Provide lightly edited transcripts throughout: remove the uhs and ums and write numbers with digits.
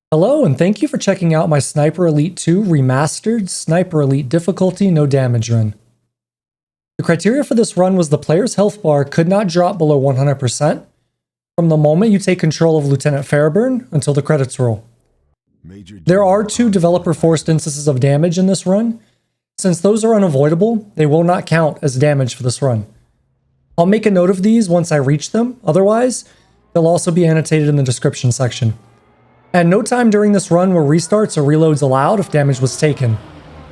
Hello, and thank you for checking out my Sniper Elite 2 Remastered Sniper Elite Difficulty No Damage run. The criteria for this run was the player's health bar could not drop below 100% from the moment you take control of Lieutenant Fairburne until the credits roll. There are 2 developer-forced instances of damage in this run. Since those are unavoidable, they will not count as damage for this run. I'll make a note of these once I reach them, otherwise, they'll also be annotated in the description section. At no time during this run were restarts or reloads allowed if damage was taken.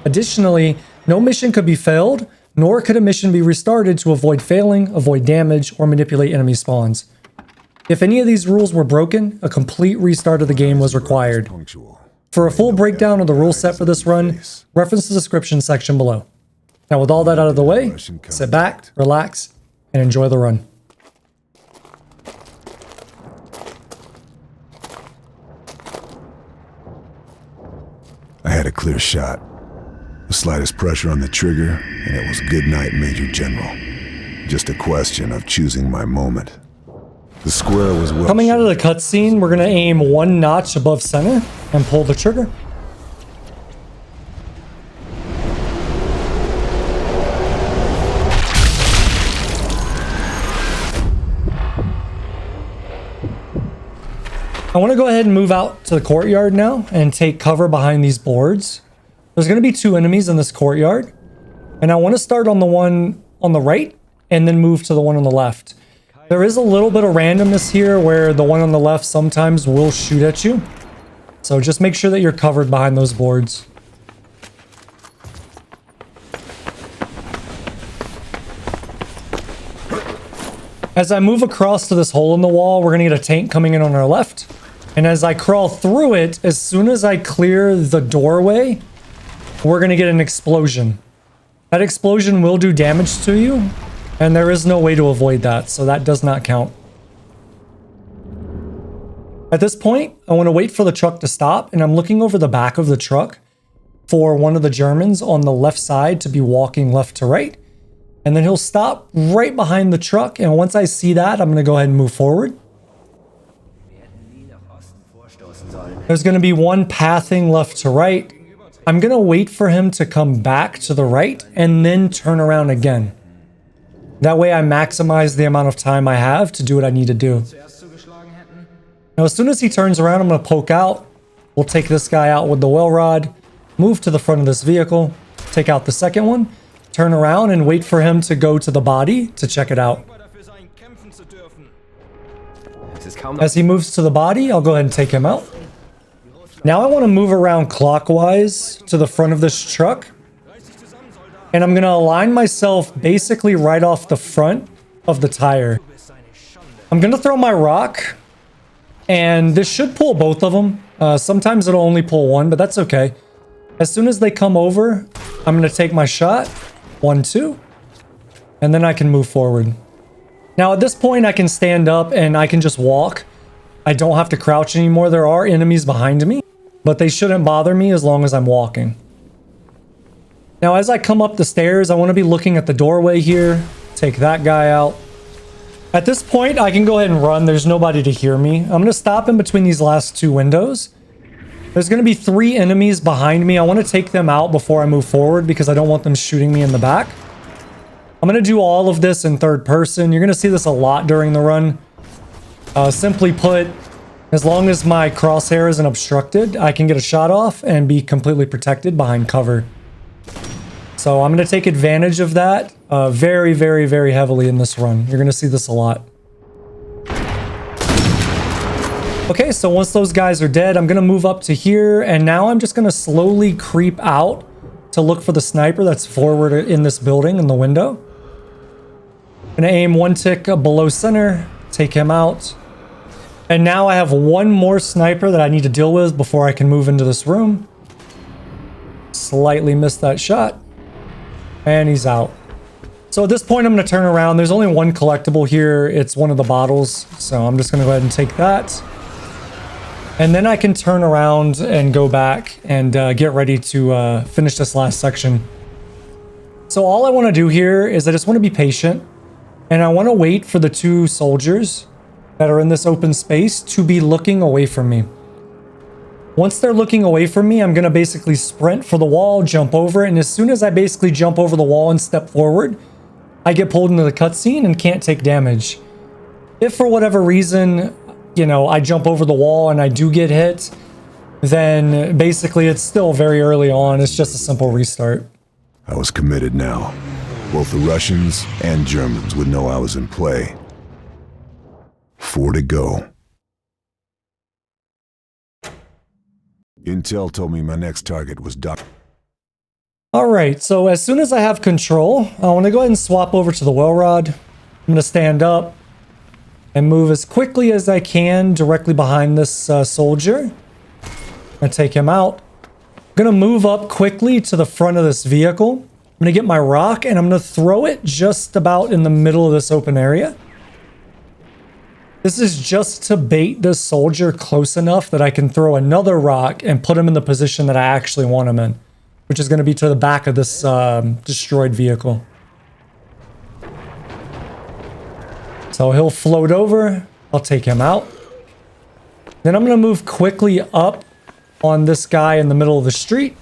Additionally, no mission could be failed, nor could a mission be restarted to avoid failing, avoid damage, or manipulate enemy spawns. If any of these rules were broken, a complete restart of the game was required. For a full breakdown of the rule set for this run, reference the description section below. Now with all that out of the way, sit back, relax, and enjoy the run. I had a clear shot. The slightest pressure on the trigger, and it was good night, Major General. Just a question of choosing my moment. The square was well. Coming out of the cutscene, we're going to aim 1 notch above center and pull the trigger. I want to go ahead and move out to the courtyard now and take cover behind these boards. There's going to be 2 enemies in this courtyard, and I want to start on the one on the right and then move to the one on the left. There is a little bit of randomness here where the one on the left sometimes will shoot at you, so just make sure that you're covered behind those boards. As I move across to this hole in the wall, we're going to get a tank coming in on our left. And as I crawl through it, as soon as I clear the doorway, we're going to get an explosion. That explosion will do damage to you, and there is no way to avoid that, so that does not count. At this point, I want to wait for the truck to stop, and I'm looking over the back of the truck for one of the Germans on the left side to be walking left to right. And then he'll stop right behind the truck, and once I see that, I'm going to go ahead and move forward. There's going to be one pathing left to right. I'm going to wait for him to come back to the right and then turn around again. That way I maximize the amount of time I have to do what I need to do. Now as soon as he turns around, I'm going to poke out. We'll take this guy out with the well rod, move to the front of this vehicle, take out the second one, turn around and wait for him to go to the body to check it out. As he moves to the body, I'll go ahead and take him out. Now I want to move around clockwise to the front of this truck. And I'm going to align myself basically right off the front of the tire. I'm going to throw my rock. And this should pull both of them. Sometimes it'll only pull one, but that's okay. As soon as they come over, I'm going to take my shot. 1, 2. And then I can move forward. Now at this point I can stand up and I can just walk. I don't have to crouch anymore. There are enemies behind me, but they shouldn't bother me as long as I'm walking. Now as I come up the stairs, I want to be looking at the doorway here. Take that guy out. At this point I can go ahead and run. There's nobody to hear me. I'm going to stop in between these last 2 windows. There's going to be 3 enemies behind me. I want to take them out before I move forward because I don't want them shooting me in the back. I'm going to do all of this in third person. You're going to see this a lot during the run. Simply put, as long as my crosshair isn't obstructed, I can get a shot off and be completely protected behind cover. So I'm going to take advantage of that very, very, very heavily in this run. You're going to see this a lot. Okay, so once those guys are dead, I'm going to move up to here, and now I'm just going to slowly creep out to look for the sniper that's forward in this building in the window. I'm going to aim 1 tick below center, take him out. And now I have 1 more sniper that I need to deal with before I can move into this room. Slightly missed that shot. And he's out. So at this point, I'm going to turn around. There's only 1 collectible here. It's one of the bottles. So I'm just going to go ahead and take that. And then I can turn around and go back and get ready to finish this last section. So all I want to do here is I just want to be patient. And I want to wait for the 2 soldiers that are in this open space to be looking away from me. Once they're looking away from me, I'm going to basically sprint for the wall, jump over it, and as soon as I basically jump over the wall and step forward, I get pulled into the cutscene and can't take damage. If for whatever reason, you know, I jump over the wall and I do get hit, then basically it's still very early on. It's just a simple restart. I was committed now. Both the Russians and Germans would know I was in play. 4 to go. Intel told me my next target was Doc. Alright, so as soon as I have control, I want to go ahead and swap over to the well rod. I'm going to stand up and move as quickly as I can directly behind this soldier. I'm going to take him out. I'm going to move up quickly to the front of this vehicle. I'm going to get my rock and I'm going to throw it just about in the middle of this open area. This is just to bait this soldier close enough that I can throw another rock and put him in the position that I actually want him in, which is going to be to the back of this destroyed vehicle. So he'll float over. I'll take him out. Then I'm going to move quickly up on this guy in the middle of the street.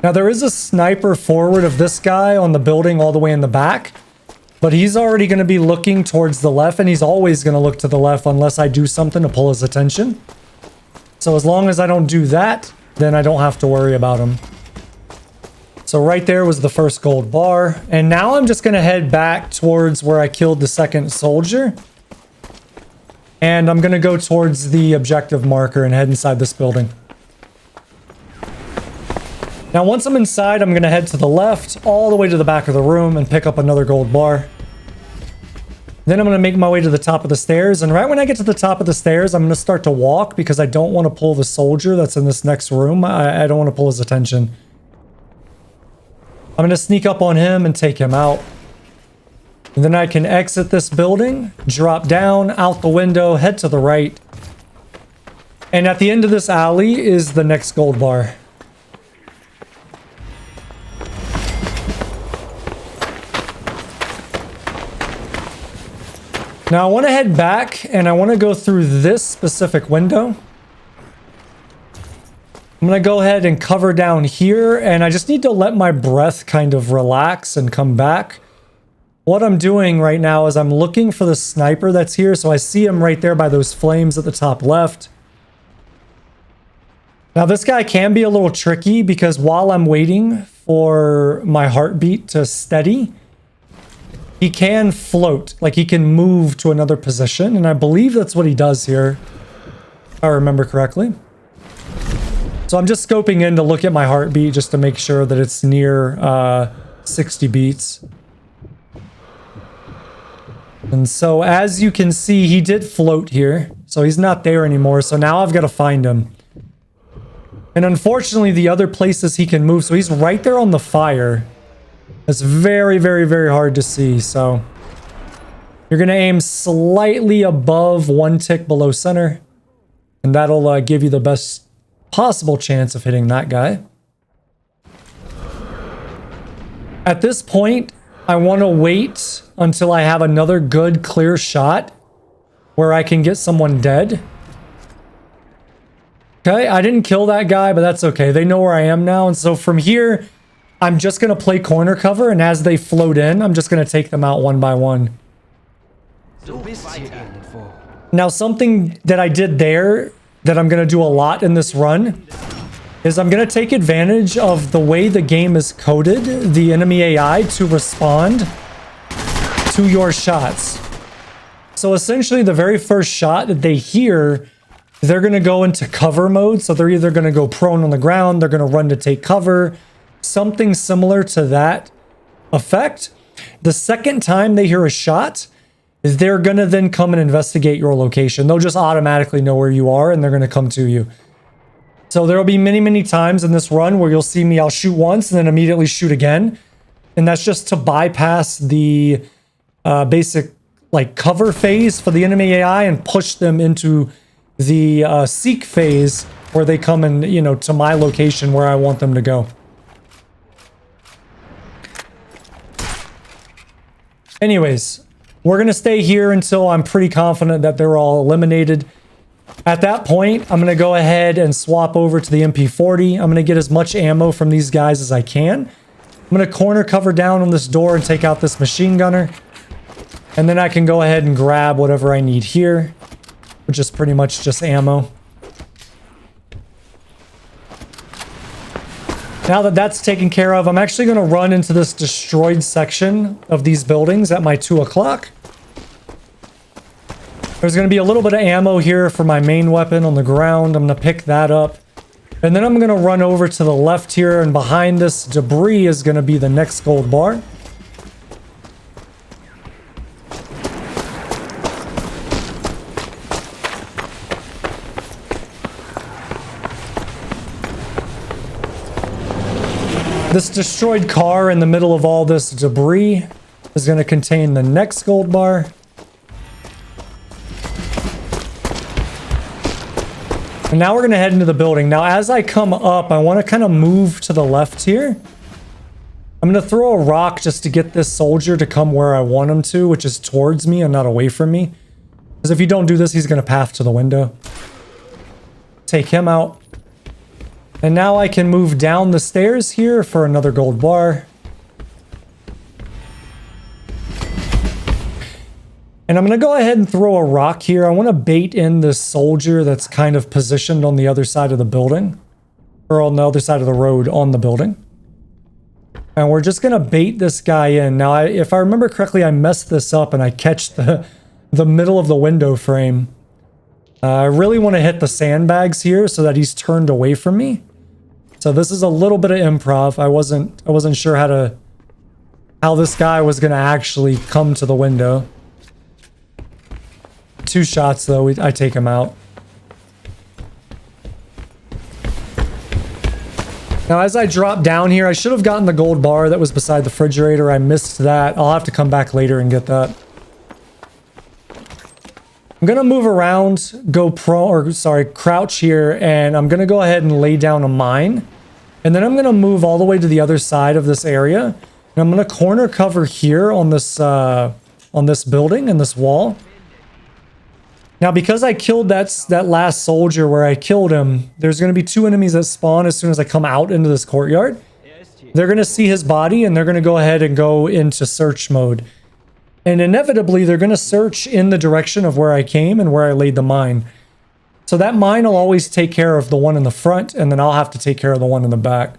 Now there is a sniper forward of this guy on the building all the way in the back. But he's already going to be looking towards the left, and he's always going to look to the left unless I do something to pull his attention. So as long as I don't do that, then I don't have to worry about him. So right there was the first gold bar. And now I'm just going to head back towards where I killed the second soldier. And I'm going to go towards the objective marker and head inside this building. Now, once I'm inside, I'm going to head to the left, all the way to the back of the room and pick up another gold bar. Then I'm going to make my way to the top of the stairs. And right when I get to the top of the stairs, I'm going to start to walk because I don't want to pull the soldier that's in this next room. I don't want to pull his attention. I'm going to sneak up on him and take him out. And then I can exit this building, drop down, out the window, head to the right. And at the end of this alley is the next gold bar. Now I want to head back and I want to go through this specific window. I'm going to go ahead and cover down here and I just need to let my breath kind of relax and come back. What I'm doing right now is I'm looking for the sniper that's here. So I see him right there by those flames at the top left. Now this guy can be a little tricky because while I'm waiting for my heartbeat to steady, he can float, like he can move to another position, and I believe that's what he does here, if I remember correctly. So I'm just scoping in to look at my heartbeat just to make sure that it's near 60 beats. And so as you can see, he did float here, so he's not there anymore, so now I've got to find him. And unfortunately, the other places he can move, so he's right there on the fire. It's very, very, very hard to see, so you're going to aim slightly above, one tick below center, and that'll give you the best possible chance of hitting that guy. At this point, I want to wait until I have another good, clear shot where I can get someone dead. Okay, I didn't kill that guy, but that's okay. They know where I am now, and so from here, I'm just going to play corner cover, and as they float in, I'm just going to take them out one by one. Now, something that I did there that I'm going to do a lot in this run is I'm going to take advantage of the way the game is coded, the enemy AI, to respond to your shots. So essentially, the very first shot that they hear, they're going to go into cover mode. So they're either going to go prone on the ground, they're going to run to take cover, something similar to that effect. The second time they hear a shot, they're going to then come and investigate your location. They'll just automatically know where you are and they're going to come to you. So there will be many, many times in this run where you'll see me, I'll shoot once and then immediately shoot again. And that's just to bypass the basic like cover phase for the enemy AI and push them into the seek phase where they come and, you know, to my location where I want them to go. Anyways, we're going to stay here until I'm pretty confident that they're all eliminated. At that point, I'm going to go ahead and swap over to the MP40. I'm going to get as much ammo from these guys as I can. I'm going to corner cover down on this door and take out this machine gunner. And then I can go ahead and grab whatever I need here, which is pretty much just ammo. Now that that's taken care of, I'm actually going to run into this destroyed section of these buildings at my 2 o'clock. There's going to be a little bit of ammo here for my main weapon on the ground. I'm going to pick that up. And then I'm going to run over to the left here, and behind this debris is going to be the next gold bar. This destroyed car in the middle of all this debris is going to contain the next gold bar. And now we're going to head into the building. Now, as I come up, I want to kind of move to the left here. I'm going to throw a rock just to get this soldier to come where I want him to, which is towards me and not away from me. Because if you don't do this, he's going to path to the window. Take him out. And now I can move down the stairs here for another gold bar. And I'm going to go ahead and throw a rock here. I want to bait in this soldier that's kind of positioned on the other side of the building. Or on the other side of the road on the building. And we're just going to bait this guy in. Now, if I remember correctly, I messed this up and I catch the middle of the window frame. I really want to hit the sandbags here so that he's turned away from me. So this is a little bit of improv. I wasn't sure how this guy was going to actually come to the window. 2 shots though, I take him out. Now as I drop down here, I should have gotten the gold bar that was beside the refrigerator. I missed that. I'll have to come back later and get that. I'm going to move around, crouch here, and I'm going to go ahead and lay down a mine. And then I'm going to move all the way to the other side of this area. And I'm going to corner cover here on this building and this wall. Now, because I killed that last soldier where I killed him, there's going to be 2 enemies that spawn as soon as I come out into this courtyard. They're going to see his body, and they're going to go ahead and go into search mode. And inevitably, they're going to search in the direction of where I came and where I laid the mine. So that mine will always take care of the one in the front, and then I'll have to take care of the one in the back.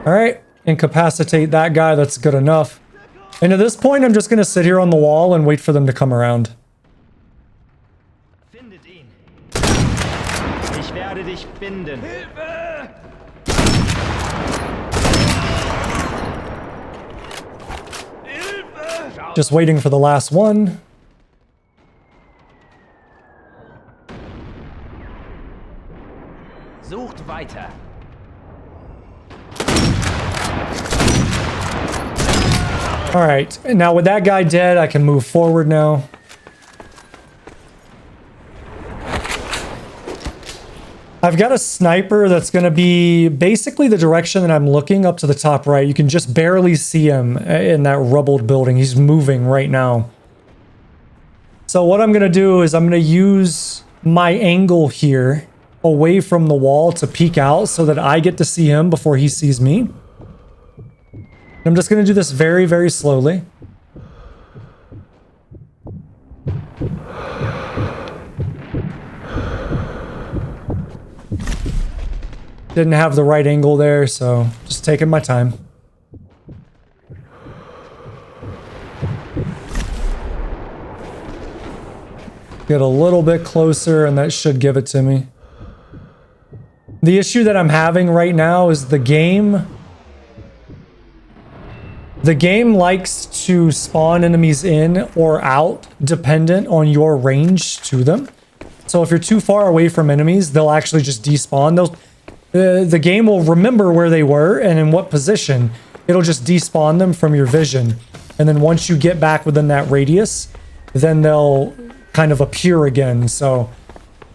All right. Incapacitate that guy. That's good enough. And at this point, I'm just going to sit here on the wall and wait for them to come around. Findet ihn. Ich werde dich finden. Just waiting for the last one. Sucht weiter. All right, and now with that guy dead, I can move forward now. I've got a sniper that's going to be basically the direction that I'm looking up to the top right. You can just barely see him in that rubbled building. He's moving right now. So what I'm going to do is I'm going to use my angle here away from the wall to peek out so that I get to see him before he sees me. I'm just going to do this very, very slowly. Didn't have the right angle there, so just taking my time. Get a little bit closer, and that should give it to me. The issue that I'm having right now is the game likes to spawn enemies in or out dependent on your range to them. So if you're too far away from enemies, they'll actually just despawn. The game will remember where they were and in what position. It'll just despawn them from your vision. And then once you get back within that radius, then they'll kind of appear again. So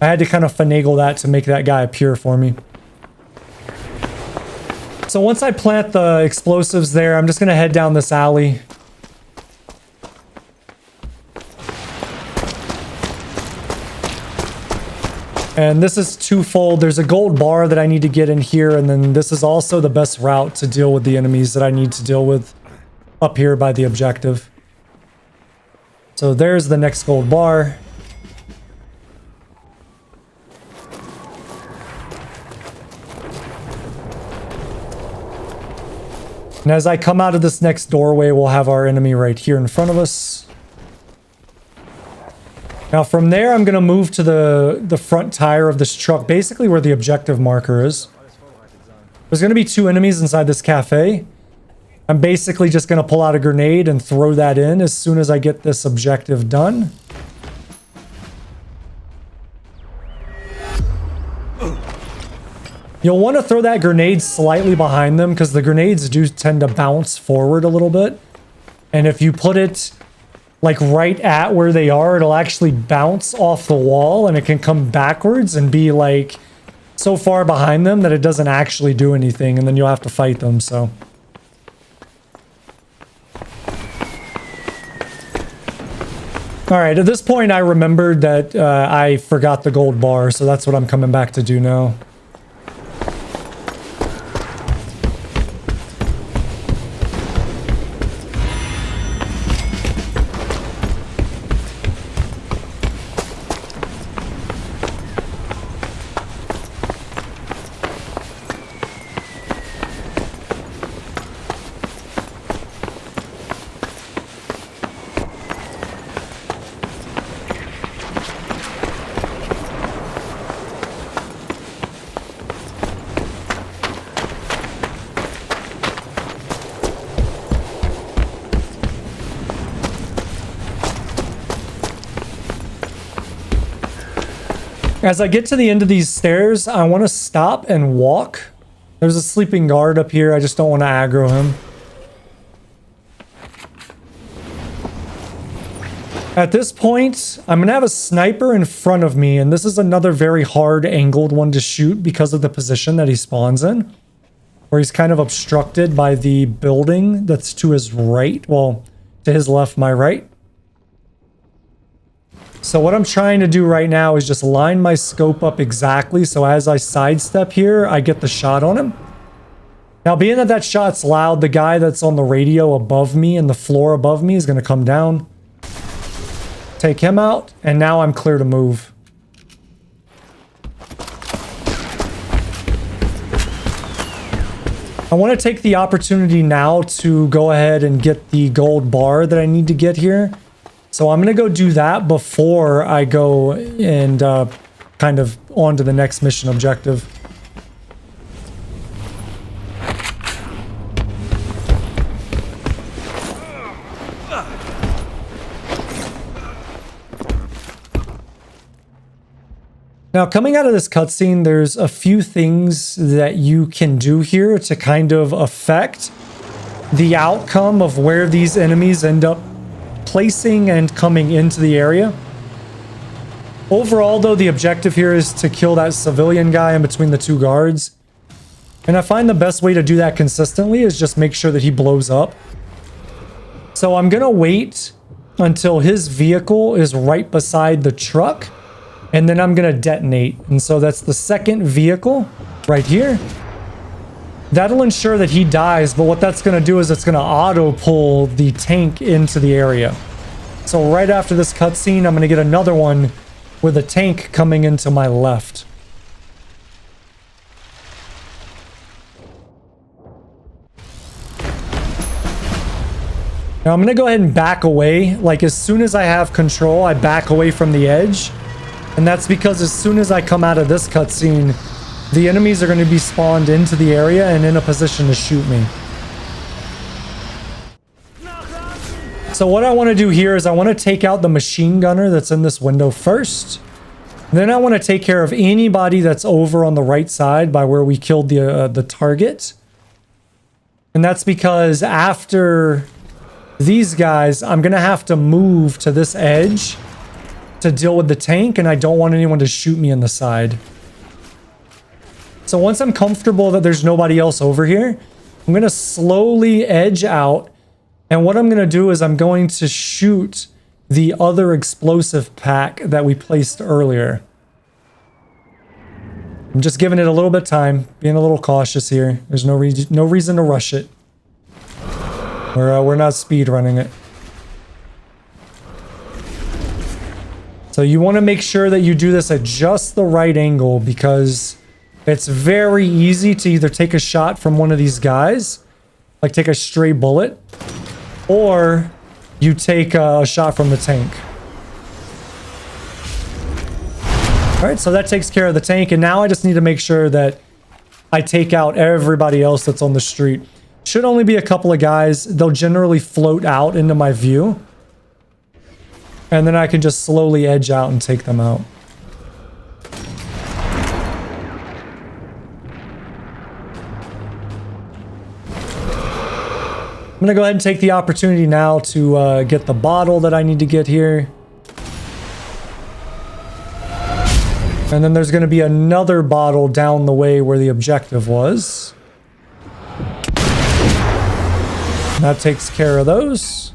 I had to kind of finagle that to make that guy appear for me. So once I plant the explosives there, I'm just going to head down this alley. And this is twofold. There's a gold bar that I need to get in here, and then this is also the best route to deal with the enemies that I need to deal with up here by the objective. So there's the next gold bar. And as I come out of this next doorway, we'll have our enemy right here in front of us. Now from there, I'm going to move to the front tire of this truck, basically where the objective marker is. There's going to be 2 enemies inside this cafe. I'm basically just going to pull out a grenade and throw that in as soon as I get this objective done. You'll want to throw that grenade slightly behind them because the grenades do tend to bounce forward a little bit. And if you put it like right at where they are, it'll actually bounce off the wall and it can come backwards and be like so far behind them that it doesn't actually do anything, and then you'll have to fight them, so. Alright, at this point I remembered that I forgot the gold bar, so that's what I'm coming back to do now. As I get to the end of these stairs, I want to stop and walk. There's a sleeping guard up here. I just don't want to aggro him. At this point, I'm going to have a sniper in front of me, and this is another very hard angled one to shoot because of the position that he spawns in, where he's kind of obstructed by the building that's to his right. Well, to his left, my right. So what I'm trying to do right now is just line my scope up exactly so as I sidestep here, I get the shot on him. Now, being that that shot's loud, the guy that's on the radio above me and the floor above me is going to come down. Take him out, and now I'm clear to move. I want to take the opportunity now to go ahead and get the gold bar that I need to get here. So I'm going to go do that before I go and kind of on to the next mission objective. Now, coming out of this cutscene, there's a few things that you can do here to kind of affect the outcome of where these enemies end up placing and coming into the area. Overall, though, the objective here is to kill that civilian guy in between the 2 guards. And I find the best way to do that consistently is just make sure that he blows up. So I'm going to wait until his vehicle is right beside the truck, and then I'm going to detonate. And so that's the second vehicle right here. That'll ensure that he dies, but what that's going to do is it's going to auto pull the tank into the area. So right after this cutscene, I'm going to get another one with a tank coming into my left. Now I'm going to go ahead and back away. Like as soon as I have control, I back away from the edge. And that's because as soon as I come out of this cutscene, the enemies are going to be spawned into the area and in a position to shoot me. So what I want to do here is I want to take out the machine gunner that's in this window first. Then I want to take care of anybody that's over on the right side by where we killed the target. And that's because after these guys, I'm going to have to move to this edge to deal with the tank, and I don't want anyone to shoot me in the side. So once I'm comfortable that there's nobody else over here, I'm going to slowly edge out. And what I'm going to do is I'm going to shoot the other explosive pack that we placed earlier. I'm just giving it a little bit of time, being a little cautious here. There's no reason to rush it. We're not speed running it. So you want to make sure that you do this at just the right angle, because it's very easy to either take a shot from one of these guys, like take a stray bullet, or you take a shot from the tank. All right, so that takes care of the tank, and now I just need to make sure that I take out everybody else that's on the street. Should only be a couple of guys. They'll generally float out into my view, and then I can just slowly edge out and take them out. I'm gonna go ahead and take the opportunity now to get the bottle that I need to get here. And then there's going to be another bottle down the way where the objective was. That takes care of those.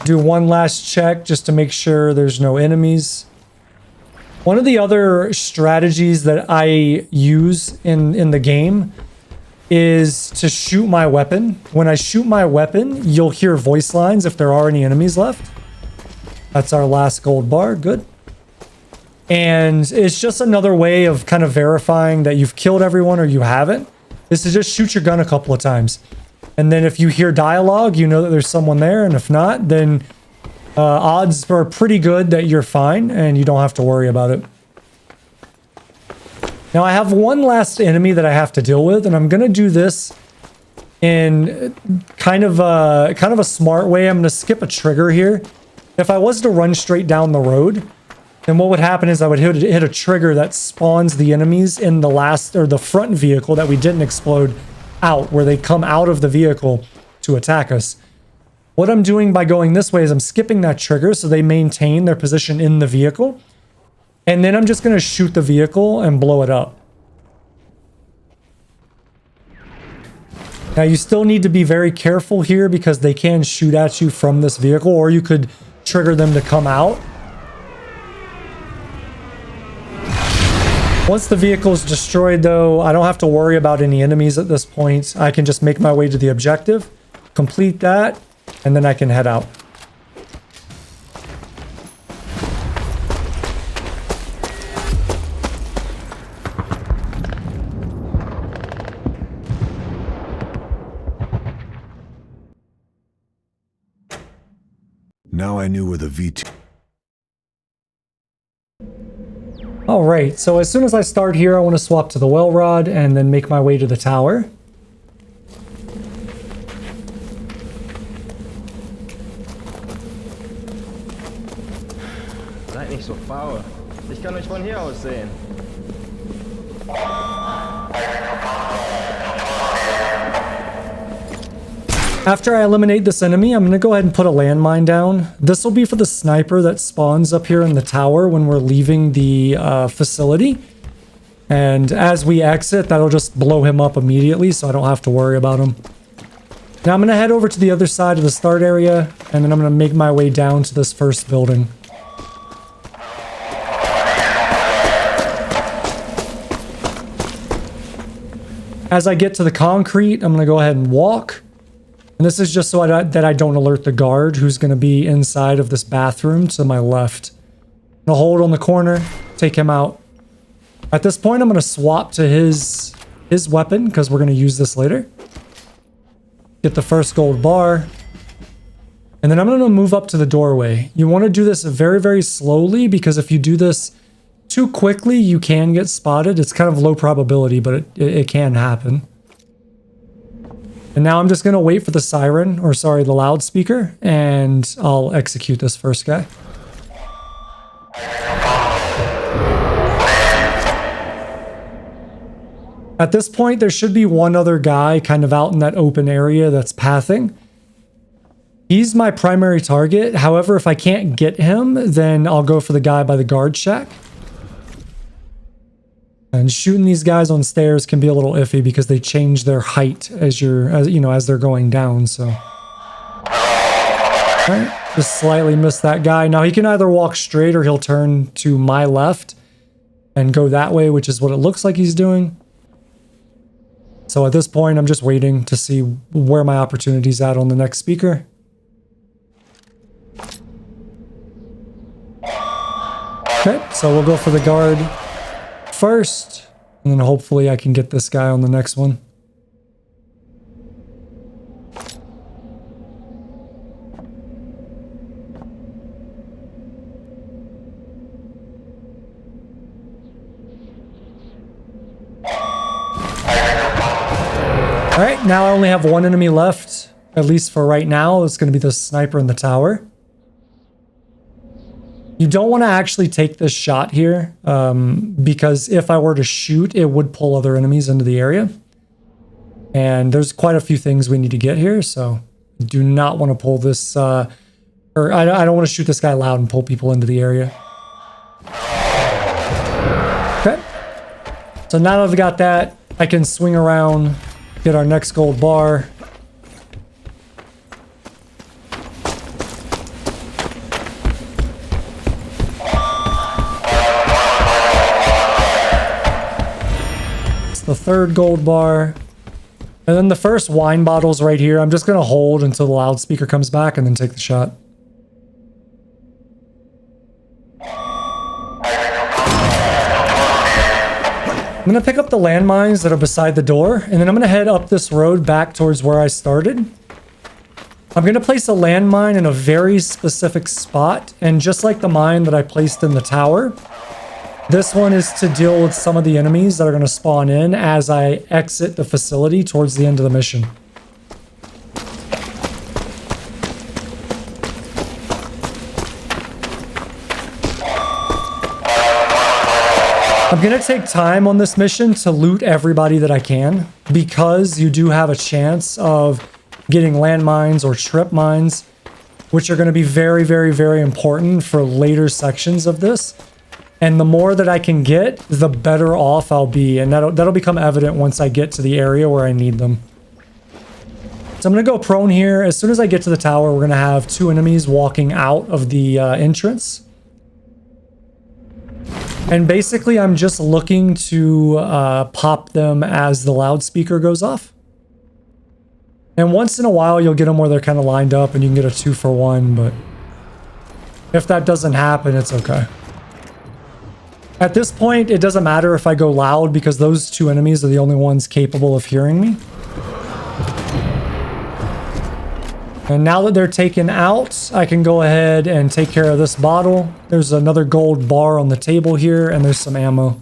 Do one last check just to make sure there's no enemies. One of the other strategies that I use in the game is to shoot my weapon. When I shoot my weapon, you'll hear voice lines if there are any enemies left. That's our last gold bar. Good. And it's just another way of kind of verifying that you've killed everyone or you haven't. Is to just shoot your gun a couple of times. And then if you hear dialogue, you know that there's someone there. And if not, then odds are pretty good that you're fine and you don't have to worry about it. Now I have one last enemy that I have to deal with, and I'm going to do this in kind of a smart way. I'm going to skip a trigger here. If I was to run straight down the road, then what would happen is I would hit a trigger that spawns the enemies in the front vehicle that we didn't explode out, where they come out of the vehicle to attack us. What I'm doing by going this way is I'm skipping that trigger so they maintain their position in the vehicle. And then I'm just going to shoot the vehicle and blow it up. Now you still need to be very careful here because they can shoot at you from this vehicle, or you could trigger them to come out. Once the vehicle is destroyed though, I don't have to worry about any enemies at this point. I can just make my way to the objective, complete that, and then I can head out. Now I knew where the V2... Alright, so as soon as I start here, I want to swap to the well rod and then make my way to the tower. Seid nicht so faul. Ich kann euch von hier aus sehen. After I eliminate this enemy, I'm going to go ahead and put a landmine down. This will be for the sniper that spawns up here in the tower when we're leaving the facility. And as we exit, that'll just blow him up immediately, so I don't have to worry about him. Now I'm going to head over to the other side of the start area, and then I'm going to make my way down to this first building. As I get to the concrete, I'm going to go ahead and walk. And this is just so that I don't alert the guard who's going to be inside of this bathroom to my left. I'm going to hold on the corner, take him out. At this point, I'm going to swap to his weapon because we're going to use this later. Get the first gold bar. And then I'm going to move up to the doorway. You want to do this very, very slowly because if you do this too quickly, you can get spotted. It's kind of low probability, but it can happen. And now I'm just going to wait for the siren, or sorry, the loudspeaker, and I'll execute this first guy. At this point, there should be one other guy kind of out in that open area that's pathing. He's my primary target. However, if I can't get him, then I'll go for the guy by the guard shack. And shooting these guys on stairs can be a little iffy because they change their height as they're going down, so. Alright. Just slightly missed that guy. Now he can either walk straight or he'll turn to my left and go that way, which is what it looks like he's doing. So at this point, I'm just waiting to see where my opportunity's at on the next speaker. Okay, so we'll go for the guard first, and then hopefully I can get this guy on the next one. Alright, now I only have one enemy left, at least for right now. It's going to be the sniper in the tower. You don't want to actually take this shot here, because if I were to shoot, it would pull other enemies into the area. And there's quite a few things we need to get here, so do not want to pull this, I don't want to shoot this guy loud and pull people into the area. Okay. So now that I've got that, I can swing around, get our next gold bar. It's the third gold bar. And then the first wine bottle's right here. I'm just going to hold until the loudspeaker comes back and then take the shot. I'm going to pick up the landmines that are beside the door, and then I'm going to head up this road back towards where I started. I'm going to place a landmine in a very specific spot, and just like the mine that I placed in the tower, this one is to deal with some of the enemies that are going to spawn in as I exit the facility towards the end of the mission. I'm going to take time on this mission to loot everybody that I can, because you do have a chance of getting landmines or trip mines, which are going to be very, very, very important for later sections of this. And the more that I can get, the better off I'll be. And that'll become evident once I get to the area where I need them. So I'm going to go prone here. As soon as I get to the tower, we're going to have two enemies walking out of the entrance. And basically, I'm just looking to pop them as the loudspeaker goes off. And once in a while, you'll get them where they're kind of lined up and you can get a 2-for-1, but if that doesn't happen, it's okay. At this point, it doesn't matter if I go loud because those two enemies are the only ones capable of hearing me. And now that they're taken out, I can go ahead and take care of this bottle. There's another gold bar on the table here, and there's some ammo.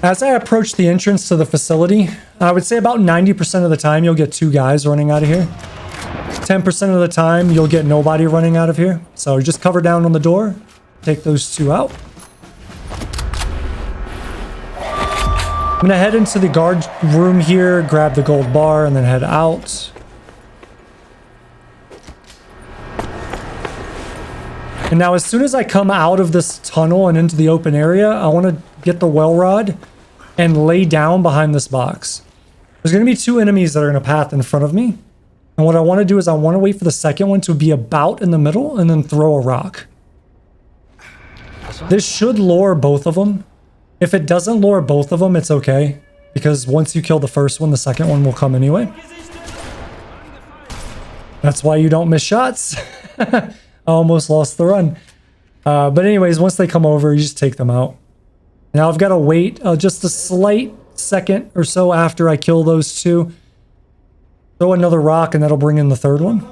As I approach the entrance to the facility, I would say about 90% of the time you'll get two guys running out of here. 10% of the time you'll get nobody running out of here. So just cover down on the door, take those two out. I'm gonna head into the guard room here, grab the gold bar, and then head out. And now as soon as I come out of this tunnel and into the open area, I want to get the well rod and lay down behind this box. There's going to be two enemies that are in a path in front of me. And what I want to do is I want to wait for the second one to be about in the middle and then throw a rock. This should lure both of them. If it doesn't lure both of them, it's okay. Because once you kill the first one, the second one will come anyway. That's why you don't miss shots. I almost lost the run. But anyways, once they come over, you just take them out. Now I've got to wait just a slight second or so after I kill those two. Throw another rock and that'll bring in the third one.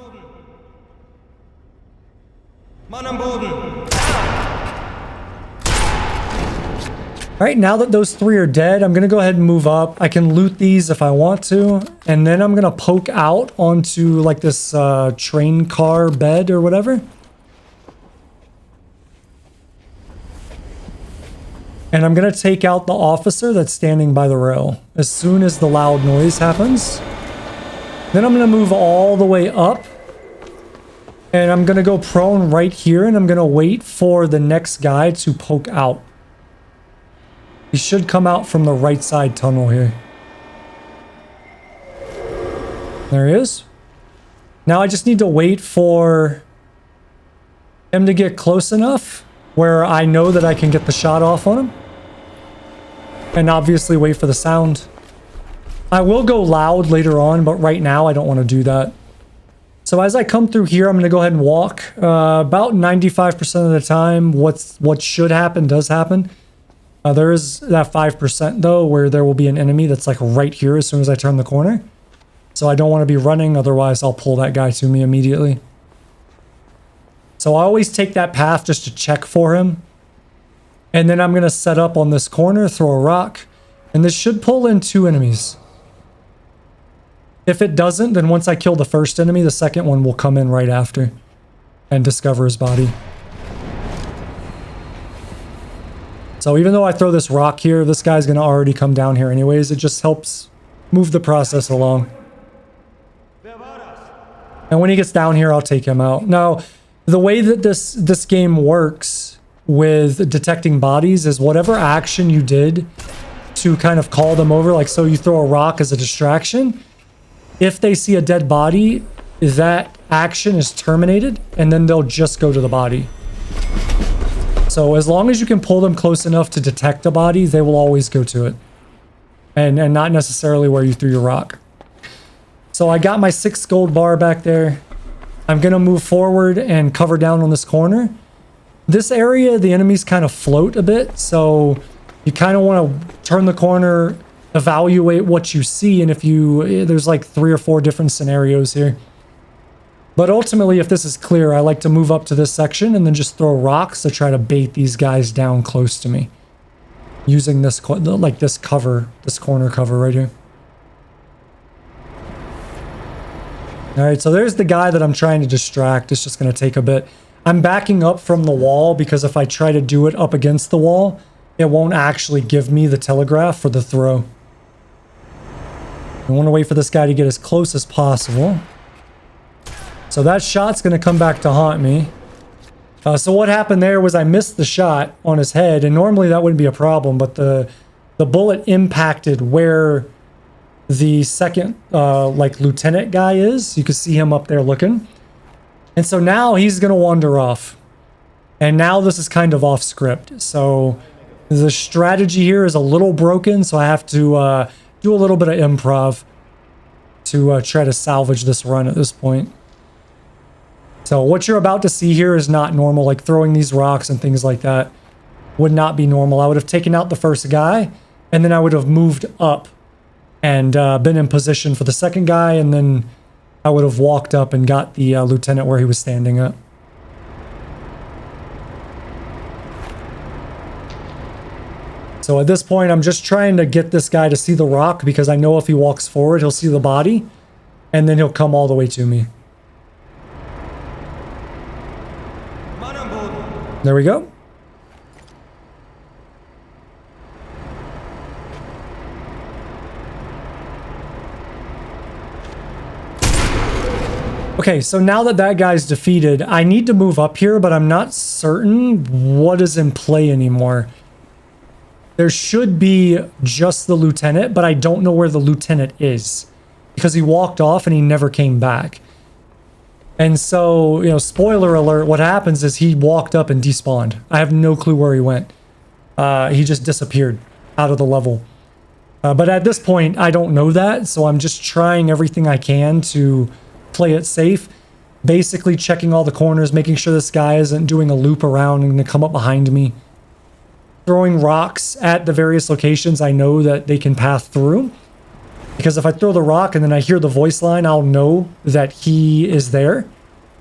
Alright, now that those three are dead, I'm going to go ahead and move up. I can loot these if I want to. And then I'm going to poke out onto like this train car bed or whatever. And I'm going to take out the officer that's standing by the rail as soon as the loud noise happens. Then I'm going to move all the way up. And I'm going to go prone right here. And I'm going to wait for the next guy to poke out. He should come out from the right side tunnel here. There he is. Now I just need to wait for him to get close enough where I know that I can get the shot off on him. And obviously wait for the sound. I will go loud later on, but right now I don't want to do that. So as I come through here, I'm going to go ahead and walk. About 95% of the time, what should happen does happen. There is that 5% though, where there will be an enemy that's like right here as soon as I turn the corner. So I don't want to be running, otherwise I'll pull that guy to me immediately. So I always take that path just to check for him. And then I'm going to set up on this corner, throw a rock, and this should pull in 2 enemies. If it doesn't, then once I kill the first enemy, the second one will come in right after and discover his body. So even though I throw this rock here, this guy's going to already come down here anyways. It just helps move the process along. And when he gets down here, I'll take him out. Now, the way that this game works with detecting bodies is whatever action you did to kind of call them over, like so you throw a rock as a distraction, if they see a dead body, that action is terminated and then they'll just go to the body. So as long as you can pull them close enough to detect a body, they will always go to it. And not necessarily where you threw your rock. So I got my 6 gold bar back there. I'm going to move forward and cover down on this corner. This area, the enemies kind of float a bit, so you kind of want to turn the corner, evaluate what you see, and if you, there's like 3 or 4 different scenarios here. But ultimately, if this is clear, I like to move up to this section and then just throw rocks to try to bait these guys down close to me. Using this, like this cover, this corner cover right here. Alright, so there's the guy that I'm trying to distract. It's just going to take a bit. I'm backing up from the wall because if I try to do it up against the wall, it won't actually give me the telegraph for the throw. I want to wait for this guy to get as close as possible. So that shot's going to come back to haunt me. So what happened there was I missed the shot on his head, and normally that wouldn't be a problem, but the bullet impacted where the second like lieutenant guy is. You can see him up there looking. And so now he's going to wander off. And now this is kind of off script. So the strategy here is a little broken, so I have to do a little bit of improv to try to salvage this run at this point. So what you're about to see here is not normal, like throwing these rocks and things like that would not be normal. I would have taken out the first guy, and then I would have moved up and been in position for the second guy, and then I would have walked up and got the lieutenant where he was standing up. So at this point, I'm just trying to get this guy to see the rock because I know if he walks forward, he'll see the body, and then he'll come all the way to me. There we go. Okay, so now that that guy's defeated, I need to move up here, but I'm not certain what is in play anymore. There should be just the lieutenant, but I don't know where the lieutenant is because he walked off and he never came back. And so, you know, spoiler alert, what happens is he walked up and despawned. I have no clue where he went. He just disappeared out of the level. But at this point, I don't know that, so I'm just trying everything I can to play it safe. Basically checking all the corners, making sure this guy isn't doing a loop around and gonna come up behind me. Throwing rocks at the various locations I know that they can pass through. Because if I throw the rock and then I hear the voice line, I'll know that he is there.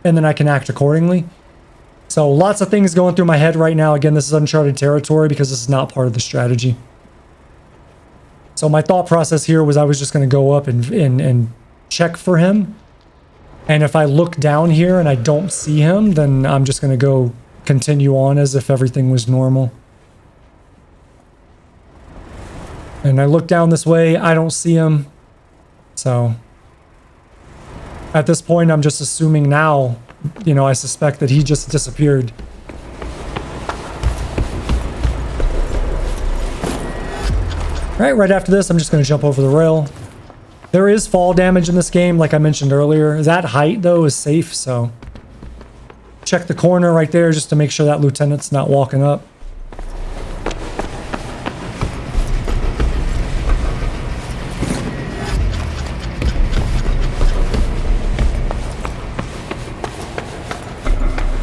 And then I can act accordingly. So lots of things going through my head right now. Again, this is uncharted territory because this is not part of the strategy. So my thought process here was I was just going to go up and check for him. And if I look down here and I don't see him, then I'm just going to go continue on as if everything was normal. And I look down this way, I don't see him. So at this point, I'm just assuming now, you know, I suspect that he just disappeared. Right after this, I'm just going to jump over the rail. There is fall damage in this game, like I mentioned earlier. That height, though, is safe, so check the corner right there just to make sure that lieutenant's not walking up.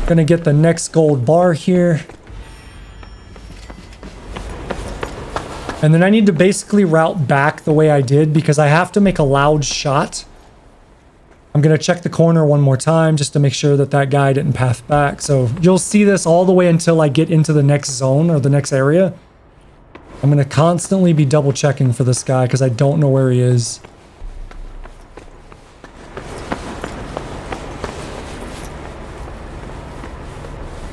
Gonna get the next gold bar here. And then I need to basically route back the way I did because I have to make a loud shot. I'm gonna check the corner one more time just to make sure that that guy didn't path back. So you'll see this all the way until I get into the next zone or the next area. I'm gonna constantly be double checking for this guy because I don't know where he is.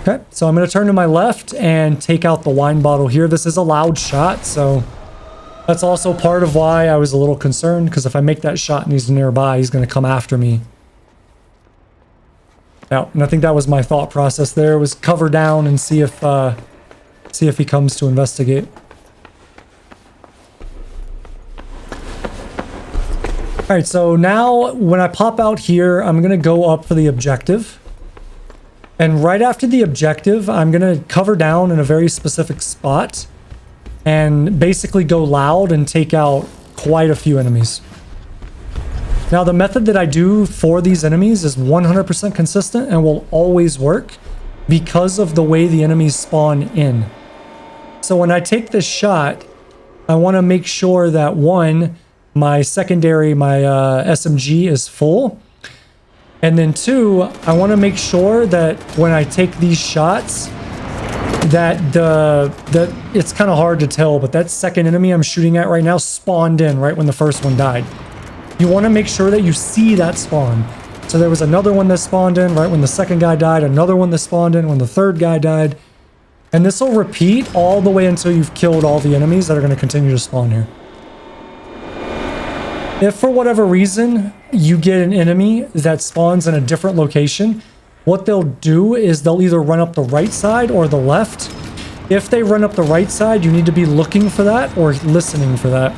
Okay, so I'm going to turn to my left and take out the wine bottle here. This is a loud shot, so that's also part of why I was a little concerned, because if I make that shot and he's nearby, he's going to come after me. Yeah, and I think that was my thought process there, was cover down and see if he comes to investigate. All right, so now when I pop out here, I'm going to go up for the objective. And right after the objective, I'm going to cover down in a very specific spot and basically go loud and take out quite a few enemies. Now, the method that I do for these enemies is 100% consistent and will always work because of the way the enemies spawn in. So when I take this shot, I want to make sure that one, my secondary, my SMG is full. And then two, I want to make sure that when I take these shots, that it's kind of hard to tell, but that second enemy I'm shooting at right now spawned in right when the first one died. You want to make sure that you see that spawn. So there was another one that spawned in right when the second guy died, another one that spawned in when the third guy died. And this will repeat all the way until you've killed all the enemies that are going to continue to spawn here. If for whatever reason you get an enemy that spawns in a different location, what they'll do is they'll either run up the right side or the left. If they run up the right side, you need to be looking for that or listening for that.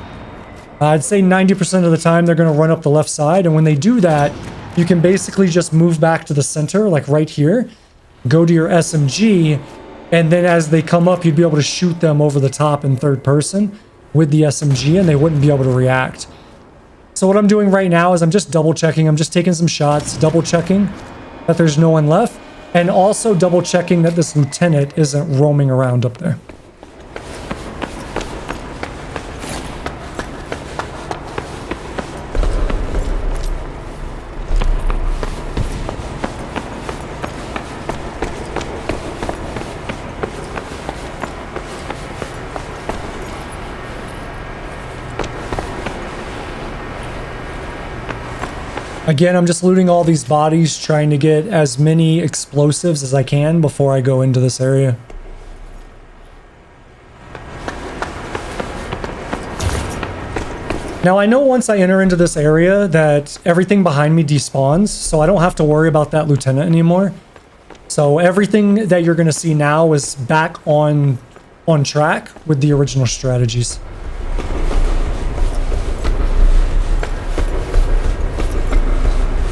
I'd say 90% of the time they're going to run up the left side, and when they do that, you can basically just move back to the center, like right here, go to your SMG, and then as they come up, you'd be able to shoot them over the top in third person with the SMG, and they wouldn't be able to react. So what I'm doing right now is I'm just double checking. I'm just taking some shots, double checking that there's no one left, and also double checking that this lieutenant isn't roaming around up there. Again, I'm just looting all these bodies, trying to get as many explosives as I can before I go into this area. Now, I know once I enter into this area that everything behind me despawns, so I don't have to worry about that lieutenant anymore. So everything that you're going to see now is back on track with the original strategies.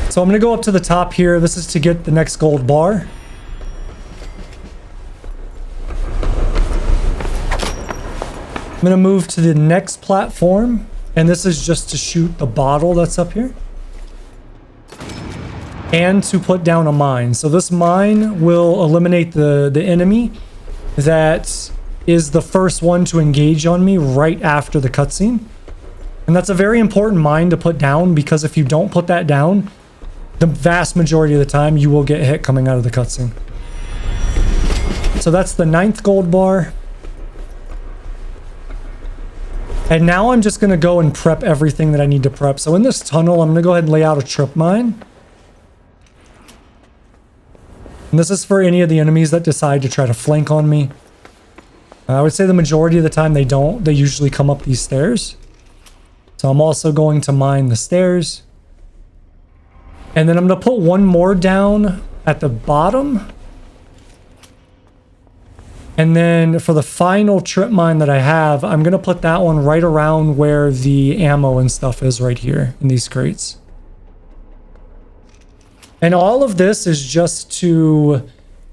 So I'm going to go up to the top here. This is to get the next gold bar. I'm going to move to the next platform, and this is just to shoot the bottle that's up here. And to put down a mine. So this mine will eliminate the enemy that is the first one to engage on me right after the cutscene. And that's a very important mine to put down, because if you don't put that down, the vast majority of the time you will get hit coming out of the cutscene. So that's the 9th gold bar. And now I'm just going to go and prep everything that I need to prep. So in this tunnel, I'm going to go ahead and lay out a trip mine. And this is for any of the enemies that decide to try to flank on me. I would say the majority of the time they don't. They usually come up these stairs. So I'm also going to mine the stairs. And then I'm going to put one more down at the bottom. And then for the final trip mine that I have, I'm going to put that one right around where the ammo and stuff is right here in these crates. And all of this is just to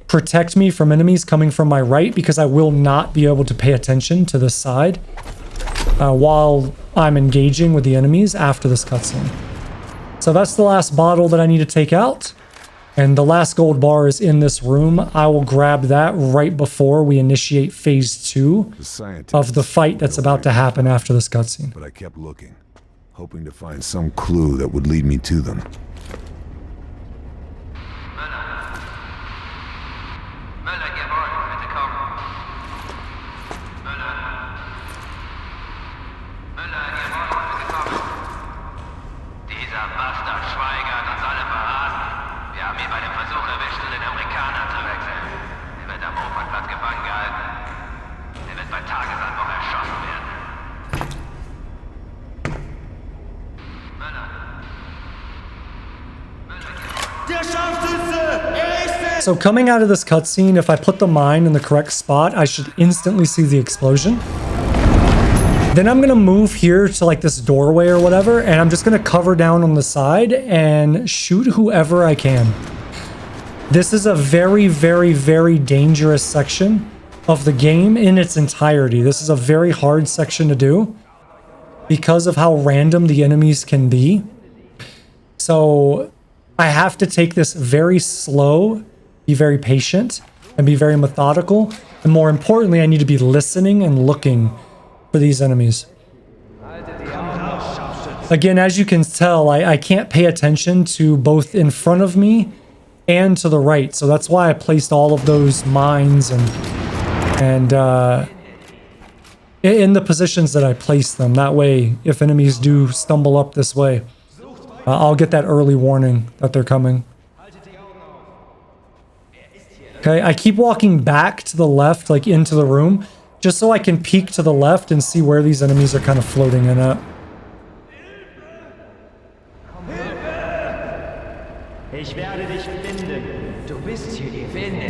protect me from enemies coming from my right, because I will not be able to pay attention to this side while I'm engaging with the enemies after this cutscene. So that's the last bottle that I need to take out. And the last gold bar is in this room. I will grab that right before we initiate phase 2 of the fight that's about to happen after this cutscene. But I kept looking, hoping to find some clue that would lead me to them. So coming out of this cutscene, if I put the mine in the correct spot, I should instantly see the explosion. Then I'm going to move here to like this doorway or whatever, and I'm just going to cover down on the side and shoot whoever I can. This is a very, very, very dangerous section of the game in its entirety. This is a very hard section to do because of how random the enemies can be. So I have to take this very slow, be very patient, and be very methodical. And more importantly, I need to be listening and looking for these enemies. Again, as you can tell, I can't pay attention to both in front of me and to the right. So that's why I placed all of those mines and in the positions that I placed them. That way, if enemies do stumble up this way, I'll get that early warning that they're coming. Okay, I keep walking back to the left, like into the room, just so I can peek to the left and see where these enemies are kind of floating in at.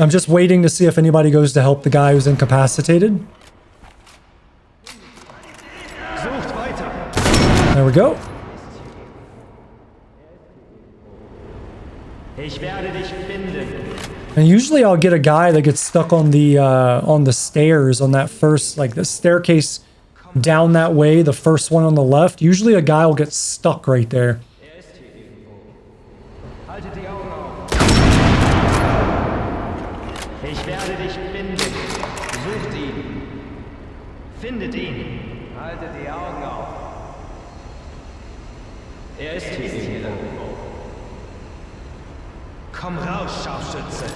I'm just waiting to see if anybody goes to help the guy who's incapacitated. There we go. And usually I'll get a guy that gets stuck on the stairs on that first, like the staircase down that way, the first one on the left. Usually a guy will get stuck right there. Komm raus, Scharfschütze!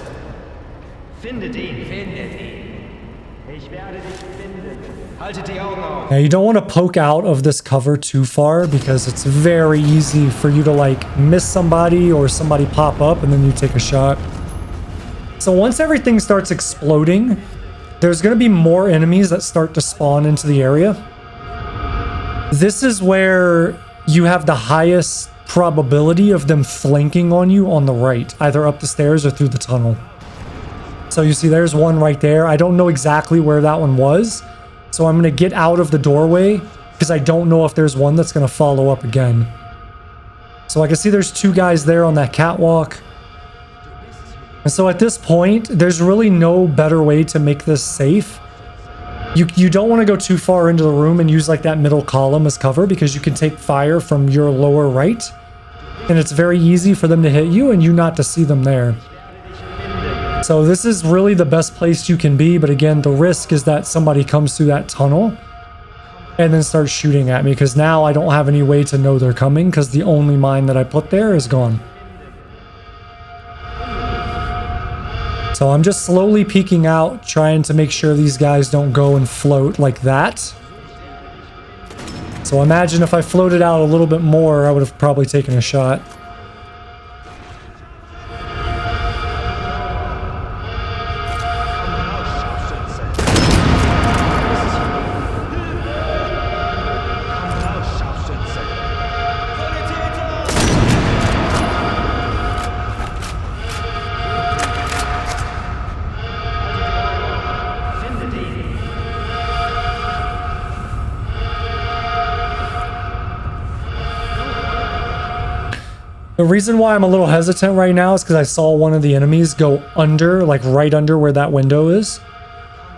Findet ihn! Findet ihn! Ich werde dich finden! Haltet die Augen auf! Now you don't want to poke out of this cover too far because it's very easy for you to like miss somebody or somebody pop up and then you take a shot. So once everything starts exploding, there's going to be more enemies that start to spawn into the area. This is where you have the highest probability of them flanking on you on the right, either up the stairs or through the tunnel. So you see there's one right there. I don't know exactly where that one was, so I'm going to get out of the doorway because I don't know if there's one that's going to follow up again. So I can see there's two guys there on that catwalk. And so at this point, there's really no better way to make this safe. You don't want to go too far into the room and use like that middle column as cover because you can take fire from your lower right. And it's very easy for them to hit you and you not to see them there. So this is really the best place you can be. But again, the risk is that somebody comes through that tunnel and then starts shooting at me because now I don't have any way to know they're coming because the only mine that I put there is gone. So I'm just slowly peeking out, trying to make sure these guys don't go and float like that. So imagine if I floated out a little bit more, I would have probably taken a shot. The reason why I'm a little hesitant right now is because I saw one of the enemies go under, like right under where that window is.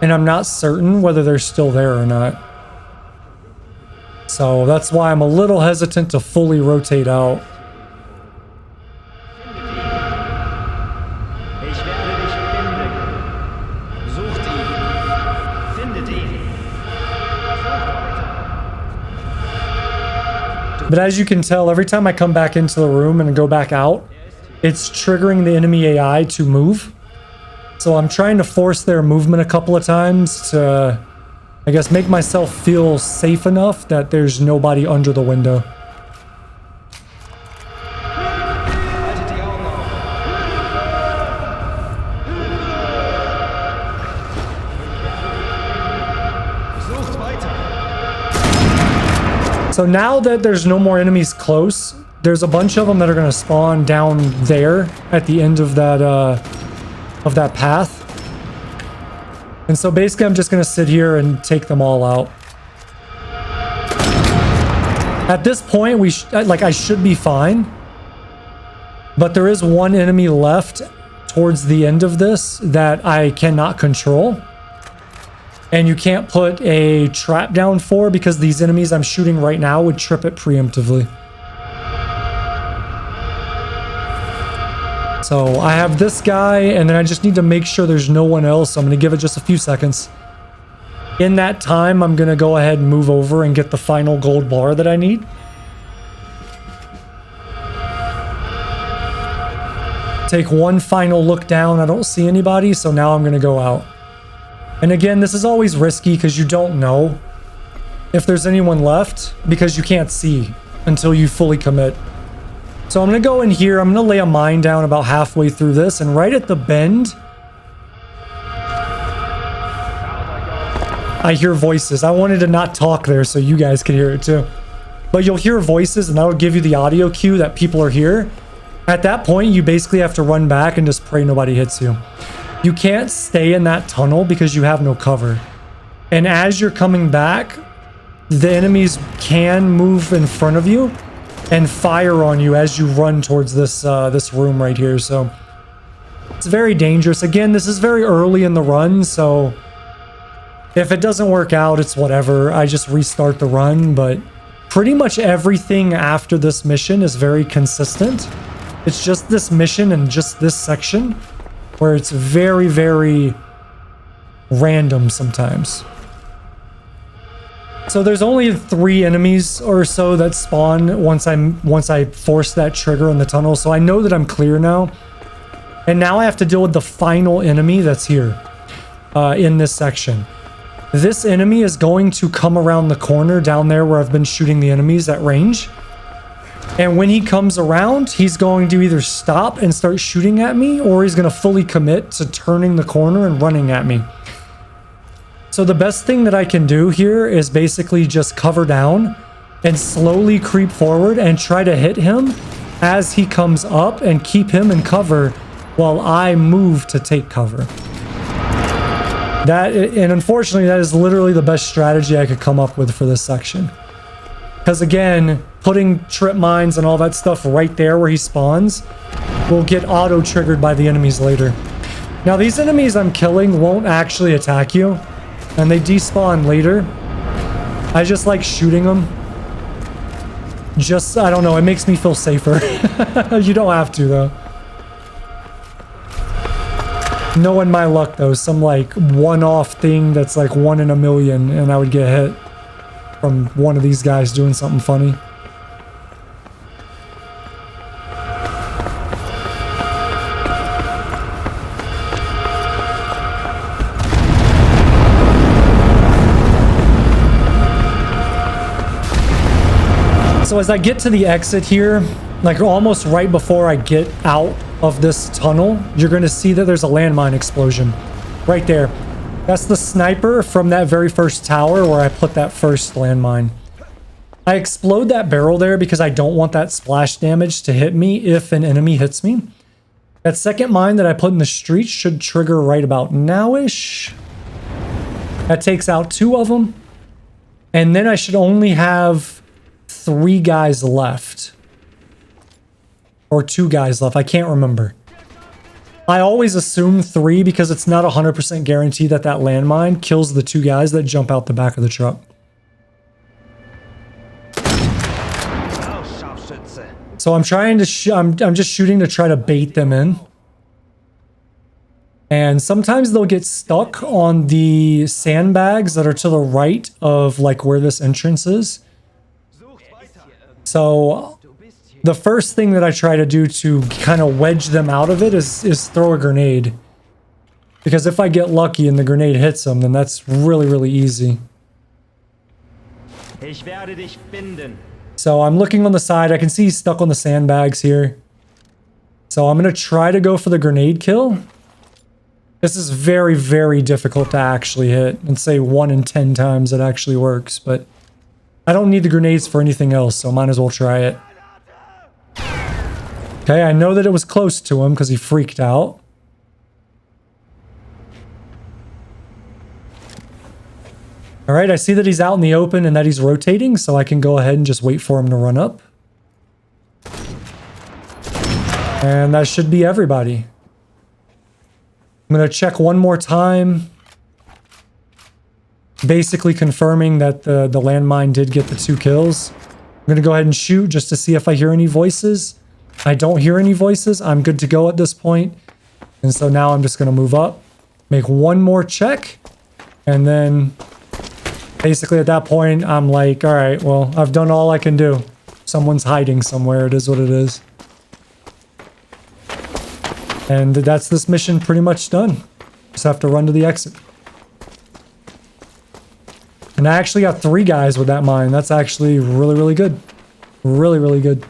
And I'm not certain whether they're still there or not. So that's why I'm a little hesitant to fully rotate out. Ich werde dich finden. Sucht ihn. Findet ihn. But as you can tell, every time I come back into the room and go back out, it's triggering the enemy AI to move. So I'm trying to force their movement a couple of times to, I guess, make myself feel safe enough that there's nobody under the window. Haltet die Augen auf. Sucht weiter. So now that there's no more enemies close, there's a bunch of them that are going to spawn down there at the end of that path. And so basically I'm just going to sit here and take them all out. At this point, I should be fine. But there is one enemy left towards the end of this that I cannot control. And you can't put a trap down for because these enemies I'm shooting right now would trip it preemptively. So I have this guy, and then I just need to make sure there's no one else. So I'm going to give it just a few seconds. In that time, I'm going to go ahead and move over and get the final gold bar that I need. Take one final look down. I don't see anybody, so now I'm going to go out. And again, this is always risky because you don't know if there's anyone left because you can't see until you fully commit. So I'm going to go in here. I'm going to lay a mine down about halfway through this, and right at the bend, I hear voices. I wanted to not talk there so you guys could hear it too. But you'll hear voices, and that'll give you the audio cue that people are here. At that point, you basically have to run back and just pray nobody hits you. You can't stay in that tunnel because you have no cover. And as you're coming back, the enemies can move in front of you and fire on you as you run towards this this room right here. So it's very dangerous. Again, this is very early in the run, so if it doesn't work out, it's whatever. I just restart the run, but pretty much everything after this mission is very consistent. It's just this mission and just this section where it's very, very random sometimes. So there's only 3 enemies or so that spawn once I force that trigger in the tunnel. So I know that I'm clear now. And now I have to deal with the final enemy that's here in this section. This enemy is going to come around the corner down there where I've been shooting the enemies at range. And when he comes around, he's going to either stop and start shooting at me, or he's going to fully commit to turning the corner and running at me. So the best thing that I can do here is basically just cover down and slowly creep forward and try to hit him as he comes up and keep him in cover while I move to take cover. And unfortunately, that is literally the best strategy I could come up with for this section. Because again, putting trip mines and all that stuff right there where he spawns will get auto-triggered by the enemies later. Now, these enemies I'm killing won't actually attack you, and they despawn later. I just like shooting them. Just, I don't know, it makes me feel safer. You don't have to, though. Knowing my luck, though, some like one-off thing that's like 1 in a million, and I would get hit from one of these guys doing something funny. So as I get to the exit here, like almost right before I get out of this tunnel, you're going to see that there's a landmine explosion right there. That's the sniper from that very first tower where I put that first landmine. I explode that barrel there because I don't want that splash damage to hit me if an enemy hits me. That second mine that I put in the street should trigger right about now-ish. That takes out 2 of them. And then I should only have 3 guys left. Or 2 guys left. I can't remember. I always assume 3 because it's not 100% guaranteed that that landmine kills the 2 guys that jump out the back of the truck. So I'm trying to I'm just shooting to try to bait them in. And sometimes they'll get stuck on the sandbags that are to the right of like where this entrance is. So the first thing that I try to do to kind of wedge them out of it is throw a grenade. Because if I get lucky and the grenade hits them, then that's really, really easy. Ich werde dich finden. So I'm looking on the side. I can see he's stuck on the sandbags here. So I'm going to try to go for the grenade kill. This is very, very difficult to actually hit. And say 1 in 10 times it actually works. But I don't need the grenades for anything else, so might as well try it. Okay, I know that it was close to him because he freaked out. All right, I see that he's out in the open and that he's rotating, so I can go ahead and just wait for him to run up. And that should be everybody. I'm going to check one more time. Basically confirming that the landmine did get the 2 kills. I'm going to go ahead and shoot just to see if I hear any voices. I don't hear any voices. I'm good to go at this point. And so now I'm just going to move up, make one more check, and then basically at that point, I'm like, all right, well, I've done all I can do. Someone's hiding somewhere. It is what it is. And that's this mission pretty much done. Just have to run to the exit. And I actually got 3 guys with that mine. That's actually really, really good. Really, really good.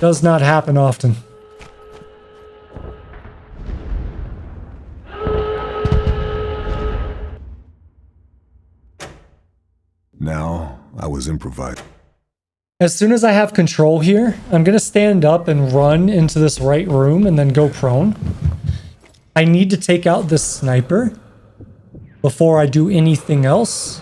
Does not happen often. Now, I was improvising. As soon as I have control here, I'm going to stand up and run into this right room and then go prone. I need to take out this sniper before I do anything else.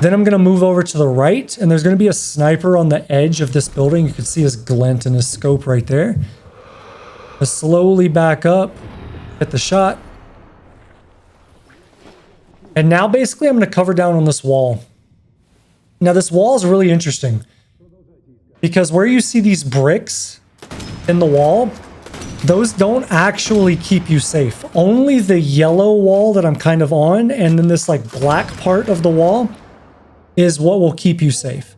Then I'm going to move over to the right, and there's going to be a sniper on the edge of this building. You can see his glint and his scope right there. I slowly back up, hit the shot. And now basically I'm going to cover down on this wall. Now this wall is really interesting because where you see these bricks in the wall, those don't actually keep you safe. Only the yellow wall that I'm kind of on and then this like black part of the wall is what will keep you safe.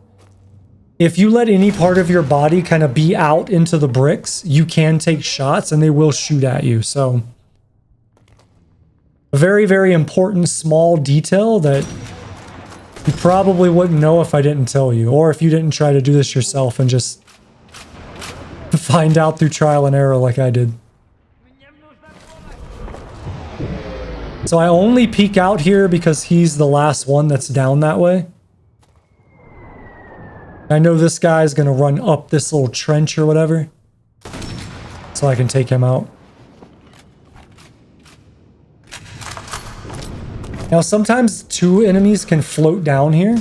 If you let any part of your body kind of be out into the bricks, you can take shots and they will shoot at you. So a very, very important small detail that you probably wouldn't know if I didn't tell you, or if you didn't try to do this yourself and just find out through trial and error like I did. So I only peek out here because he's the last one that's down that way. I know this guy's going to run up this little trench or whatever, so I can take him out. Now sometimes 2 enemies can float down here.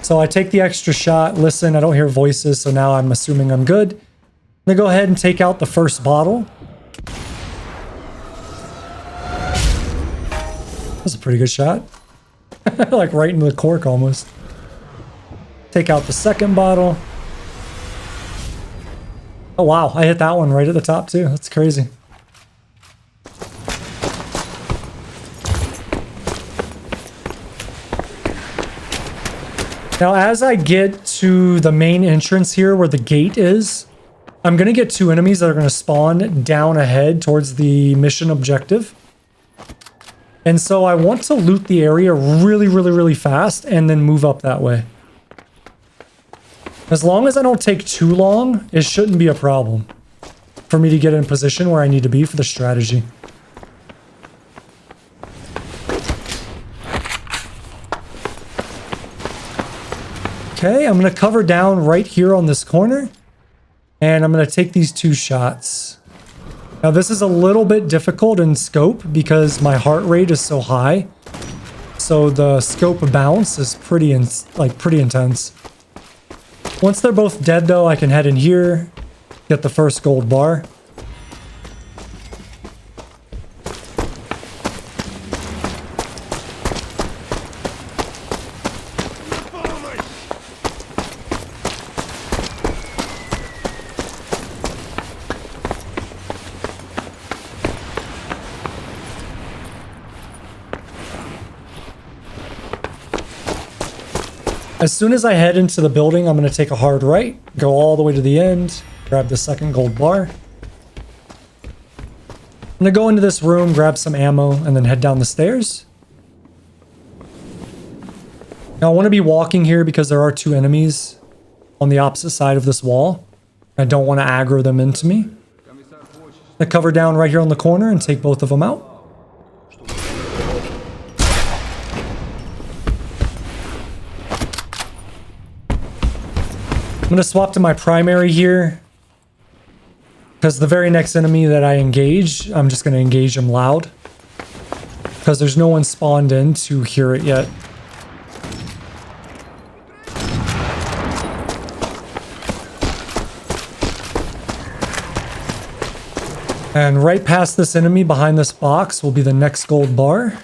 So I take the extra shot, listen, I don't hear voices, so now I'm assuming I'm good. I'm gonna go ahead and take out the first bottle. That's a pretty good shot. Like right into the cork almost. Take out the second bottle. Oh wow, I hit that one right at the top too. That's crazy. Now, as I get to the main entrance here where the gate is, I'm going to get 2 enemies that are going to spawn down ahead towards the mission objective. And so I want to loot the area really, really, really fast and then move up that way. As long as I don't take too long, it shouldn't be a problem for me to get in position where I need to be for the strategy. Okay, I'm going to cover down right here on this corner, and I'm going to take these 2 shots. Now this is a little bit difficult in scope because my heart rate is so high. so the scope bounce is pretty intense. Once they're both dead though, I can head in here, get the first gold bar. As soon as I head into the building, I'm going to take a hard right, go all the way to the end, grab the second gold bar. I'm going to go into this room, grab some ammo, and then head down the stairs. Now I want to be walking here because there are two enemies on the opposite side of this wall. I don't want to aggro them into me. I'm going to cover down right here on the corner and take both of them out. I'm going to swap to my primary here because the very next enemy that I engage, I'm just going to engage him loud because there's no one spawned in to hear it yet. And right past this enemy behind this box will be the next gold bar.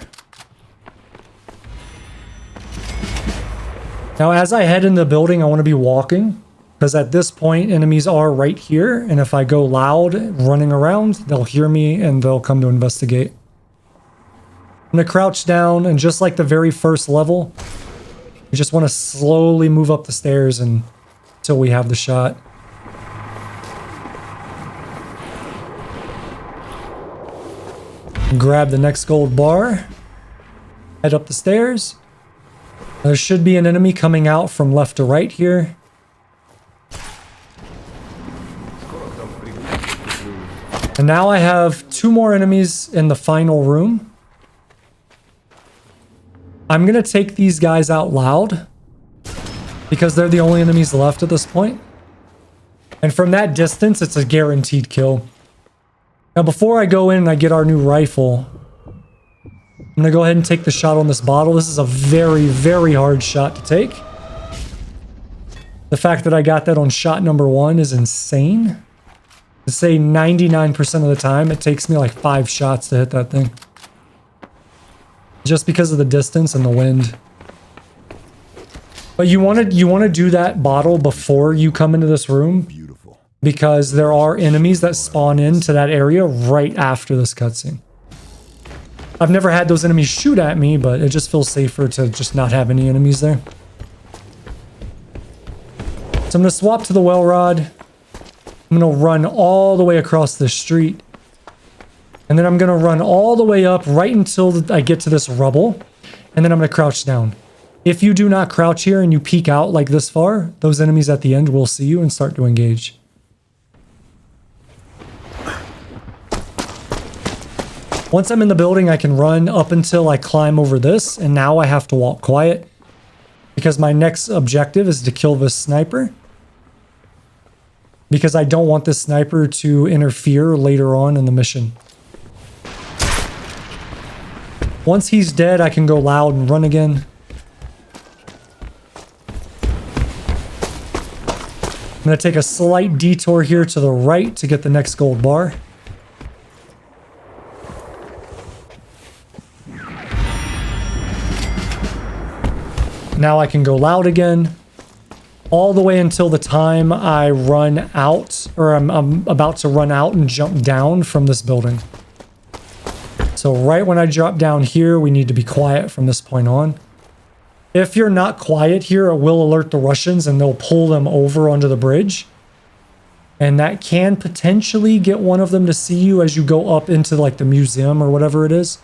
Now as I head in the building, I want to be walking. Because at this point, enemies are right here, and if I go loud running around, they'll hear me and they'll come to investigate. I'm going to crouch down, and just like the very first level, you just want to slowly move up the stairs until we have the shot. Grab the next gold bar, head up the stairs. There should be an enemy coming out from left to right here. And now I have two more enemies in the final room. I'm going to take these guys out loud because they're the only enemies left at this point. And from that distance, it's a guaranteed kill. Now, before I go in and I get our new rifle, I'm going to go ahead and take the shot on this bottle. This is a very, very hard shot to take. The fact that I got that on shot number 1 is insane. To say 99% of the time, it takes me like 5 shots to hit that thing. Just because of the distance and the wind. But you want to do that bottle before you come into this room. Beautiful. Because there are enemies that spawn into that area right after this cutscene. I've never had those enemies shoot at me, but it just feels safer to just not have any enemies there. So I'm going to swap to the well rod. I'm going to run all the way across the street. And then I'm going to run all the way up right until I get to this rubble. And then I'm going to crouch down. If you do not crouch here and you peek out like this far, those enemies at the end will see you and start to engage. Once I'm in the building, I can run up until I climb over this. And now I have to walk quiet. Because my next objective is to kill this sniper. Because I don't want this sniper to interfere later on in the mission. Once he's dead, I can go loud and run again. I'm going to take a slight detour here to the right to get the next gold bar. Now I can go loud again. All the way until the time I run out, or I'm about to run out and jump down from this building. So right when I drop down here, we need to be quiet from this point on. If you're not quiet here, it will alert the Russians and they'll pull them over onto the bridge. And that can potentially get one of them to see you as you go up into like the museum or whatever it is.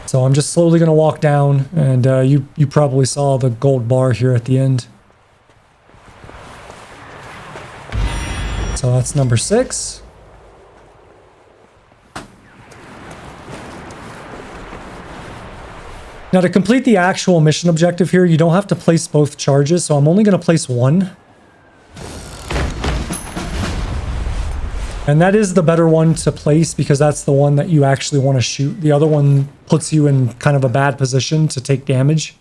So I'm just slowly going to walk down, and you probably saw the gold bar here at the end. So that's number 6. Now to complete the actual mission objective here, you don't have to place both charges, so I'm only going to place one. And that is the better one to place because that's the one that you actually want to shoot. The other one puts you in kind of a bad position to take damage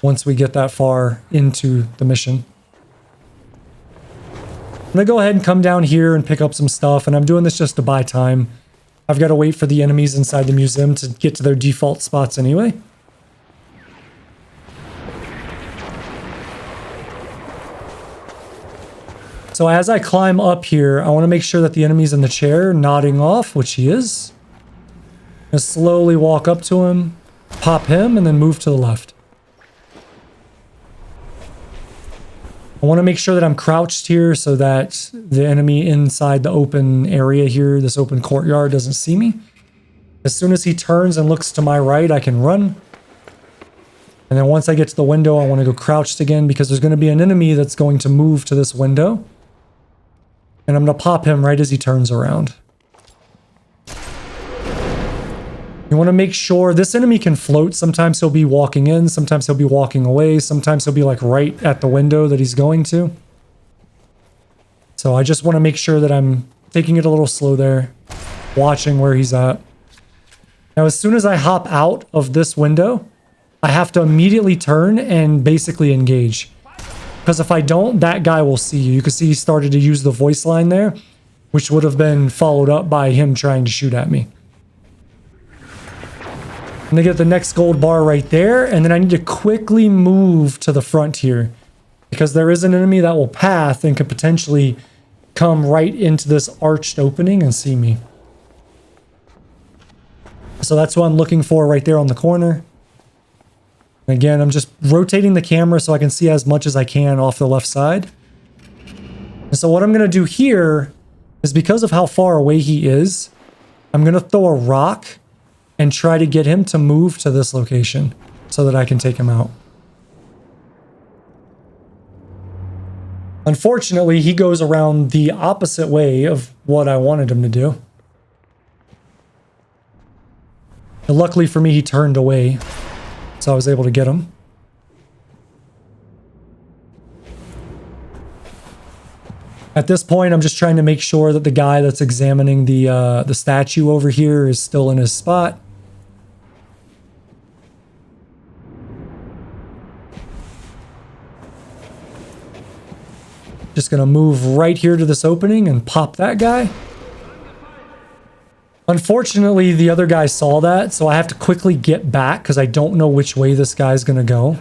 once we get that far into the mission. I'm going to go ahead and come down here and pick up some stuff, and I'm doing this just to buy time. I've got to wait for the enemies inside the museum to get to their default spots anyway. So as I climb up here, I want to make sure that the enemy's in the chair, nodding off, which he is. Just slowly walk up to him, pop him, and then move to the left. I want to make sure that I'm crouched here so that the enemy inside the open area here, this open courtyard, doesn't see me. As soon as he turns and looks to my right, I can run. And then once I get to the window, I want to go crouched again because there's going to be an enemy that's going to move to this window. And I'm going to pop him right as he turns around. You want to make sure this enemy can float. Sometimes he'll be walking in, sometimes he'll be walking away, sometimes he'll be like right at the window that he's going to. So I just want to make sure that I'm taking it a little slow there, watching where he's at. Now, as soon as I hop out of this window, I have to immediately turn and basically engage. Because if I don't, that guy will see you. You can see he started to use the voice line there, which would have been followed up by him trying to shoot at me. I'm going to get the next gold bar right there, and then I need to quickly move to the front here. Because there is an enemy that will path and could potentially come right into this arched opening and see me. So that's what I'm looking for right there on the corner. Again, I'm just rotating the camera so I can see as much as I can off the left side. And so what I'm going to do here is because of how far away he is, I'm going to throw a rock and try to get him to move to this location so that I can take him out. Unfortunately, he goes around the opposite way of what I wanted him to do. And luckily for me, he turned away, so I was able to get him. At this point, I'm just trying to make sure that the guy that's examining the statue over here is still in his spot. Just gonna move right here to this opening and pop that guy. Unfortunately, the other guy saw that, so I have to quickly get back because I don't know which way this guy's gonna go.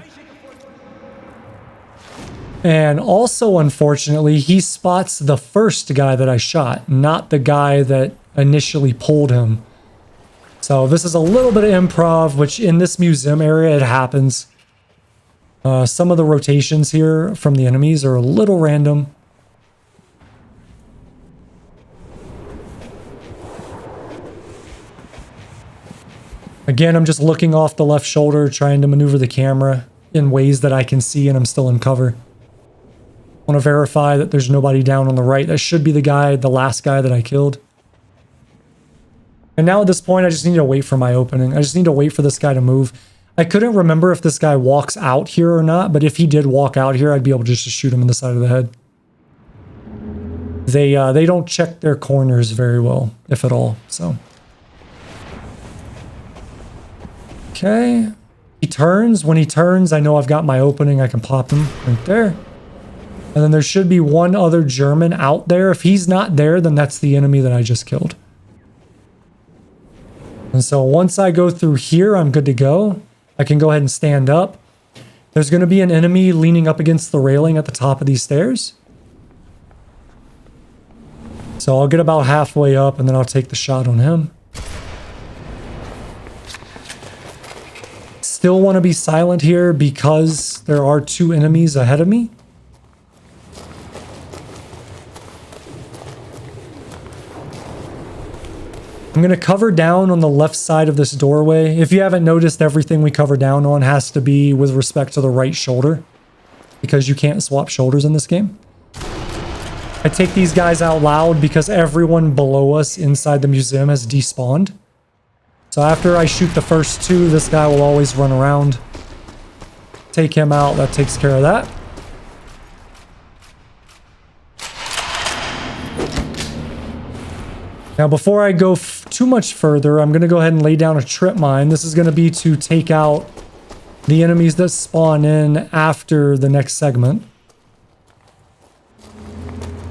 And also, unfortunately, he spots the first guy that I shot, not the guy that initially pulled him. So this is a little bit of improv, which in this museum area, it happens. Some of the rotations here from the enemies are a little random. Again, I'm just looking off the left shoulder, trying to maneuver the camera in ways that I can see and I'm still in cover. I want to verify that there's nobody down on the right. That should be the guy, the last guy that I killed. And now at this point, I just need to wait for my opening. I just need to wait for this guy to move. I couldn't remember if this guy walks out here or not, but if he did walk out here, I'd be able just to shoot him in the side of the head. They don't check their corners very well, if at all, so. Okay. He turns. When he turns, I know I've got my opening. I can pop him right there. And then there should be one other German out there. If he's not there, then that's the enemy that I just killed. And so once I go through here, I'm good to go. I can go ahead and stand up. There's going to be an enemy leaning up against the railing at the top of these stairs. So I'll get about halfway up and then I'll take the shot on him. Still want to be silent here because there are two enemies ahead of me. I'm going to cover down on the left side of this doorway. If you haven't noticed, everything we cover down on has to be with respect to the right shoulder because you can't swap shoulders in this game. I take these guys out loud because everyone below us inside the museum has despawned. So after I shoot the first two, this guy will always run around. Take him out. That takes care of that. Now, before I go too much further, I'm going to go ahead and lay down a trip mine. This is going to be to take out the enemies that spawn in after the next segment.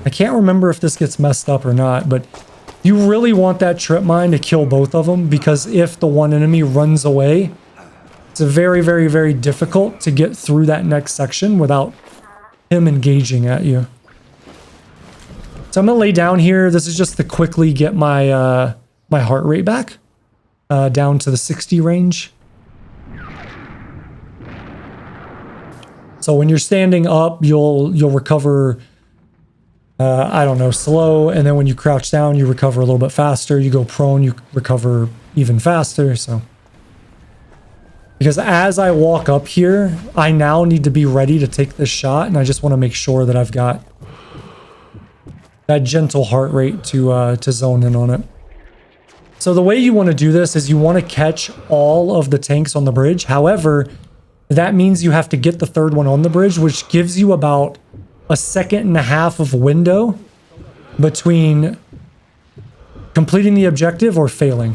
I can't remember if this gets messed up or not, but you really want that trip mine to kill both of them, because if the one enemy runs away, it's very, very, very difficult to get through that next section without him engaging at you. So I'm going to lay down here. This is just to quickly get my my heart rate back down to the 60 range. So when you're standing up, you'll recover, I don't know, slow. And then when you crouch down, you recover a little bit faster. You go prone, you recover even faster. So because as I walk up here, I now need to be ready to take this shot. And I just want to make sure that I've got that gentle heart rate to zone in on it. So the way you want to do this is you want to catch all of the tanks on the bridge. However, that means you have to get the third one on the bridge, which gives you about a 1.5 seconds of window between completing the objective or failing.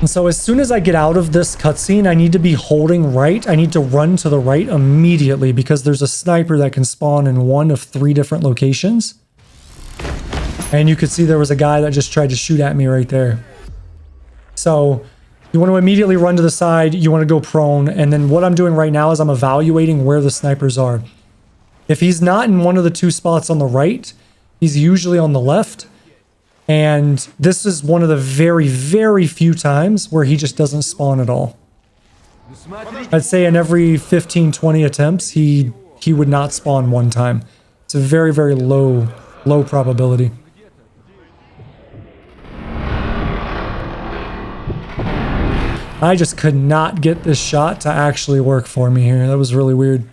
And so as soon as I get out of this cutscene, I need to be holding right. I need to run to the right immediately because there's a sniper that can spawn in one of 3 different locations. And you could see there was a guy that just tried to shoot at me right there. So you want to immediately run to the side. You want to go prone. And then what I'm doing right now is I'm evaluating where the snipers are. If he's not in one of the 2 spots on the right, he's usually on the left. And this is one of the very, very few times where he just doesn't spawn at all. I'd say in every 15, 20 attempts, he would not spawn one time. It's a very, very low probability. I just could not get this shot to actually work for me here. That was really weird.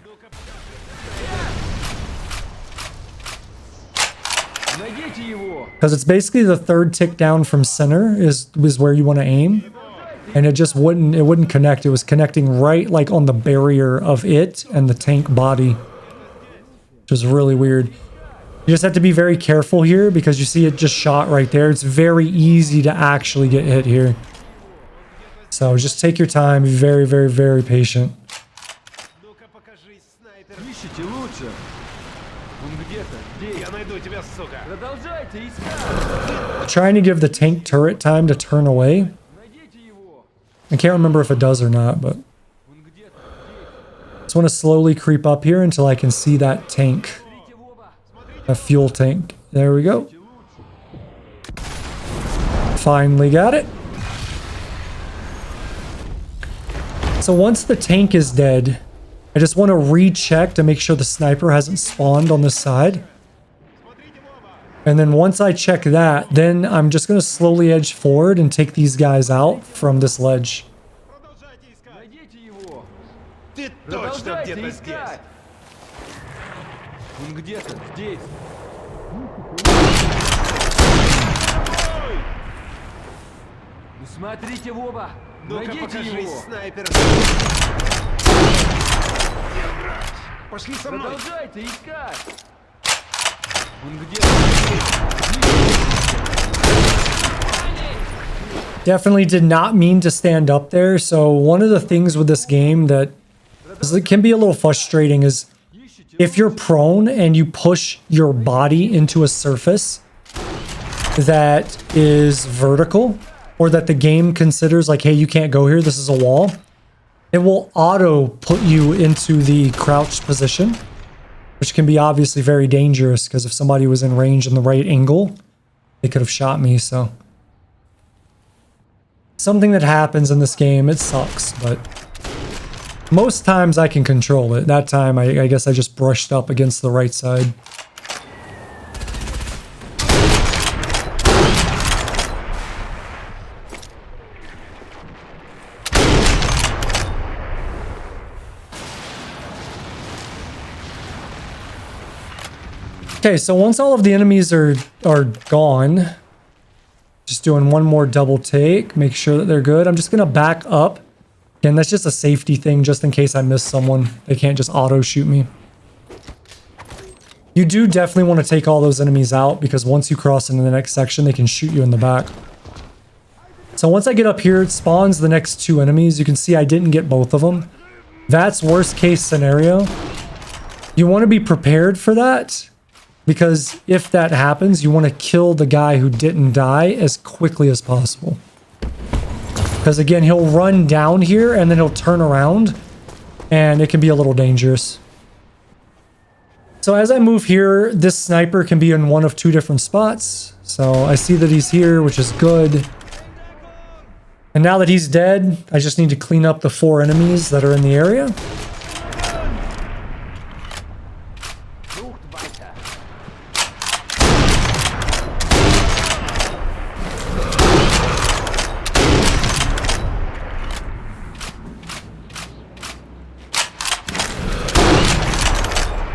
Because it's basically the 3rd tick down from center is where you want to aim. And it just wouldn't connect. It was connecting right like on the barrier of it and the tank body. Which was really weird. You just have to be very careful here because you see it just shot right there. It's very easy to actually get hit here. So just take your time, be very, very, very patient. Trying to give the tank turret time to turn away. I can't remember if it does or not, but just want to slowly creep up here until I can see that tank. A fuel tank. There we go. Finally got it. So once the tank is dead, I just want to recheck to make sure the sniper hasn't spawned on this side. And then once I check that, then I'm just going to slowly edge forward and take these guys out from this ledge. Смотрите в оба! Найдите его! Снайпер! Пошли со мной! Продолжайте искать! Он где? Definitely did not mean to stand up there. So one of the things with this game that can be a little frustrating is if you're prone and you push your body into a surface that is vertical, or that the game considers like, hey, you can't go here, this is a wall, it will auto put you into the crouched position, which can be obviously very dangerous because if somebody was in range in the right angle, they could have shot me. So something that happens in this game, it sucks, but most times I can control it. That time, I guess I just brushed up against the right side. Okay, so once all of the enemies are gone, doing one more double take. Make sure that they're good. I'm just going to back up. Again, that's just a safety thing, just in case I miss someone. They can't just auto shoot me. You do definitely want to take all those enemies out, because once you cross into the next section, they can shoot you in the back. So once I get up here, it spawns the next 2 enemies. You can see I didn't get both of them. That's worst case scenario. You want to be prepared for that, because if that happens, you want to kill the guy who didn't die as quickly as possible. Because again, he'll run down here and then he'll turn around, and it can be a little dangerous. So as I move here, this sniper can be in one of 2 different spots. So I see that he's here, which is good. And now that he's dead, I just need to clean up the 4 enemies that are in the area.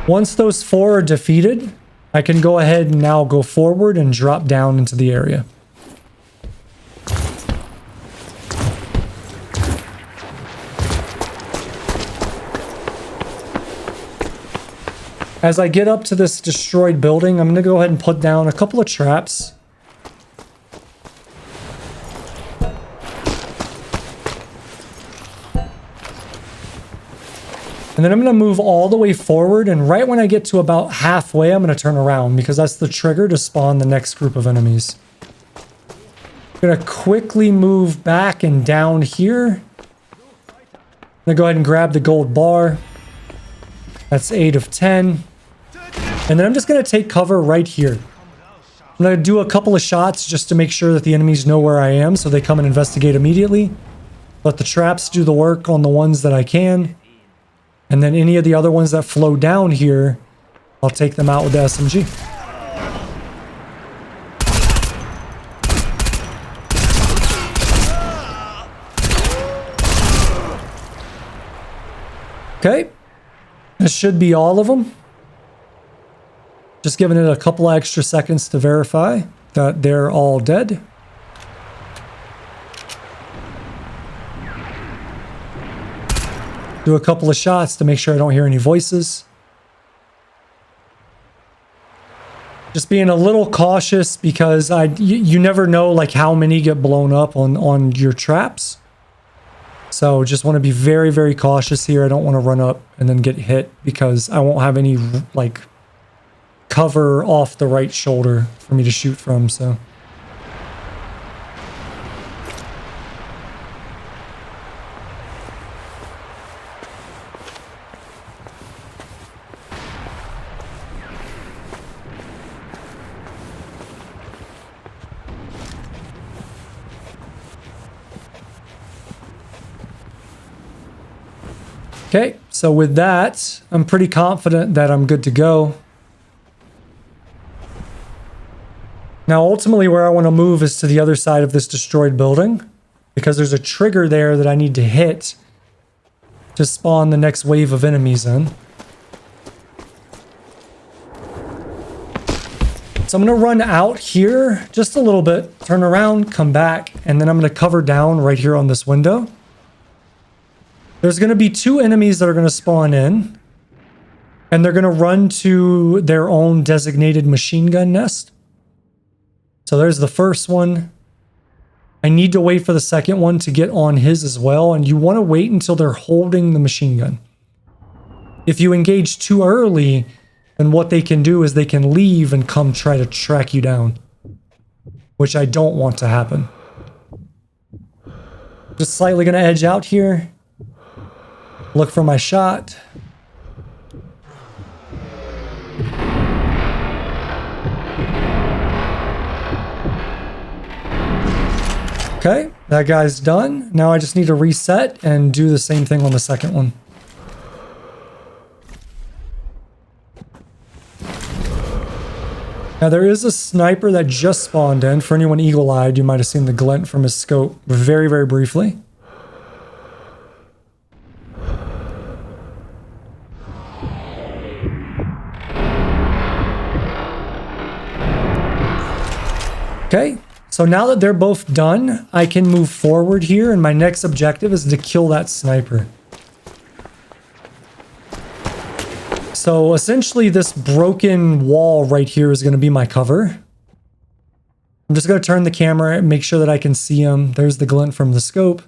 Once those 4 are defeated, I can go ahead and now go forward and drop down into the area. As I get up to this destroyed building, I'm going to go ahead and put down a couple of traps. And then I'm going to move all the way forward, and right when I get to about halfway, I'm going to turn around, because that's the trigger to spawn the next group of enemies. I'm going to quickly move back and down here. I'm going to go ahead and grab the gold bar. That's 8 of 10. And then I'm just going to take cover right here. I'm going to do a couple of shots just to make sure that the enemies know where I am, so they come and investigate immediately. Let the traps do the work on the ones that I can. And then any of the other ones that flow down here, I'll take them out with the SMG. Okay. This should be all of them. Just giving it a couple extra seconds to verify that they're all dead. Do a couple of shots to make sure I don't hear any voices. Just being a little cautious, because you never know like how many get blown up on your traps. So just want to be very, very cautious here. I don't want to run up and then get hit, because I won't have any like cover off the right shoulder for me to shoot from. So okay, so with that, I'm pretty confident that I'm good to go. Now, ultimately, where I want to move is to the other side of this destroyed building, because there's a trigger there that I need to hit to spawn the next wave of enemies in. So I'm going to run out here just a little bit, turn around, come back, and then I'm going to cover down right here on this window. There's going to be 2 enemies that are going to spawn in, and they're going to run to their own designated machine gun nest. So there's the first one. I need to wait for the second one to get on his as well, and you want to wait until they're holding the machine gun. If you engage too early, then what they can do is they can leave and come try to track you down, which I don't want to happen. Just slightly going to edge out here. Look for my shot. Okay, that guy's done. Now I just need to reset and do the same thing on the second one. Now there is a sniper that just spawned in. For anyone eagle-eyed, you might have seen the glint from his scope very, very briefly. Okay, So now that they're both done, I can move forward here, and my next objective is to kill that sniper. So essentially this broken wall right here is going to be my cover. I'm just going to turn the camera and make sure that I can see him. There's the glint from the scope.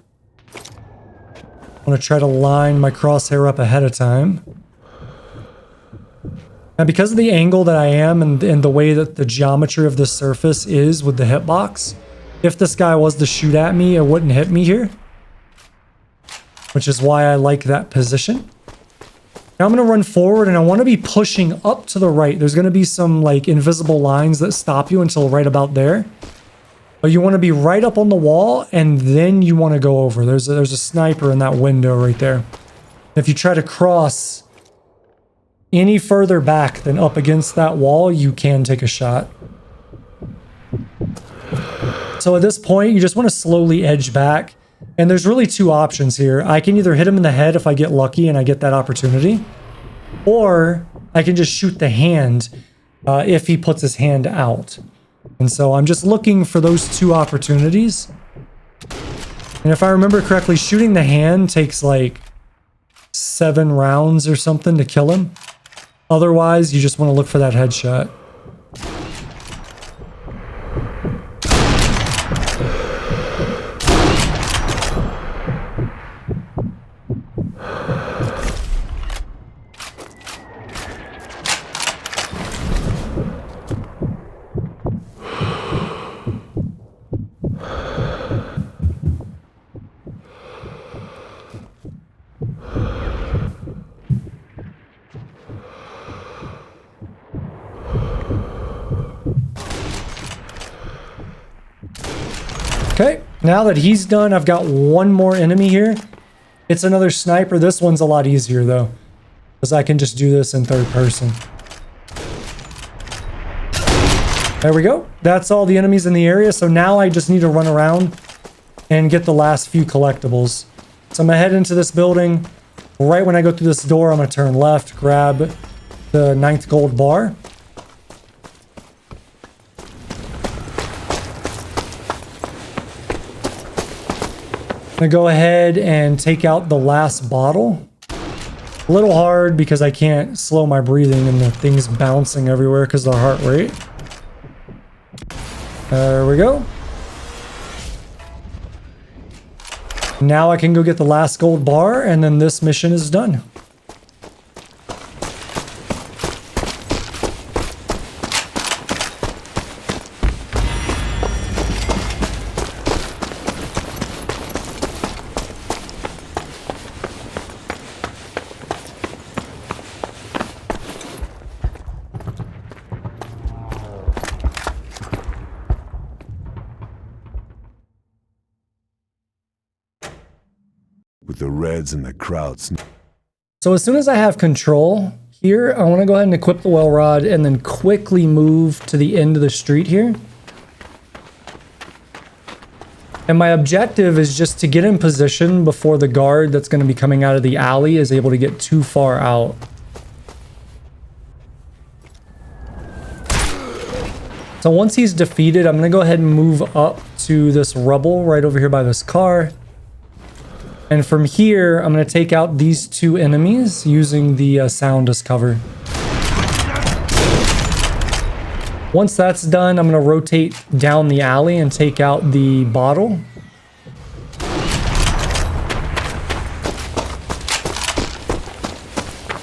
I'm going to try to line my crosshair up ahead of time. Now, because of the angle that I am and the way that the geometry of the surface is with the hitbox, if this guy was to shoot at me, it wouldn't hit me here. Which is why I like that position. Now I'm going to run forward and I want to be pushing up to the right. There's going to be some like invisible lines that stop you until right about there. But you want to be right up on the wall and then you want to go over. There's a sniper in that window right there. If you try to cross any further back than up against that wall, you can take a shot. So at this point, you just want to slowly edge back. And there's really two options here. I can either hit him in the head if I get lucky and I get that opportunity, or I can just shoot the hand if he puts his hand out. And so I'm just looking for those two opportunities. And if I remember correctly, shooting the hand takes like 7 rounds or something to kill him. Otherwise, you just want to look for that headshot. Okay, now that he's done, I've got one more enemy here. It's another sniper. This one's a lot easier though, because I can just do this in third person. There we go. That's all the enemies in the area. So now I just need to run around and get the last few collectibles. So I'm gonna head into this building. Right when I go through this door, I'm gonna turn left, grab the 9th gold bar. I'm gonna go ahead and take out the last bottle. A little hard because I can't slow my breathing and the thing's bouncing everywhere because of the heart rate. There we go. Now I can go get the last gold bar and then this mission is done. With the reds and the krauts. So as soon as I have control here, I want to go ahead and equip the well rod and then quickly move to the end of the street here. And my objective is just to get in position before the guard that's going to be coming out of the alley is able to get too far out. So once he's defeated, I'm going to go ahead and move up to this rubble right over here by this car. And from here, I'm going to take out these 2 enemies using the sound as cover. Once that's done, I'm going to rotate down the alley and take out the bottle.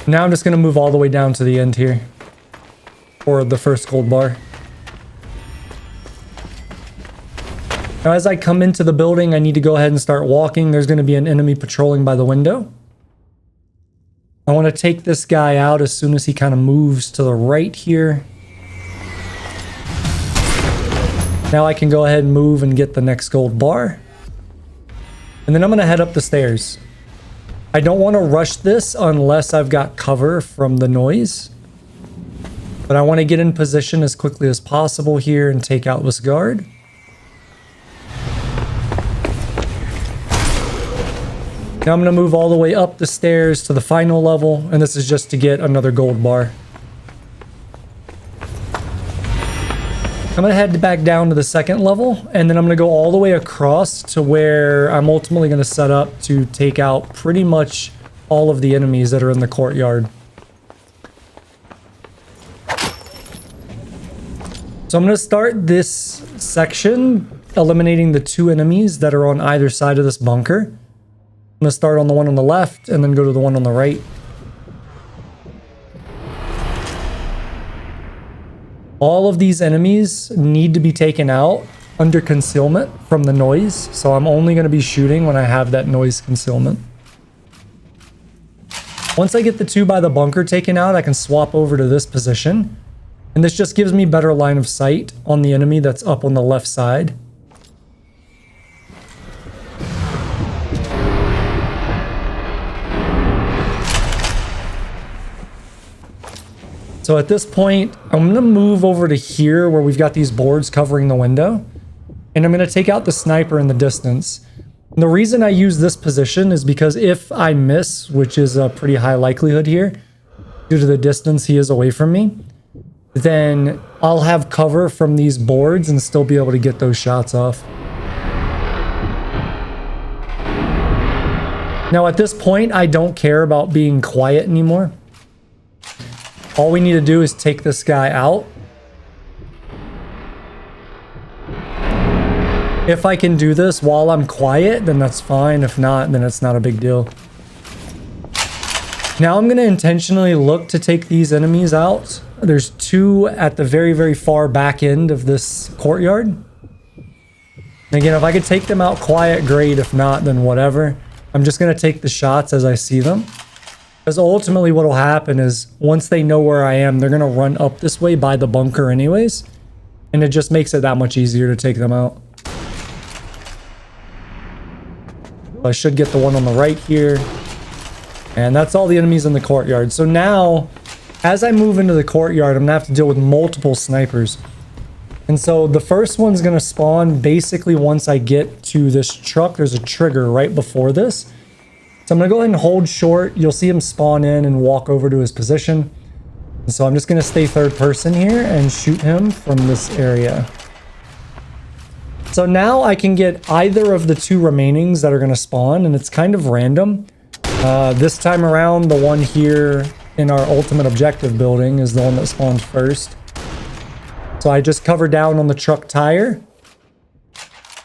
Now I'm just going to move all the way down to the end here for the first gold bar. Now, as I come into the building, I need to go ahead and start walking. There's going to be an enemy patrolling by the window. I want to take this guy out as soon as he kind of moves to the right here. Now I can go ahead and move and get the next gold bar. And then I'm going to head up the stairs. I don't want to rush this unless I've got cover from the noise. But I want to get in position as quickly as possible here and take out this guard. Now I'm going to move all the way up the stairs to the final level, and this is just to get another gold bar. I'm going to head back down to the second level, and then I'm going to go all the way across to where I'm ultimately going to set up to take out pretty much all of the enemies that are in the courtyard. So I'm going to start this section eliminating the 2 enemies that are on either side of this bunker. I'm going to start on the one on the left and then go to the one on the right. All of these enemies need to be taken out under concealment from the noise, so I'm only going to be shooting when I have that noise concealment. Once I get the 2 by the bunker taken out, I can swap over to this position, and this just gives me better line of sight on the enemy that's up on the left side. So at this point, I'm going to move over to here where we've got these boards covering the window. And I'm going to take out the sniper in the distance. And the reason I use this position is because if I miss, which is a pretty high likelihood here, due to the distance he is away from me, then I'll have cover from these boards and still be able to get those shots off. Now at this point, I don't care about being quiet anymore. All we need to do is take this guy out. If I can do this while I'm quiet, then that's fine. If not, then it's not a big deal. Now I'm going to intentionally look to take these enemies out. There's 2 at the very, very far back end of this courtyard. And again, if I could take them out quiet, great. If not, then whatever. I'm just going to take the shots as I see them. Because ultimately what will happen is once they know where I am, they're going to run up this way by the bunker anyways. And it just makes it that much easier to take them out. I should get the one on the right here. And that's all the enemies in the courtyard. So now, as I move into the courtyard, I'm going to have to deal with multiple snipers. And so the first one's going to spawn basically once I get to this truck. There's a trigger right before this. So I'm going to go ahead and hold short. You'll see him spawn in and walk over to his position. And so I'm just going to stay third person here and shoot him from this area. So now I can get either of the 2 remainings that are going to spawn, and it's kind of random. This time around, the one here in our ultimate objective building is the one that spawned first. So I just cover down on the truck tire,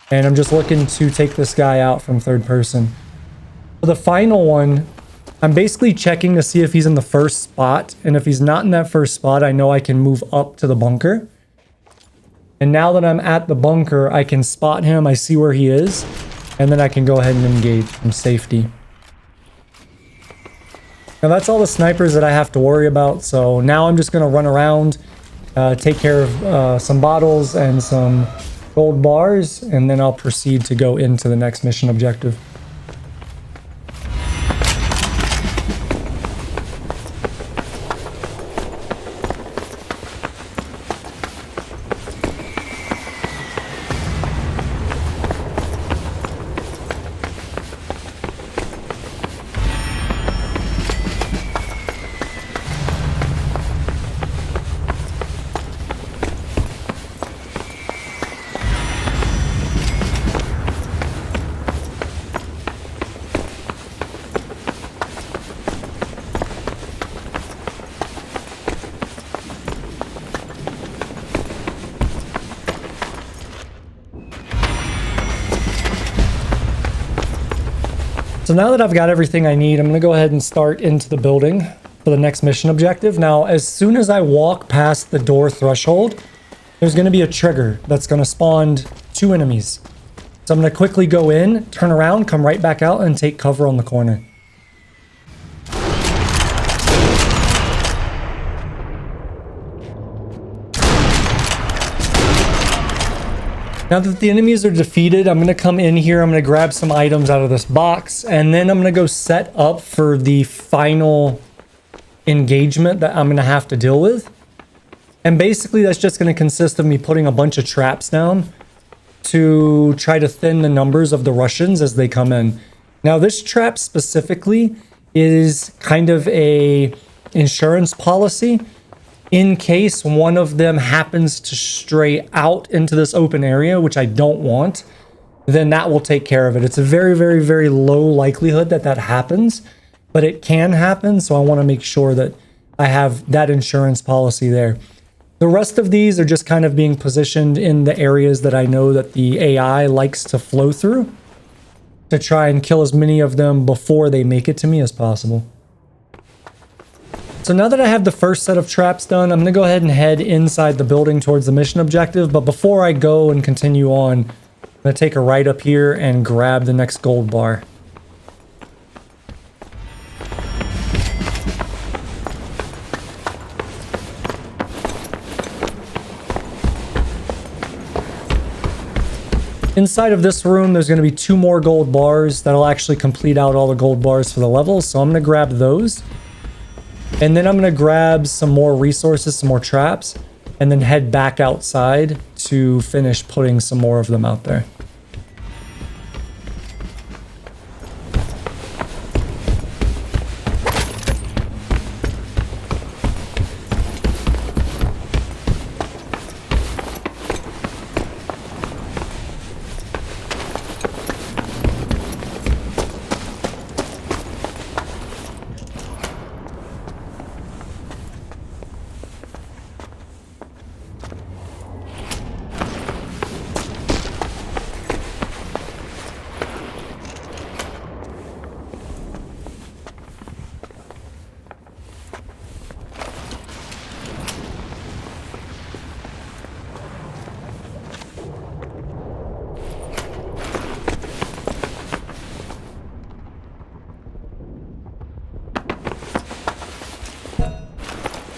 and I'm just looking to take this guy out from third person. For the final one, I'm basically checking to see if he's in the first spot, and if he's not in that first spot, I know I can move up to the bunker. And now that I'm at the bunker, I can spot him, I see where he is, and then I can go ahead and engage from safety. Now that's all the snipers that I have to worry about, so now I'm just going to run around, take care of some bottles and some gold bars, and then I'll proceed to go into the next mission objective. So now that I've got everything I need, I'm going to go ahead and start into the building for the next mission objective. Now, as soon as I walk past the door threshold, there's going to be a trigger that's going to spawn 2 enemies. So I'm going to quickly go in, turn around, come right back out, and take cover on the corner. Now that the enemies are defeated, I'm going to come in here, I'm going to grab some items out of this box, and then I'm going to go set up for the final engagement that I'm going to have to deal with. And basically that's just going to consist of me putting a bunch of traps down to try to thin the numbers of the Russians as they come in. Now this trap specifically is kind of a insurance policy in case one of them happens to stray out into this open area, which I don't want, then that will take care of it. It's a very, very, very low likelihood that that happens, but it can happen. So I want to make sure that I have that insurance policy there. The rest of these are just kind of being positioned in the areas that I know that the AI likes to flow through to try and kill as many of them before they make it to me as possible. So now that I have the first set of traps done, I'm going to go ahead and head inside the building towards the mission objective. But before I go and continue on, I'm going to take a right up here and grab the next gold bar. Inside of this room, there's going to be 2 more gold bars that'll actually complete out all the gold bars for the level. So I'm going to grab those. And then I'm going to grab some more resources, some more traps, and then head back outside to finish putting some more of them out there.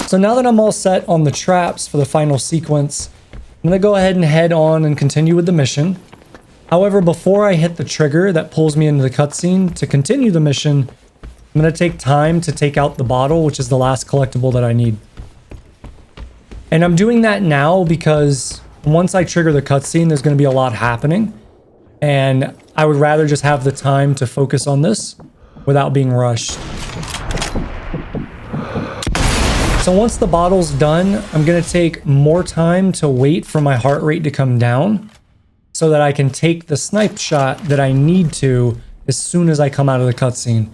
So now that I'm all set on the traps for the final sequence, I'm going to go ahead and head on and continue with the mission. However, before I hit the trigger that pulls me into the cutscene to continue the mission, I'm going to take time to take out the bottle, which is the last collectible that I need. And I'm doing that now because once I trigger the cutscene, there's going to be a lot happening. And I would rather just have the time to focus on this without being rushed. So once the bottle's done, I'm going to take more time to wait for my heart rate to come down so that I can take the snipe shot that I need to as soon as I come out of the cutscene.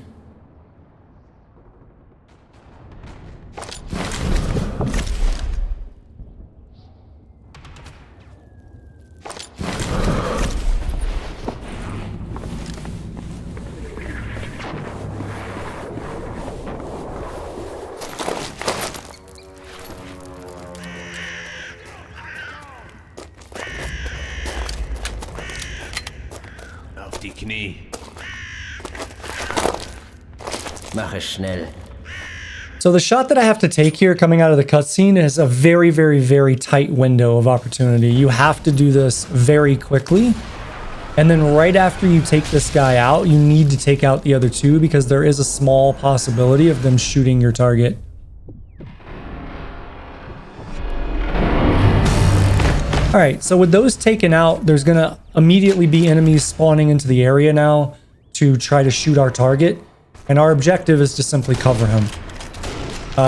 Die Knie. Mach es schnell. So the shot that I have to take here coming out of the cutscene is a very, very, very tight window of opportunity. You have to do this very quickly. And then right after you take this guy out, you need to take out the other 2 because there is a small possibility of them shooting your target. Alright, so with those taken out, there's going to immediately be enemies spawning into the area now to try to shoot our target. And our objective is to simply cover him.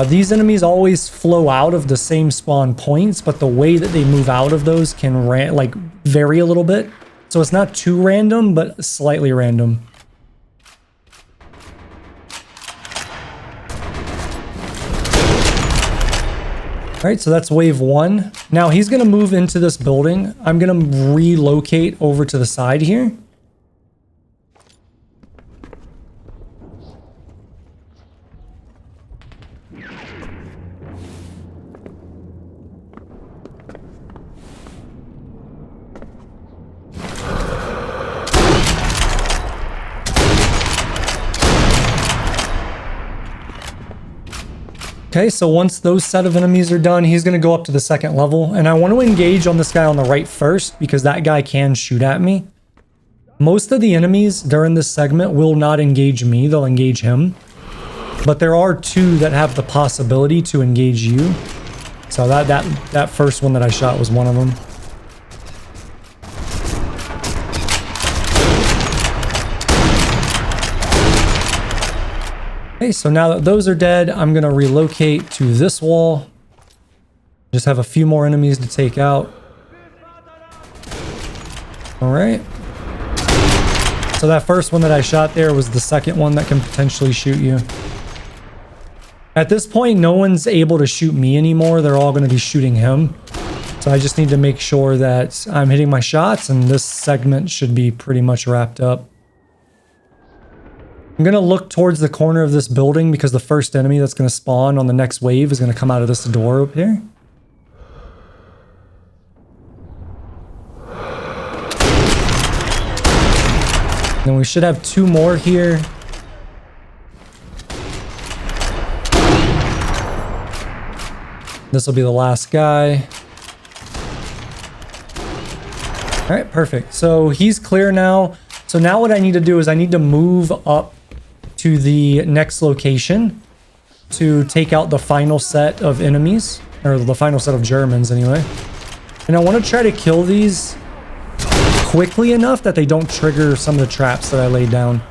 These enemies always flow out of the same spawn points, but the way that they move out of those can vary a little bit. So it's not too random, but slightly random. Alright, so that's wave 1. Now he's going to move into this building. I'm going to relocate over to the side here. Okay, so once those set of enemies are done, he's going to go up to the second level. And I want to engage on this guy on the right first because that guy can shoot at me. Most of the enemies during this segment will not engage me. They'll engage him. But there are 2 that have the possibility to engage you. So that first one that I shot was one of them. Okay, so now that those are dead, I'm going to relocate to this wall. Just have a few more enemies to take out. All right. So that first one that I shot there was the second one that can potentially shoot you. At this point, no one's able to shoot me anymore. They're all going to be shooting him. So I just need to make sure that I'm hitting my shots, and this segment should be pretty much wrapped up. I'm going to look towards the corner of this building because the first enemy that's going to spawn on the next wave is going to come out of this door up here. Then we should have two more here. This will be the last guy. All right, perfect. So he's clear now. So now what I need to do is I need to move up to the next location to take out the final set of enemies, or the final set of Germans anyway. And I want to try to kill these quickly enough that they don't trigger some of the traps that I laid down.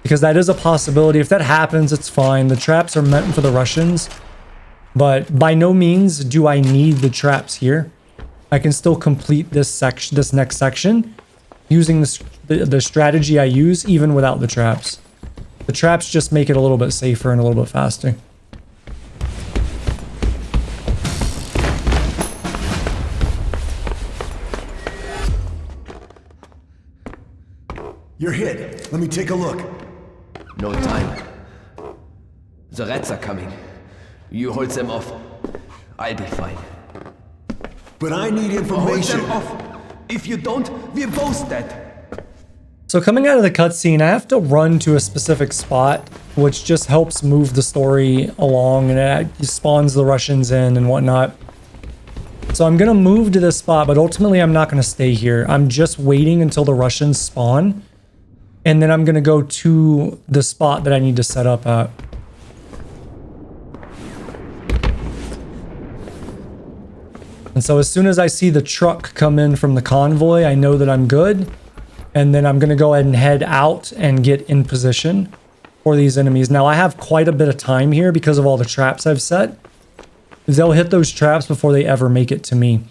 Because that is a possibility. If that happens, it's fine. The traps are meant for the Russians. But by no means do I need the traps here. I can still complete this section, this next section, using the strategy I use even without the traps. The traps just make it a little bit safer and a little bit faster. You're hit. Let me take a look. No time. The rats are coming. You hold them off. I'll be fine. But I need Hold information. them off. If you don't, we're both dead. So coming out of the cutscene, I have to run to a specific spot, which just helps move the story along, and it spawns the Russians in and whatnot. So I'm going to move to this spot, but ultimately I'm not going to stay here. I'm just waiting until the Russians spawn, and then I'm going to go to the spot that I need to set up at. And so as soon as I see the truck come in from the convoy, I know that I'm good. And then I'm going to go ahead and head out and get in position for these enemies. Now I have quite a bit of time here because of all the traps I've set. They'll hit those traps before they ever make it to me.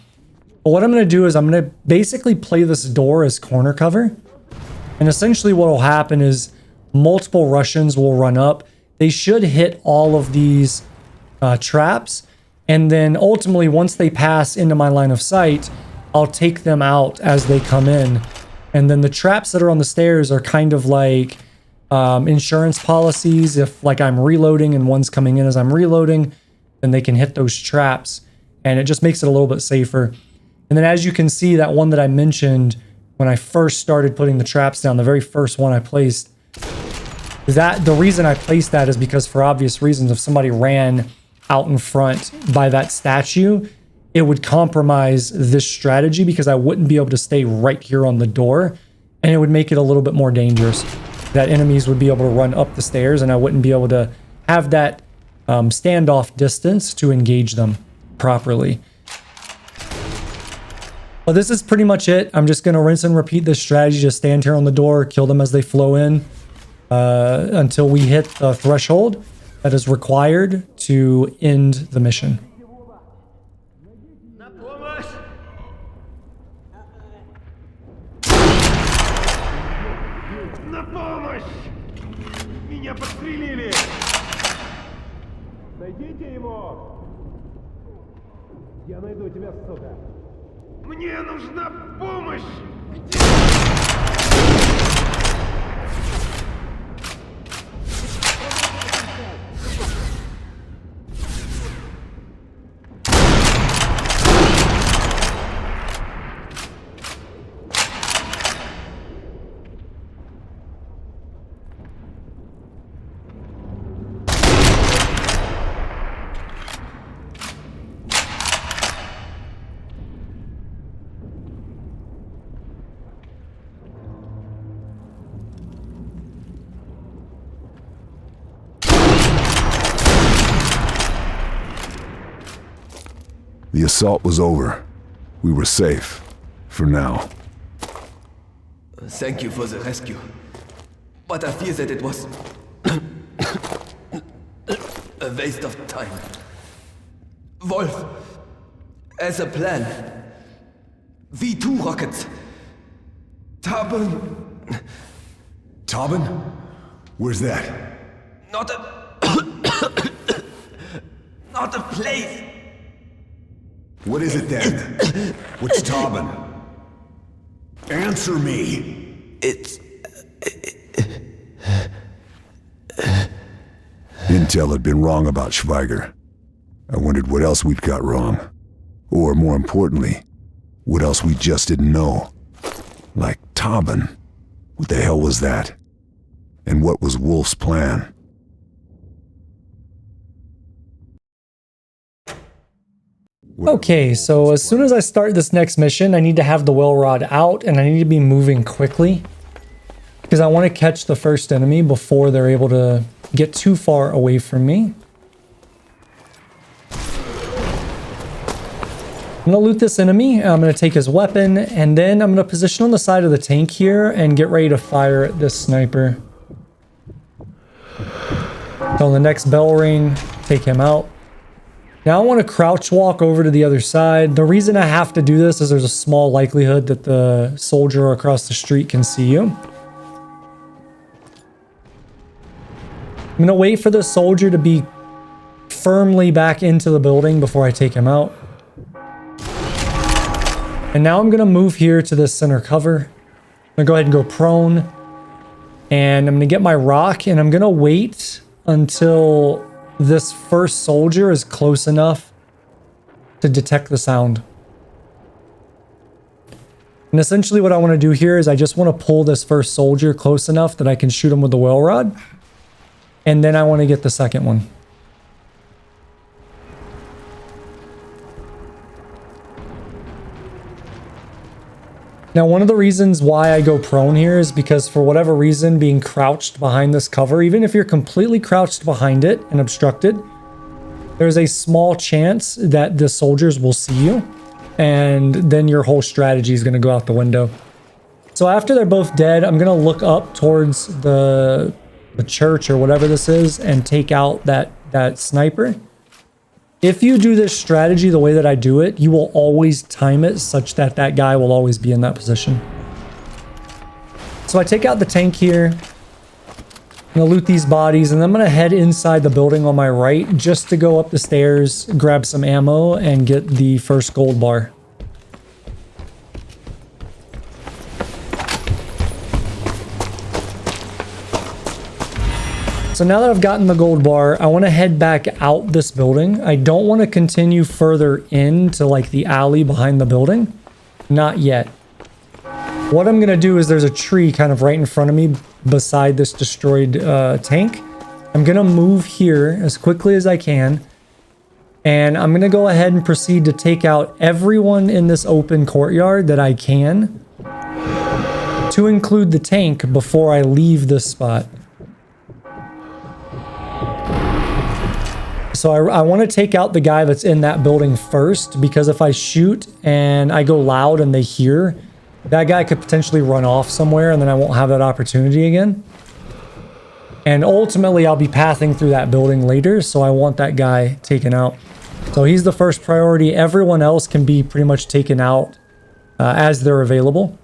But what I'm going to do is I'm going to basically play this door as corner cover. And essentially what will happen is multiple Russians will run up. They should hit all of these traps. And then ultimately, once they pass into my line of sight, I'll take them out as they come in. And then the traps that are on the stairs are kind of like insurance policies. If like I'm reloading and one's coming in as I'm reloading, then they can hit those traps. And it just makes it a little bit safer. And then as you can see, that one that I mentioned when I first started putting the traps down, the very first one I placed, the reason I placed that is because for obvious reasons, if somebody ran out in front by that statue, it would compromise this strategy because I wouldn't be able to stay right here on the door, and it would make it a little bit more dangerous. That enemies would be able to run up the stairs and I wouldn't be able to have that standoff distance to engage them properly. Well, this is pretty much it. I'm just going to rinse and repeat this strategy. Just stand here on the door, kill them as they flow in until we hit the threshold that is required to end the mission. На помощь! Меня подстрелили! Найдите его! Я найду тебя, сука! Мне нужна помощь! The assault was over. We were safe. For now. Thank you for the rescue. But I fear that it was a waste of time. Wolf, As a plan. V2 rockets. Tauben. Tauben? Where's that? Not a... not a place. What is it then? What's Tauben? Answer me! It's... Intel had been wrong about Schweiger. I wondered what else we'd got wrong. Or, more importantly, what else we just didn't know. Like Tauben. What the hell was that? And what was Wolf's plan? Okay, so as soon as I start this next mission, I need to have the well rod out and I need to be moving quickly because I want to catch the first enemy before they're able to get too far away from me. I'm going to loot this enemy, I'm going to take his weapon, and then I'm going to position on the side of the tank here and get ready to fire at this sniper. So on the next bell ring, take him out. Now I want to crouch walk over to the other side. The reason I have to do this is there's a small likelihood that the soldier across the street can see you. I'm going to wait for the soldier to be firmly back into the building before I take him out. And now I'm going to move here to this center cover. I'm going to go ahead and go prone. And I'm going to get my rock and I'm going to wait until this first soldier is close enough to detect the sound. And essentially what I want to do here is I just want to pull this first soldier close enough that I can shoot him with the well rod. And then I want to get the second one. Now, one of the reasons why I go prone here is because for whatever reason, being crouched behind this cover, even if you're completely crouched behind it and obstructed, there's a small chance that the soldiers will see you, and then your whole strategy is going to go out the window. So after they're both dead, I'm going to look up towards the church or whatever this is and take out that sniper. If you do this strategy the way that I do it, you will always time it such that that guy will always be in that position. So I take out the tank here. I'm going to loot these bodies, and then I'm going to head inside the building on my right just to go up the stairs, grab some ammo, and get the first gold bar. So now that I've gotten the gold bar, I want to head back out this building. I don't want to continue further into like the alley behind the building. Not yet. What I'm going to do is there's a tree kind of right in front of me beside this destroyed tank. I'm going to move here as quickly as I can. And I'm going to go ahead and proceed to take out everyone in this open courtyard that I can, to include the tank before I leave this spot. So I want to take out the guy that's in that building first, because if I shoot and I go loud and they hear, that guy could potentially run off somewhere and then I won't have that opportunity again. And ultimately I'll be pathing through that building later, so I want that guy taken out. So he's the first priority. Everyone else can be pretty much taken out as they're available.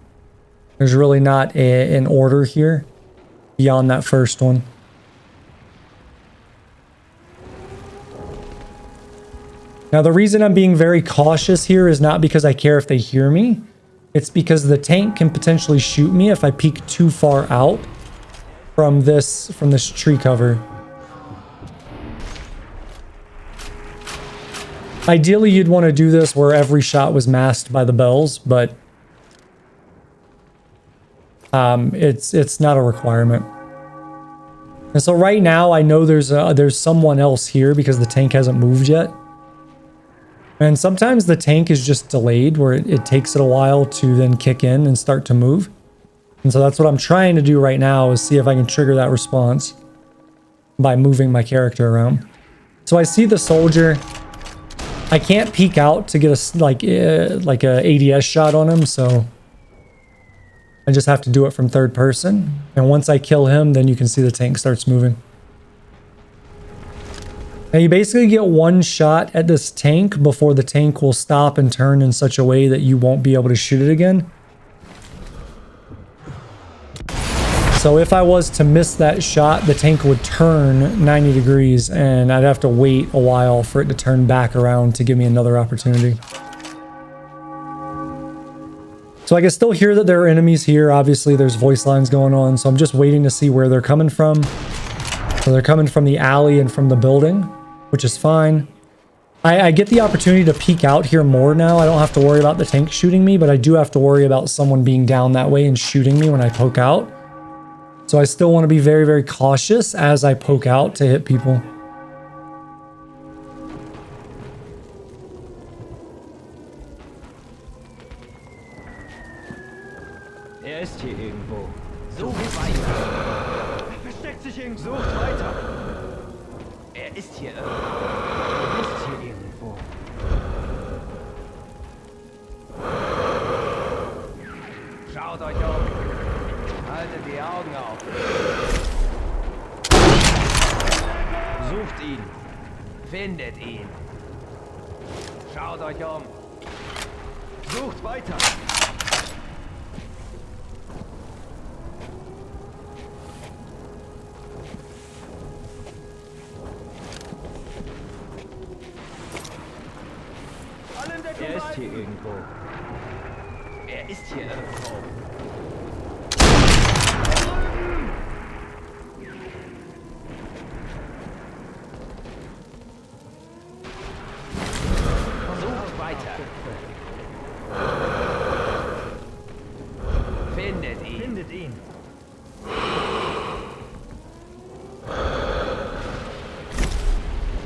There's really not an order here beyond that first one. Now, the reason I'm being very cautious here is not because I care if they hear me. It's because the tank can potentially shoot me if I peek too far out from this tree cover. Ideally, you'd want to do this where every shot was masked by the bells, but it's not a requirement. And so right now, I know there's someone else here because the tank hasn't moved yet. And sometimes the tank is just delayed, where it takes it a while to then kick in and start to move. And so that's what I'm trying to do right now, is see if I can trigger that response by moving my character around. So I see the soldier. I can't peek out to get a like a ADS shot on him, so I just have to do it from third person. And once I kill him, then you can see the tank starts moving. Now you basically get one shot at this tank before the tank will stop and turn in such a way that you won't be able to shoot it again. So if I was to miss that shot, the tank would turn 90 degrees and I'd have to wait a while for it to turn back around to give me another opportunity. So I can still hear that there are enemies here. Obviously there's voice lines going on, so I'm just waiting to see where they're coming from. So they're coming from the alley and from the building, which is fine. I get the opportunity to peek out here more now. I don't have to worry about the tank shooting me, but I do have to worry about someone being down that way and shooting me when I poke out. So I still want to be very, very cautious as I poke out to hit people. Ist hier irgendwo. Sucht weiter. Er versteckt sich irgendwo. Sucht weiter. Ist hier irgendwo. Schaut euch um. Haltet die Augen auf. Sucht ihn. Findet ihn. Schaut euch um. Sucht weiter. Er ist hier irgendwo. Er ist hier irgendwo. Sucht weiter. Findet ihn. Findet ihn.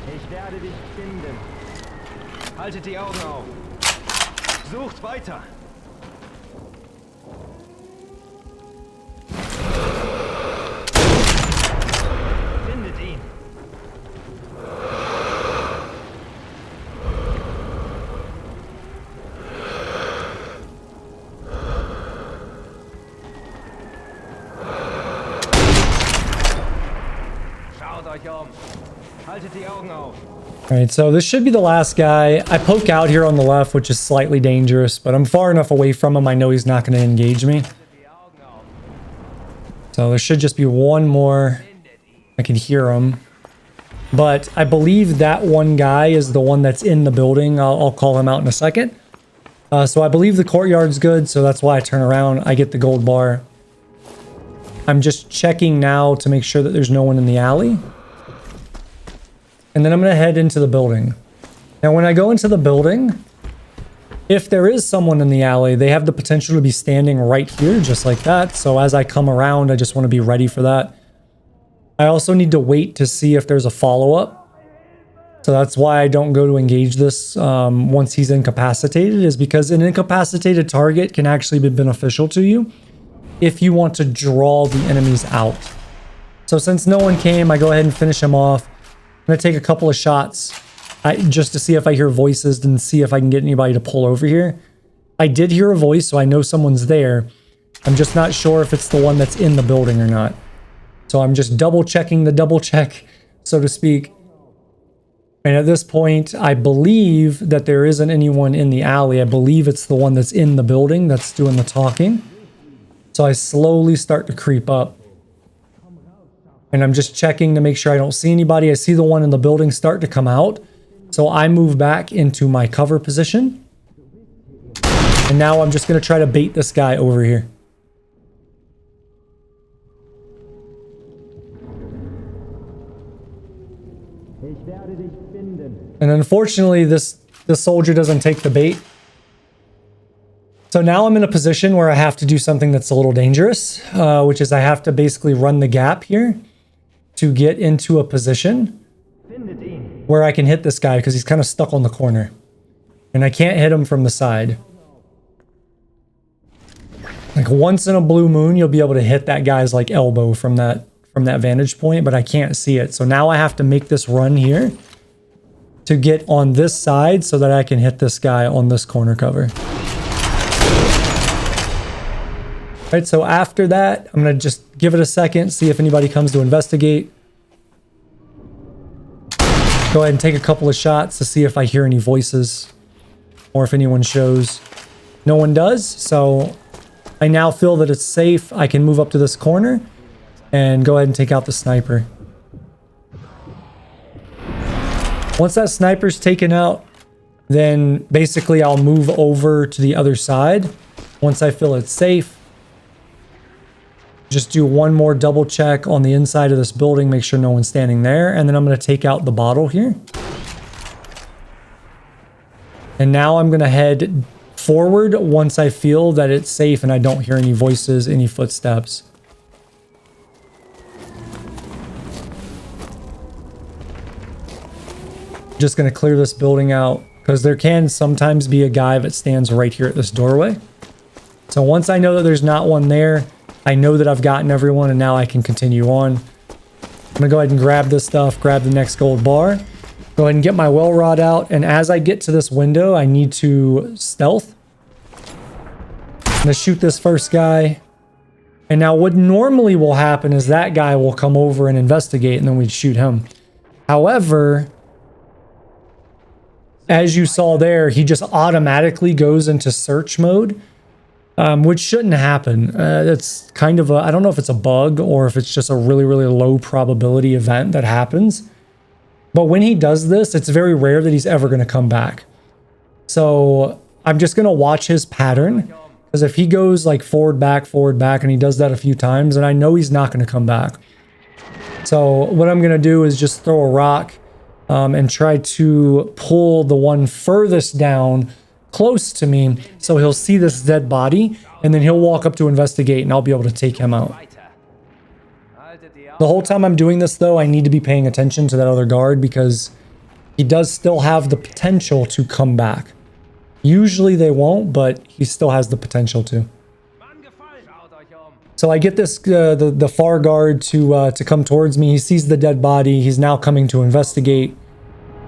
Ich werde dich finden. Haltet die Augen auf. Sucht weiter. Findet ihn. Schaut euch um. Haltet die Augen auf. Alright, so this should be the last guy. I poke out here on the left, which is slightly dangerous, but I'm far enough away from him, I know he's not going to engage me. So there should just be one more. I can hear him. But I believe that one guy is the one that's in the building. I'll call him out in a second. So I believe the courtyard's good, so that's why I turn around. I get the gold bar. I'm just checking now to make sure that there's no one in the alley. And then I'm going to head into the building. Now, when I go into the building, if there is someone in the alley, they have the potential to be standing right here, just like that. So as I come around, I just want to be ready for that. I also need to wait to see if there's a follow-up. So that's why I don't go to engage this once he's incapacitated, is because an incapacitated target can actually be beneficial to you if you want to draw the enemies out. So since no one came, I go ahead and finish him off. I'm going to take a couple of shots just to see if I hear voices and see if I can get anybody to pull over here. I did hear a voice, so I know someone's there. I'm just not sure if it's the one that's in the building or not. So I'm just double checking the double check, so to speak. And at this point, I believe that there isn't anyone in the alley. I believe it's the one that's in the building that's doing the talking. So I slowly start to creep up. And I'm just checking to make sure I don't see anybody. I see the one in the building start to come out. So I move back into my cover position. And now I'm just going to try to bait this guy over here. And unfortunately, this soldier doesn't take the bait. So now I'm in a position where I have to do something that's a little dangerous, which is I have to basically run the gap here to get into a position where I can hit this guy because he's kind of stuck on the corner. And I can't hit him from the side. Like once in a blue moon, you'll be able to hit that guy's like elbow from that vantage point, but I can't see it. So now I have to make this run here to get on this side so that I can hit this guy on this corner cover. All right, so after that, I'm going to just give it a second, see if anybody comes to investigate. Go ahead and take a couple of shots to see if I hear any voices or if anyone shows. No one does, so I now feel that it's safe. I can move up to this corner and go ahead and take out the sniper. Once that sniper's taken out, then basically I'll move over to the other side. Once I feel it's safe, just do one more double check on the inside of this building, make sure no one's standing there, and then I'm going to take out the bottle here. And now I'm going to head forward once I feel that it's safe and I don't hear any voices, any footsteps. Just going to clear this building out because there can sometimes be a guy that stands right here at this doorway. So once I know that there's not one there, I know that I've gotten everyone and now I can continue on. I'm going to go ahead and grab this stuff, grab the next gold bar, go ahead and get my well rod out. And as I get to this window, I need to stealth. I'm going to shoot this first guy. And now what normally will happen is that guy will come over and investigate and then we'd shoot him. However, as you saw there, he just automatically goes into search mode. Which shouldn't happen. It's kind of a, I don't know if it's a bug or if it's just a really, really low probability event that happens. But when he does this, it's very rare that he's ever going to come back. So I'm just going to watch his pattern. Because if he goes like forward, back, and he does that a few times, then I know he's not going to come back. So what I'm going to do is just throw a rock and try to pull the one furthest down close to me, so he'll see this dead body and then he'll walk up to investigate and I'll be able to take him out. The whole time I'm doing this though, I need to be paying attention to that other guard because he does still have the potential to come back. Usually they won't, but he still has the potential to. So I get this the far guard to come towards me. He sees the dead body. He's now coming to investigate,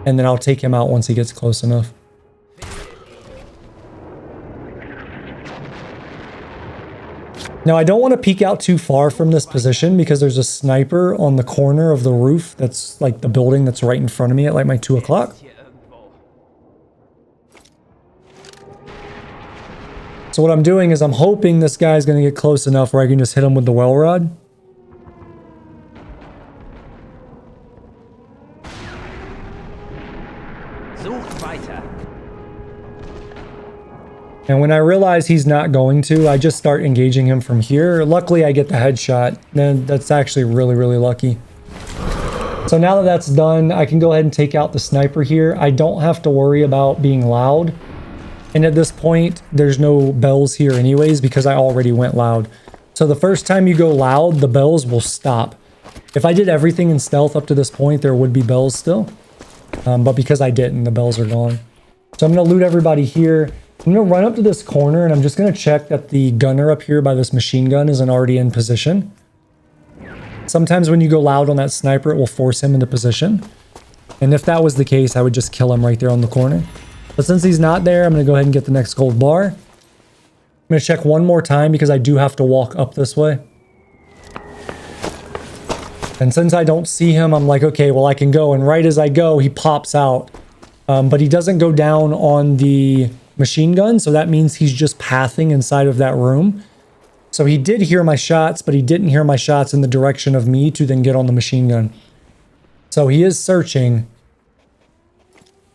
and then I'll take him out once he gets close enough. Now, I don't want to peek out too far from this position because there's a sniper on the corner of the roof that's like the building that's right in front of me at like my 2 o'clock. So what I'm doing is I'm hoping this guy's going to get close enough where I can just hit him with the well rod. And when I realize he's not going to, I just start engaging him from here. Luckily, I get the headshot. Then that's actually really, really lucky. So now that that's done, I can go ahead and take out the sniper here. I don't have to worry about being loud. And at this point, there's no bells here anyways because I already went loud. So the first time you go loud, the bells will stop. If I did everything in stealth up to this point, there would be bells still. But because I didn't, the bells are gone. So I'm going to loot everybody here. I'm going to run up to this corner and I'm just going to check that the gunner up here by this machine gun isn't already in position. Sometimes when you go loud on that sniper, it will force him into position. And if that was the case, I would just kill him right there on the corner. But since he's not there, I'm going to go ahead and get the next gold bar. I'm going to check one more time because I do have to walk up this way. And since I don't see him, I'm like, okay, well, I can go. And right as I go, he pops out. But he doesn't go down on the machine gun, so that means he's just pathing inside of that room. So he did hear my shots, but he didn't hear my shots in the direction of me to then get on the machine gun. So he is searching.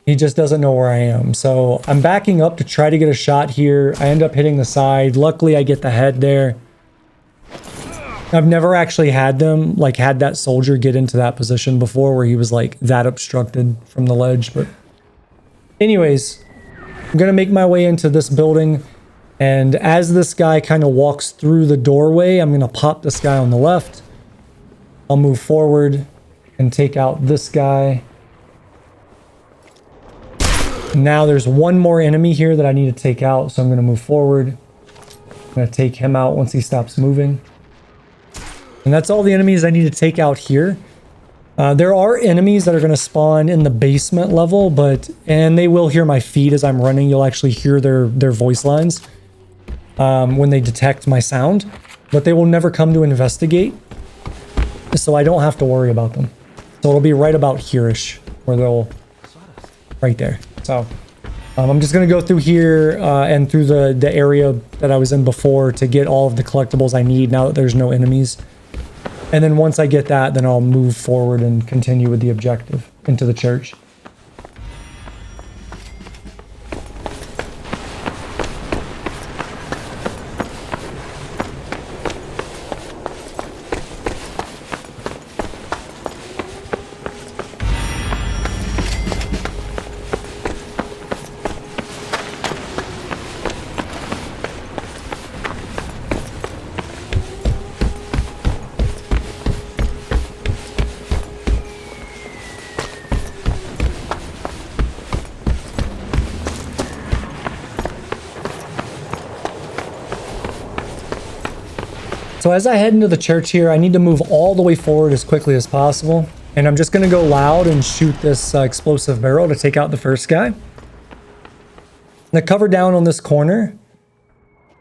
He just doesn't know where I am. So I'm backing up to try to get a shot here. I end up hitting the side. Luckily, I get the head there. I've never actually had them, like had that soldier get into that position before where he was like that obstructed from the ledge. But anyways, I'm going to make my way into this building. And as this guy kind of walks through the doorway, I'm going to pop this guy on the left. I'll move forward and take out this guy. Now there's one more enemy here that I need to take out, so I'm going to move forward. I'm going to take him out once he stops moving. And that's all the enemies I need to take out here. There are enemies that are going to spawn in the basement level, and they will hear my feet as I'm running. You'll actually hear their voice lines when they detect my sound, but they will never come to investigate, so I don't have to worry about them. So it'll be right about here-ish where they'll, right there. So I'm just going to go through here and through the area that I was in before to get all of the collectibles I need now that there's no enemies. And then once I get that, then I'll move forward and continue with the objective into the church. So as I head into the church here, I need to move all the way forward as quickly as possible. And I'm just going to go loud and shoot this explosive barrel to take out the first guy. Now cover down on this corner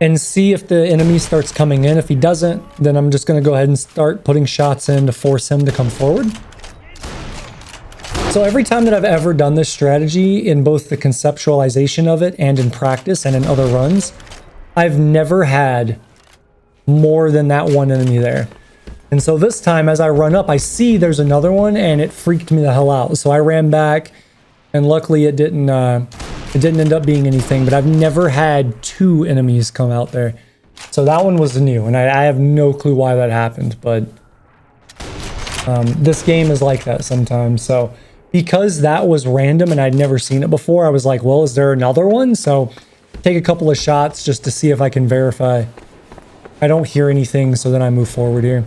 and see if the enemy starts coming in. If he doesn't, then I'm just going to go ahead and start putting shots in to force him to come forward. So every time that I've ever done this strategy in both the conceptualization of it and in practice and in other runs, I've never had more than that one enemy there. And so this time as I run up, I see there's another one and it freaked me the hell out. So I ran back and luckily it didn't end up being anything, but I've never had two enemies come out there. So that one was new and I have no clue why that happened, but this game is like that sometimes. So because that was random and I'd never seen it before, I was like, well, is there another one? So take a couple of shots just to see if I can verify. I don't hear anything, so then I move forward here.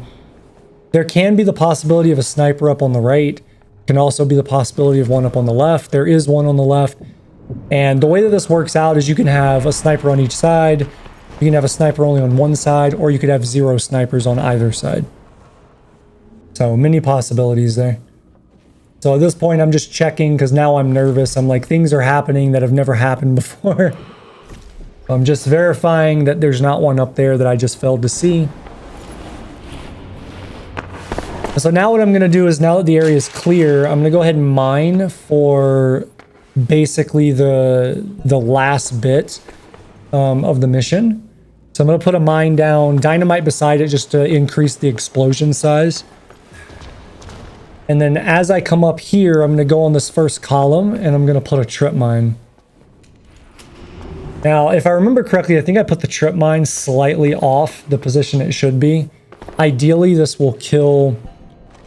There can be the possibility of a sniper up on the right. Can also be the possibility of one up on the left. There is one on the left. And the way that this works out is you can have a sniper on each side. You can have a sniper only on one side, or you could have 0 snipers on either side. So many possibilities there. So at this point, I'm just checking because now I'm nervous. I'm like, things are happening that have never happened before. I'm just verifying that there's not one up there that I just failed to see. So now what I'm going to do is, now that the area is clear, I'm going to go ahead and mine for basically the last bit of the mission. So I'm going to put a mine down, dynamite beside it just to increase the explosion size. And then as I come up here, I'm going to go on this first column and I'm going to put a trip mine. Now, if I remember correctly, I think I put the trip mine slightly off the position it should be. Ideally, this will kill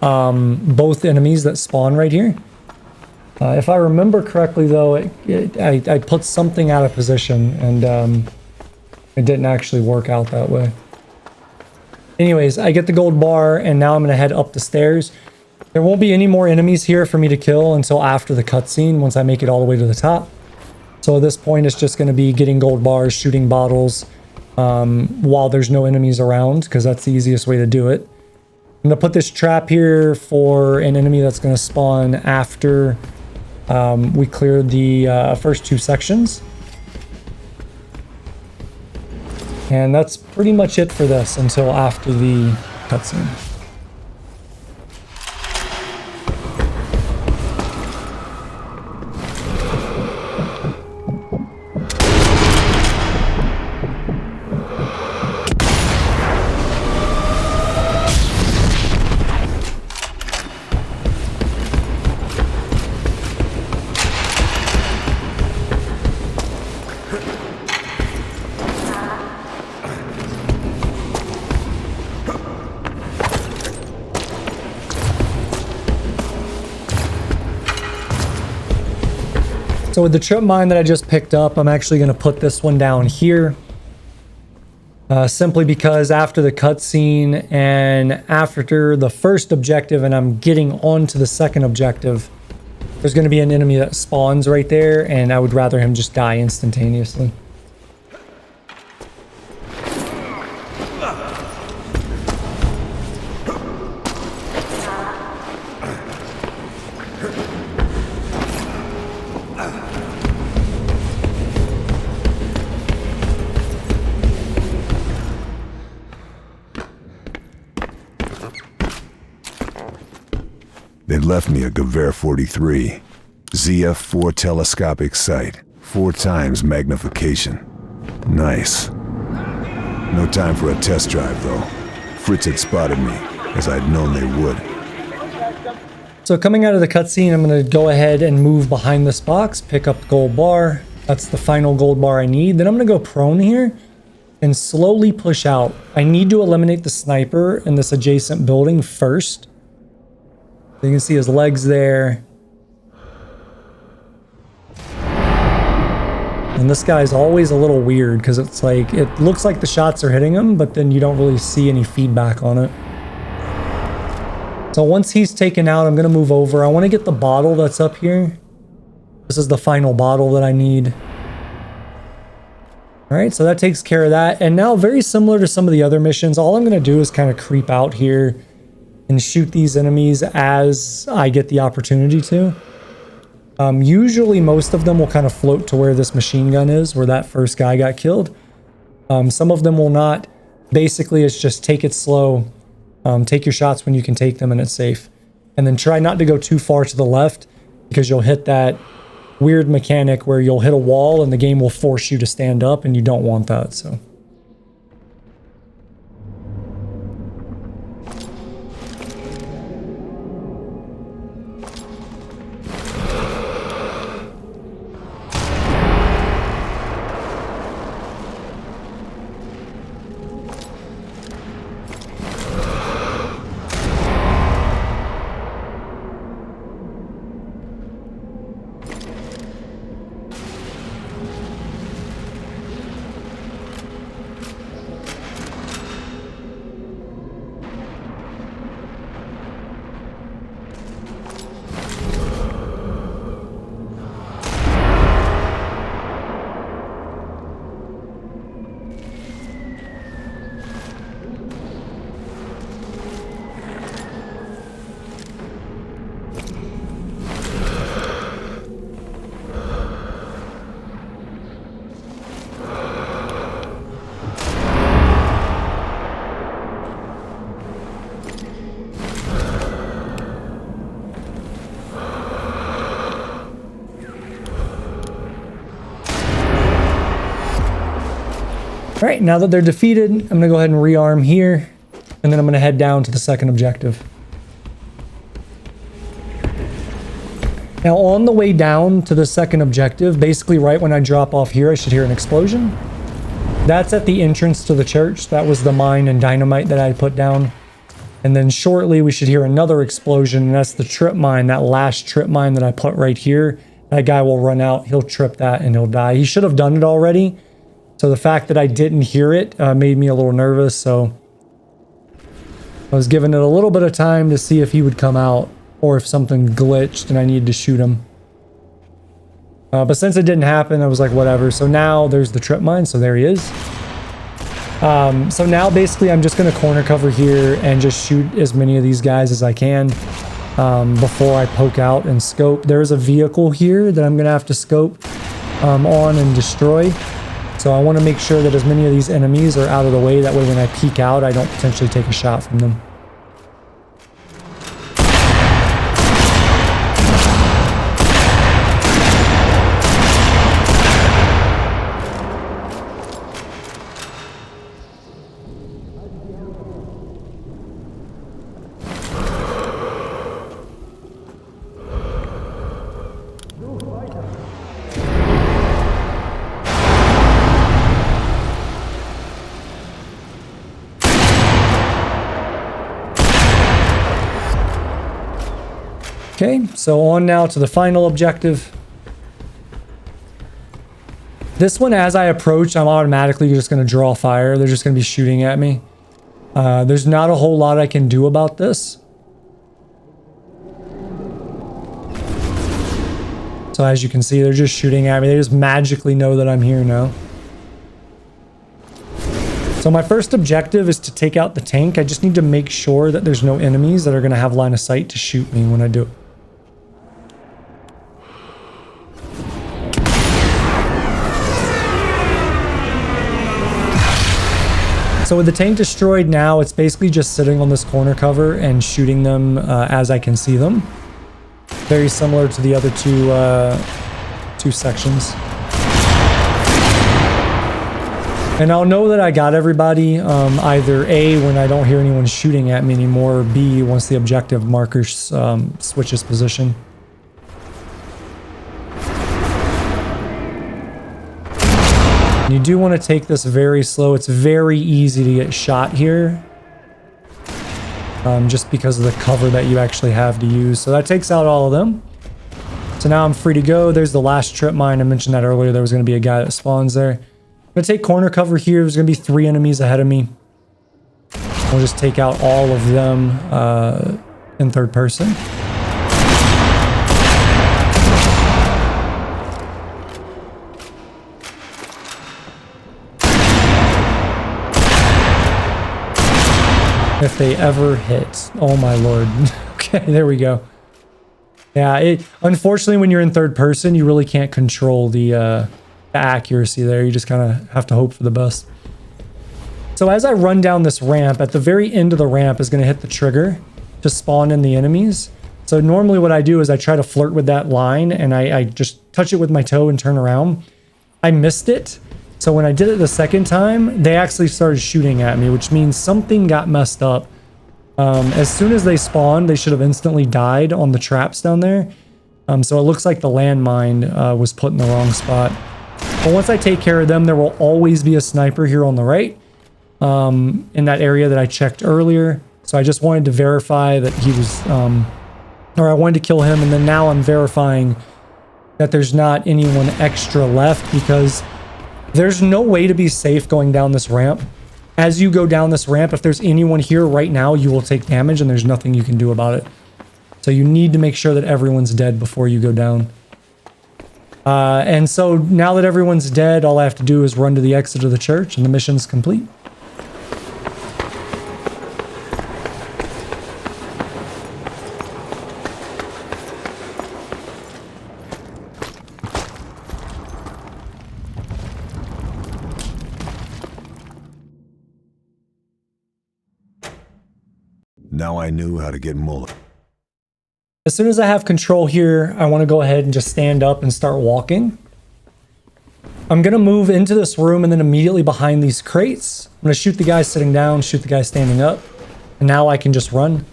both enemies that spawn right here. If I remember correctly, though, I put something out of position, and it didn't actually work out that way. Anyways, I get the gold bar, and now I'm going to head up the stairs. There won't be any more enemies here for me to kill until after the cutscene, once I make it all the way to the top. So at this point, it's just going to be getting gold bars, shooting bottles, while there's no enemies around, because that's the easiest way to do it. I'm going to put this trap here for an enemy that's going to spawn after we clear the first 2 sections. And that's pretty much it for this until after the cutscene. So with the trip mine that I just picked up, I'm actually going to put this one down here. Simply because after the cutscene and after the first objective and I'm getting on to the second objective, there's going to be an enemy that spawns right there, and I would rather him just die instantaneously. Then It left me a Gewehr 43, ZF4 telescopic sight, 4 times magnification. Nice. No time for a test drive, though. Fritz had spotted me, as I'd known they would. So coming out of the cutscene, I'm going to go ahead and move behind this box, pick up the gold bar. That's the final gold bar I need. Then I'm going to go prone here and slowly push out. I need to eliminate the sniper in this adjacent building first. You can see his legs there. And this guy's always a little weird because it's like, it looks like the shots are hitting him, but then you don't really see any feedback on it. So once he's taken out, I'm going to move over. I want to get the bottle that's up here. This is the final bottle that I need. All right, so that takes care of that. And now, very similar to some of the other missions, all I'm going to do is kind of creep out here and shoot these enemies as I get the opportunity to. Usually most of them will kind of float to where this machine gun is, where that first guy got killed. Some of them will not. Basically, it's just take it slow. Take your shots when you can take them and it's safe. And then try not to go too far to the left because you'll hit that weird mechanic where you'll hit a wall and the game will force you to stand up and you don't want that, so. All right, now that they're defeated, I'm going to go ahead and rearm here, and then I'm going to head down to the second objective. Now, on the way down to the second objective, basically right when I drop off here, I should hear an explosion. That's at the entrance to the church. That was the mine and dynamite that I put down. And then shortly, we should hear another explosion, and that's the trip mine, that last trip mine that I put right here. That guy will run out, he'll trip that, and he'll die. He should have done it already. So the fact that I didn't hear it made me a little nervous, so I was giving it a little bit of time to see if he would come out or if something glitched and I needed to shoot him. But since it didn't happen, I was like, whatever. So now there's the trip mine, so there he is. So now basically I'm just going to corner cover here and just shoot as many of these guys as I can before I poke out and scope. There's a vehicle here that I'm going to have to scope on and destroy. So I want to make sure that as many of these enemies are out of the way. That way when I peek out, I don't potentially take a shot from them. Okay, so on now to the final objective. This one, as I approach, I'm automatically just going to draw fire. They're just going to be shooting at me. There's not a whole lot I can do about this. So as you can see, they're just shooting at me. They just magically know that I'm here now. So my first objective is to take out the tank. I just need to make sure that there's no enemies that are going to have line of sight to shoot me when I do it. So with the tank destroyed now, it's basically just sitting on this corner cover and shooting them as I can see them. Very similar to the other two sections. And I'll know that I got everybody either A, when I don't hear anyone shooting at me anymore, or B, once the objective marker switches position. You do want to take this very slow. It's very easy to get shot here. Just because of the cover that you actually have to use. So that takes out all of them. So now I'm free to go. There's the last trip mine. I mentioned that earlier. There was going to be a guy that spawns there. I'm going to take corner cover here. There's going to be 3 enemies ahead of me. We'll just take out all of them in third person. If they ever hit. Oh my lord. Okay, there we go. Yeah, unfortunately when you're in third person, you really can't control the accuracy there. You just kind of have to hope for the best. So as I run down this ramp, at the very end of the ramp is going to hit the trigger to spawn in the enemies. So normally what I do is I try to flirt with that line and I just touch it with my toe and turn around. I missed it. So when I did it the second time, they actually started shooting at me, which means something got messed up. As soon as they spawned, they should have instantly died on the traps down there. So it looks like the landmine was put in the wrong spot. But once I take care of them, there will always be a sniper here on the right in that area that I checked earlier. So I just wanted to verify that he was, or I wanted to kill him. And then now I'm verifying that there's not anyone extra left because there's no way to be safe going down this ramp. As you go down this ramp, if there's anyone here right now, you will take damage and there's nothing you can do about it. So you need to make sure that everyone's dead before you go down. And so now that everyone's dead, all I have to do is run to the exit of the church and the mission's complete. Now I knew how to get Mullen. As soon as I have control here, I want to go ahead and just stand up and start walking. I'm going to move into this room and then immediately behind these crates. I'm going to shoot the guy sitting down, shoot the guy standing up, and now I can just run.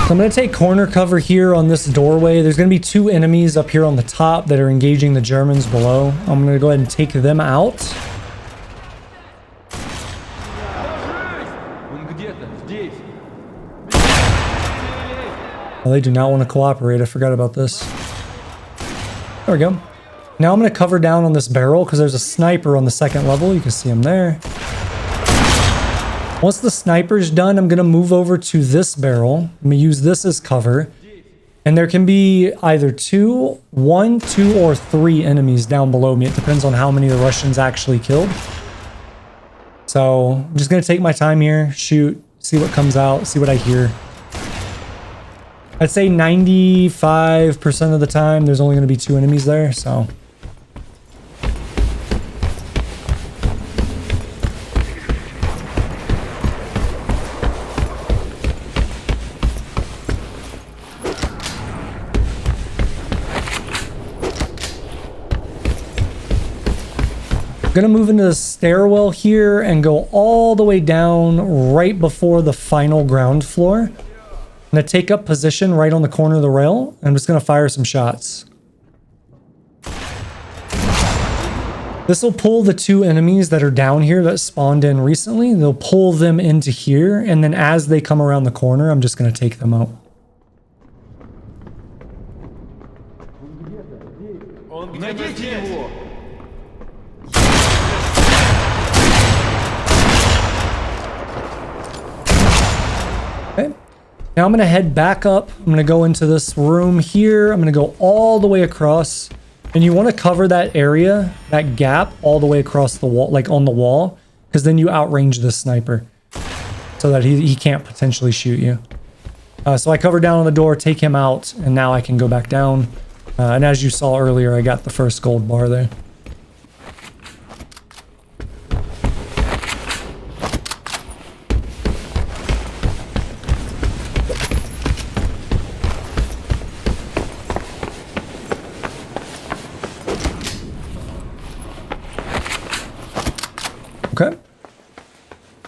So I'm going to take corner cover here on this doorway. There's going to be 2 enemies up here on the top that are engaging the Germans below. I'm going to go ahead and take them out. Oh, they do not want to cooperate. I forgot about this. There we go. Now I'm going to cover down on this barrel because there's a sniper on the 2nd level. You can see him there. Once the sniper's done, I'm going to move over to this barrel. I'm going to use this as cover. And there can be either 1, 2, or 3 enemies down below me. It depends on how many the Russians actually killed. So I'm just going to take my time here, shoot, see what comes out, see what I hear. I'd say 95% of the time there's only going to be 2 enemies there, so... Gonna move into the stairwell here and go all the way down right before the final ground floor. I'm gonna take up position right on the corner of the rail. I'm just gonna fire some shots. This will pull the 2 enemies that are down here that spawned in recently. They'll pull them into here, and then as they come around the corner, I'm just gonna take them out. Okay, now I'm going to head back up. I'm going to go into this room here. I'm going to go all the way across. And you want to cover that area, that gap, all the way across the wall, like on the wall. Because then you outrange the sniper. So that he can't potentially shoot you. So I cover down on the door, take him out, and now I can go back down. And as you saw earlier, I got the first gold bar there. Okay.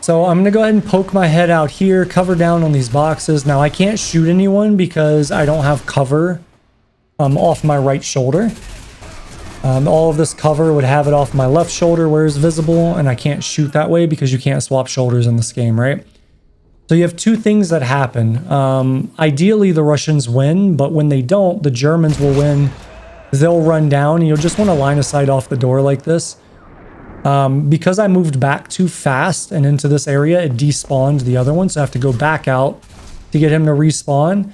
So I'm going to go ahead and poke my head out here, cover down on these boxes. Now I can't shoot anyone because I don't have cover off my right shoulder. All of this cover would have it off my left shoulder where it's visible, and I can't shoot that way because you can't swap shoulders in this game, right? So you have two things that happen. Ideally, the Russians win, but when they don't, the Germans will win. They'll run down, and you'll just want to line of sight off the door like this. Because I moved back too fast and into this area, it despawned the other one, so I have to go back out to get him to respawn.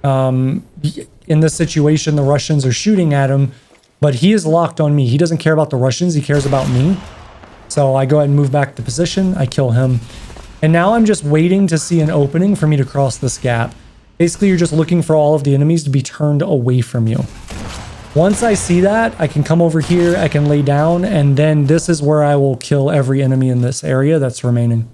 In this situation, the Russians are shooting at him, but he is locked on me. He doesn't care about the Russians, he cares about me. So I go ahead and move back to position, I kill him. And now I'm just waiting to see an opening for me to cross this gap. Basically, you're just looking for all of the enemies to be turned away from you. Once I see that, I can come over here, I can lay down, and then this is where I will kill every enemy in this area that's remaining.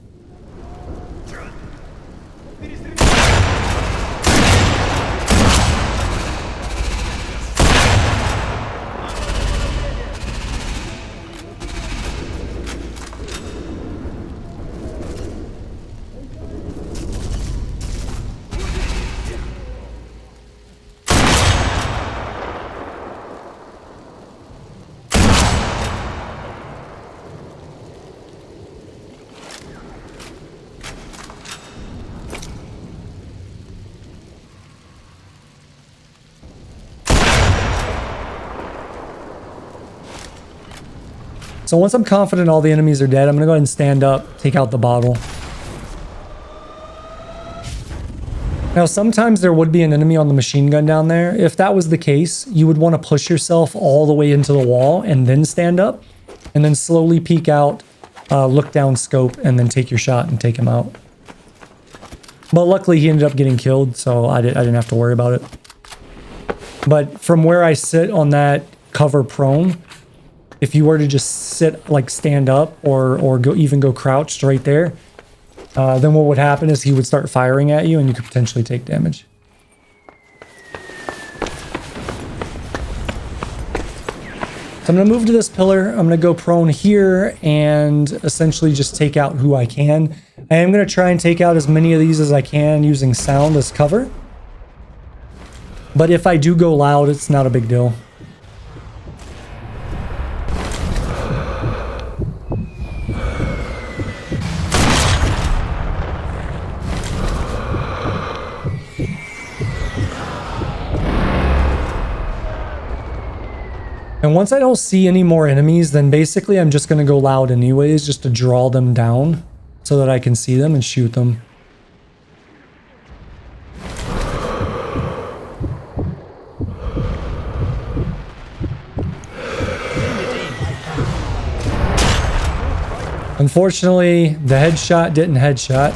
So once I'm confident all the enemies are dead, I'm going to go ahead and stand up, take out the bottle. Now, sometimes there would be an enemy on the machine gun down there. If that was the case, you would want to push yourself all the way into the wall and then stand up, and then slowly peek out, look down, scope, and then take your shot and take him out. But luckily, he ended up getting killed, so I didn't have to worry about it. But from where I sit on that cover prone, if you were to just sit, like stand up or go crouched right there, then what would happen is he would start firing at you and you could potentially take damage. So I'm going to move to this pillar. I'm going to go prone here and essentially just take out who I can. I am going to try and take out as many of these as I can using sound as cover. But if I do go loud, it's not a big deal. And once I don't see any more enemies, then basically I'm just going to go loud anyways, just to draw them down so that I can see them and shoot them. Unfortunately, the headshot didn't headshot.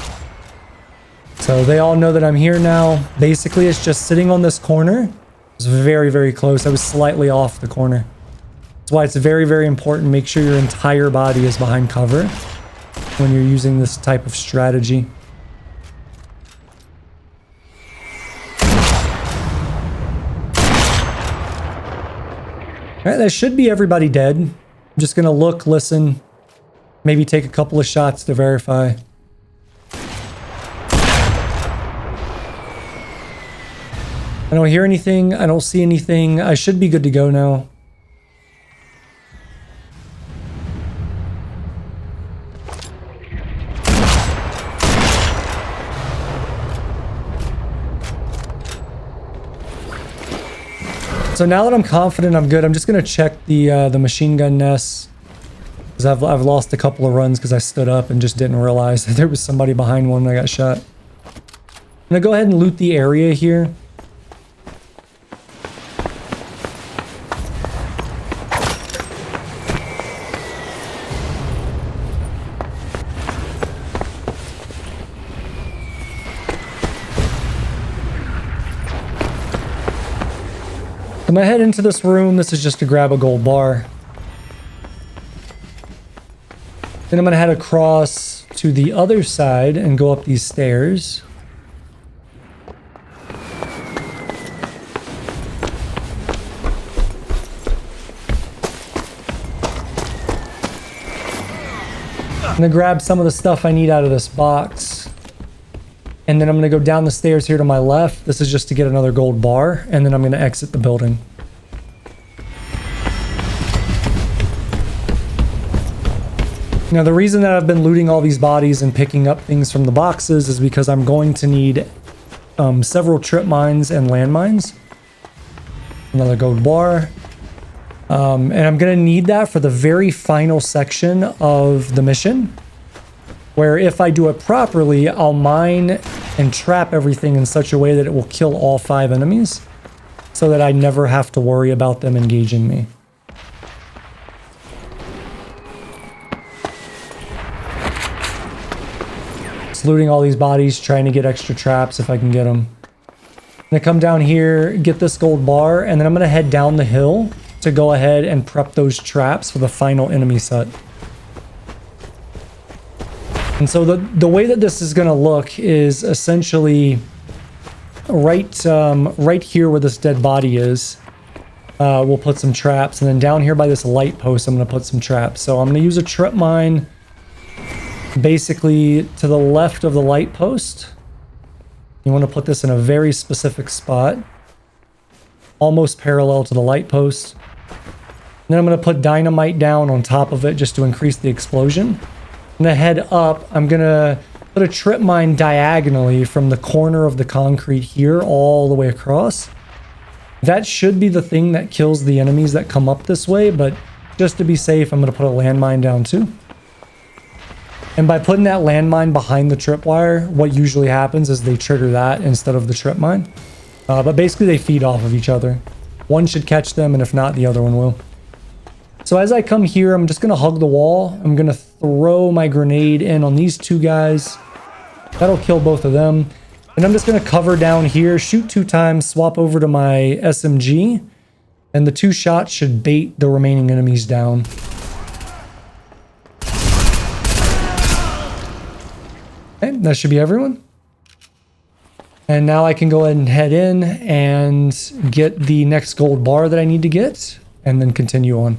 So they all know that I'm here now. Basically, it's just sitting on this corner. It was very, very close. I was slightly off the corner. That's why it's very, very important. Make sure your entire body is behind cover when you're using this type of strategy. All right, that should be everybody dead. I'm just going to look, listen, maybe take a couple of shots to verify. I don't hear anything. I don't see anything. I should be good to go now. So now that I'm confident I'm good, I'm just going to check the machine gun nests. Because I've lost a couple of runs because I stood up and just didn't realize that there was somebody behind one and I got shot. I'm going to go ahead and loot the area here. I'm gonna head into this room. This is just to grab a gold bar. Then I'm gonna head across to the other side and go up these stairs. I'm gonna grab some of the stuff I need out of this box. And then I'm gonna go down the stairs here to my left. This is just to get another gold bar, and then I'm gonna exit the building. Now the reason that I've been looting all these bodies and picking up things from the boxes is because I'm going to need several trip mines and landmines. Another gold bar. And I'm going to need that for the very final section of the mission, where if I do it properly, I'll mine and trap everything in such a way that it will kill all 5 enemies, so that I never have to worry about them engaging me. Just looting all these bodies, trying to get extra traps if I can get them. I'm going to come down here, get this gold bar, and then I'm going to head down the hill to go ahead and prep those traps for the final enemy set. And so the way that this is going to look is essentially right here where this dead body is. We'll put some traps, and then down here by this light post I'm going to put some traps. So I'm going to use a trip mine basically to the left of the light post. You want to put this in a very specific spot, almost parallel to the light post. Then I'm going to put dynamite down on top of it just to increase the explosion. I'm going to head up. I'm going to put a trip mine diagonally from the corner of the concrete here all the way across. That should be the thing that kills the enemies that come up this way, but just to be safe, I'm going to put a landmine down too. And by putting that landmine behind the tripwire, what usually happens is they trigger that instead of the trip mine. But basically they feed off of each other. One should catch them, and if not, the other one will. So as I come here, I'm just going to hug the wall. I'm going to throw my grenade in on these 2 guys. That'll kill both of them. And I'm just going to cover down here, shoot 2 times, swap over to my SMG. And the 2 shots should bait the remaining enemies down. Okay, that should be everyone. And now I can go ahead and head in and get the next gold bar that I need to get, and then continue on.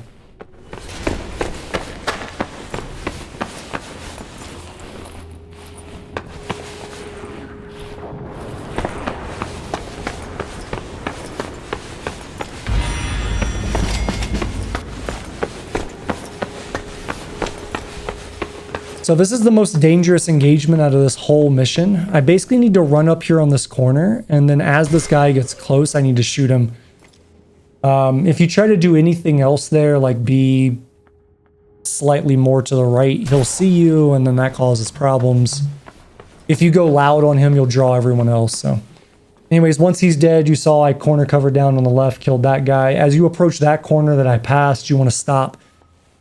So this is the most dangerous engagement out of this whole mission. I basically need to run up here on this corner, and then as this guy gets close, I need to shoot him. If you try to do anything else there, like be slightly more to the right, he'll see you, and then that causes problems. If you go loud on him, you'll draw everyone else. So anyways, once he's dead, you saw I corner covered down on the left, killed that guy. As you approach that corner that I passed, you want to stop,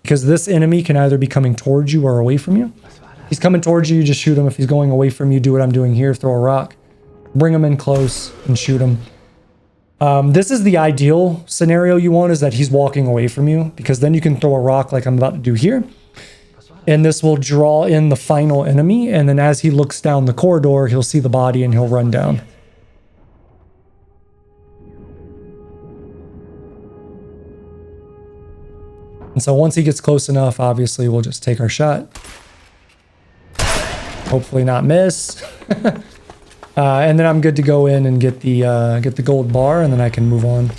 because this enemy can either be coming towards you or away from you. He's coming towards you, you just shoot him. If he's going away from you, do what I'm doing here, throw a rock. Bring him in close and shoot him. This is the ideal scenario you want, is that he's walking away from you, because then you can throw a rock like I'm about to do here. And this will draw in the final enemy, and then as he looks down the corridor, he'll see the body and he'll run down. And so once he gets close enough, obviously we'll just take our shot. Hopefully not miss. And then I'm good to go in and get the gold bar, and then I can move on.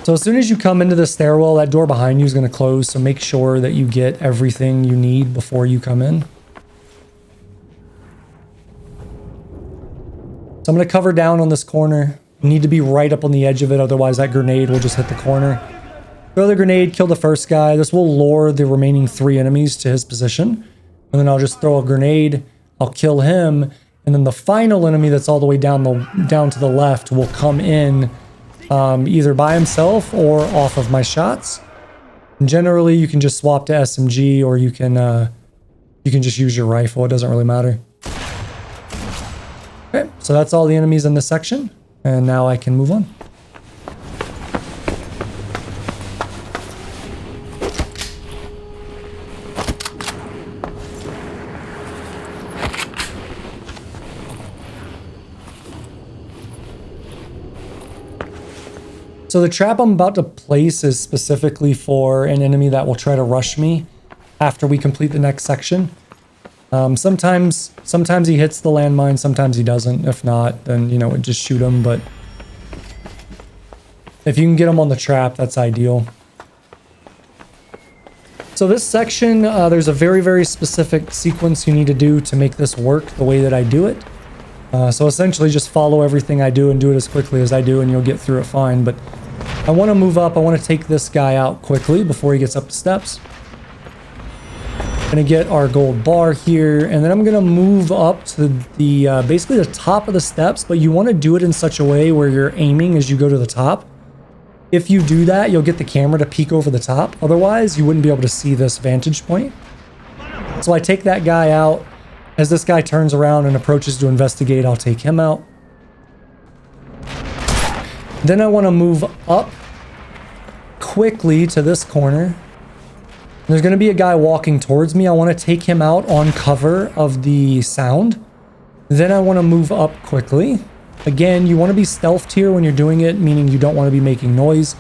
So as soon as you come into the stairwell, that door behind you is going to close, so make sure that you get everything you need before you come in. So I'm going to cover down on this corner. You need to be right up on the edge of it, otherwise that grenade will just hit the corner. Throw the grenade, kill the first guy. This will lure the remaining 3 enemies to his position. And then I'll just throw a grenade, I'll kill him, and then the final enemy that's all the way down to the left will come in either by himself or off of my shots. And generally, you can just swap to SMG, or you can just use your rifle. It doesn't really matter. Okay, so that's all the enemies in this section. And now I can move on. So the trap I'm about to place is specifically for an enemy that will try to rush me after we complete the next section. Sometimes he hits the landmine, sometimes he doesn't. If not, then, you know, just shoot him. But if you can get him on the trap, that's ideal. So this section, there's a very, very specific sequence you need to do to make this work the way that I do it. So essentially just follow everything I do and do it as quickly as I do, and you'll get through it fine. But I want to move up. I want to take this guy out quickly before he gets up the steps. Gonna get our gold bar here, and then I'm gonna move up to the basically the top of the steps, but you want to do it in such a way where you're aiming as you go to the top. If you do that, you'll get the camera to peek over the top. Otherwise, you wouldn't be able to see this vantage point. So I take that guy out. As this guy turns around and approaches to investigate, I'll take him out. Then I want to move up quickly to this corner. There's going to be a guy walking towards me. I want to take him out on cover of the sound. Then I want to move up quickly. Again, you want to be stealthed here when you're doing it, meaning you don't want to be making noise.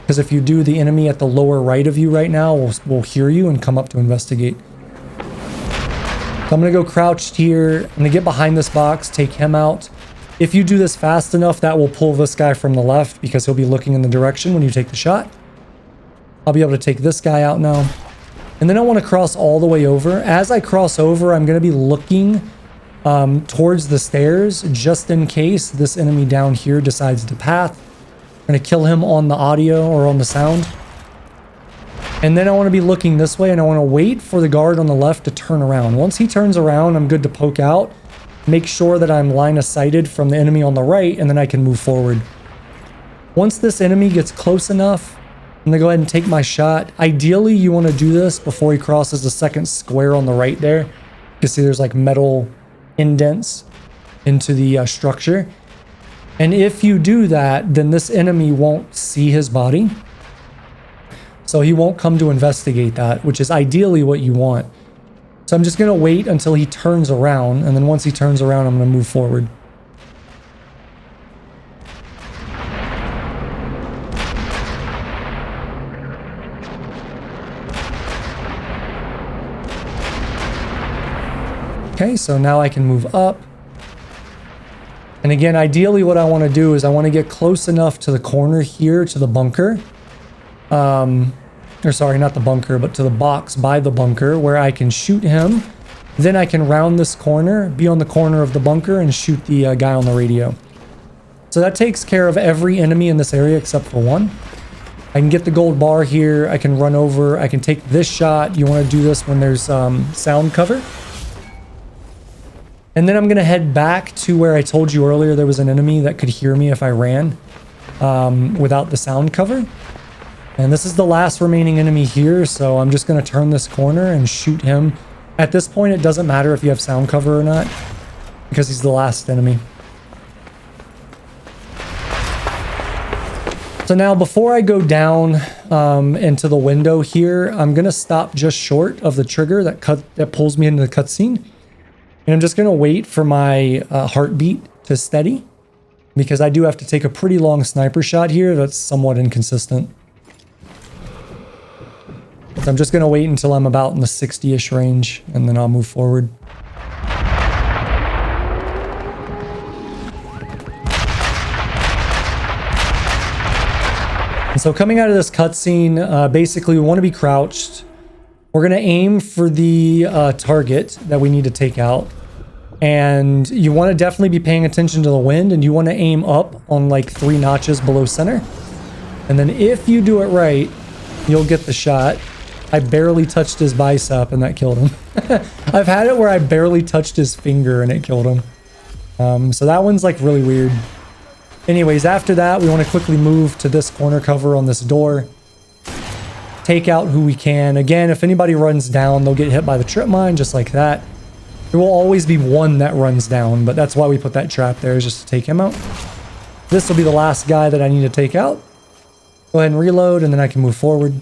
Because if you do, the enemy at the lower right of you right now will hear you and come up to investigate. So I'm going to go crouched here. I'm going to get behind this box, take him out. If you do this fast enough, that will pull this guy from the left because he'll be looking in the direction when you take the shot. I'll be able to take this guy out now. And then I want to cross all the way over. As I cross over, I'm going to be looking towards the stairs just in case this enemy down here decides to path. I'm going to kill him on the audio or on the sound. And then I want to be looking this way, and I want to wait for the guard on the left to turn around. Once he turns around, I'm good to poke out. Make sure that I'm line of sighted from the enemy on the right, and then I can move forward. Once this enemy gets close enough, I'm going to go ahead and take my shot. Ideally, you want to do this before he crosses the second square on the right there. You can see there's like metal indents into the structure. And if you do that, then this enemy won't see his body. So he won't come to investigate that, which is ideally what you want. So I'm just going to wait until he turns around, and then once he turns around, I'm going to move forward. Okay, so now I can move up. And again, ideally what I want to do is I want to get close enough to the corner here, to the bunker. Or sorry, not the bunker, but to the box by the bunker where I can shoot him. Then I can round this corner, be on the corner of the bunker, and shoot the guy on the radio. So that takes care of every enemy in this area except for one. I can get the gold bar here. I can run over. I can take this shot. You want to do this when there's sound cover. And then I'm going to head back to where I told you earlier there was an enemy that could hear me if I ran without the sound cover. And this is the last remaining enemy here, so I'm just going to turn this corner and shoot him. At this point, it doesn't matter if you have sound cover or not, because he's the last enemy. So now, before I go down into the window here, I'm going to stop just short of the trigger that pulls me into the cutscene. And I'm just going to wait for my heartbeat to steady, because I do have to take a pretty long sniper shot here that's somewhat inconsistent. So I'm just going to wait until I'm about in the 60-ish range, and then I'll move forward. And so coming out of this cutscene, basically we want to be crouched. We're going to aim for the target that we need to take out. And you want to definitely be paying attention to the wind, and you want to aim up on like 3 notches below center. And then if you do it right, you'll get the shot. I barely touched his bicep and that killed him. I've had it where I barely touched his finger and it killed him. So that one's like really weird. Anyways, after that, we want to quickly move to this corner cover on this door. take out who we can. Again, if anybody runs down, they'll get hit by the trip mine, just like that. There will always be one that runs down, but that's why we put that trap there, is just to take him out. This will be the last guy that I need to take out. Go ahead and reload, and then I can move forward.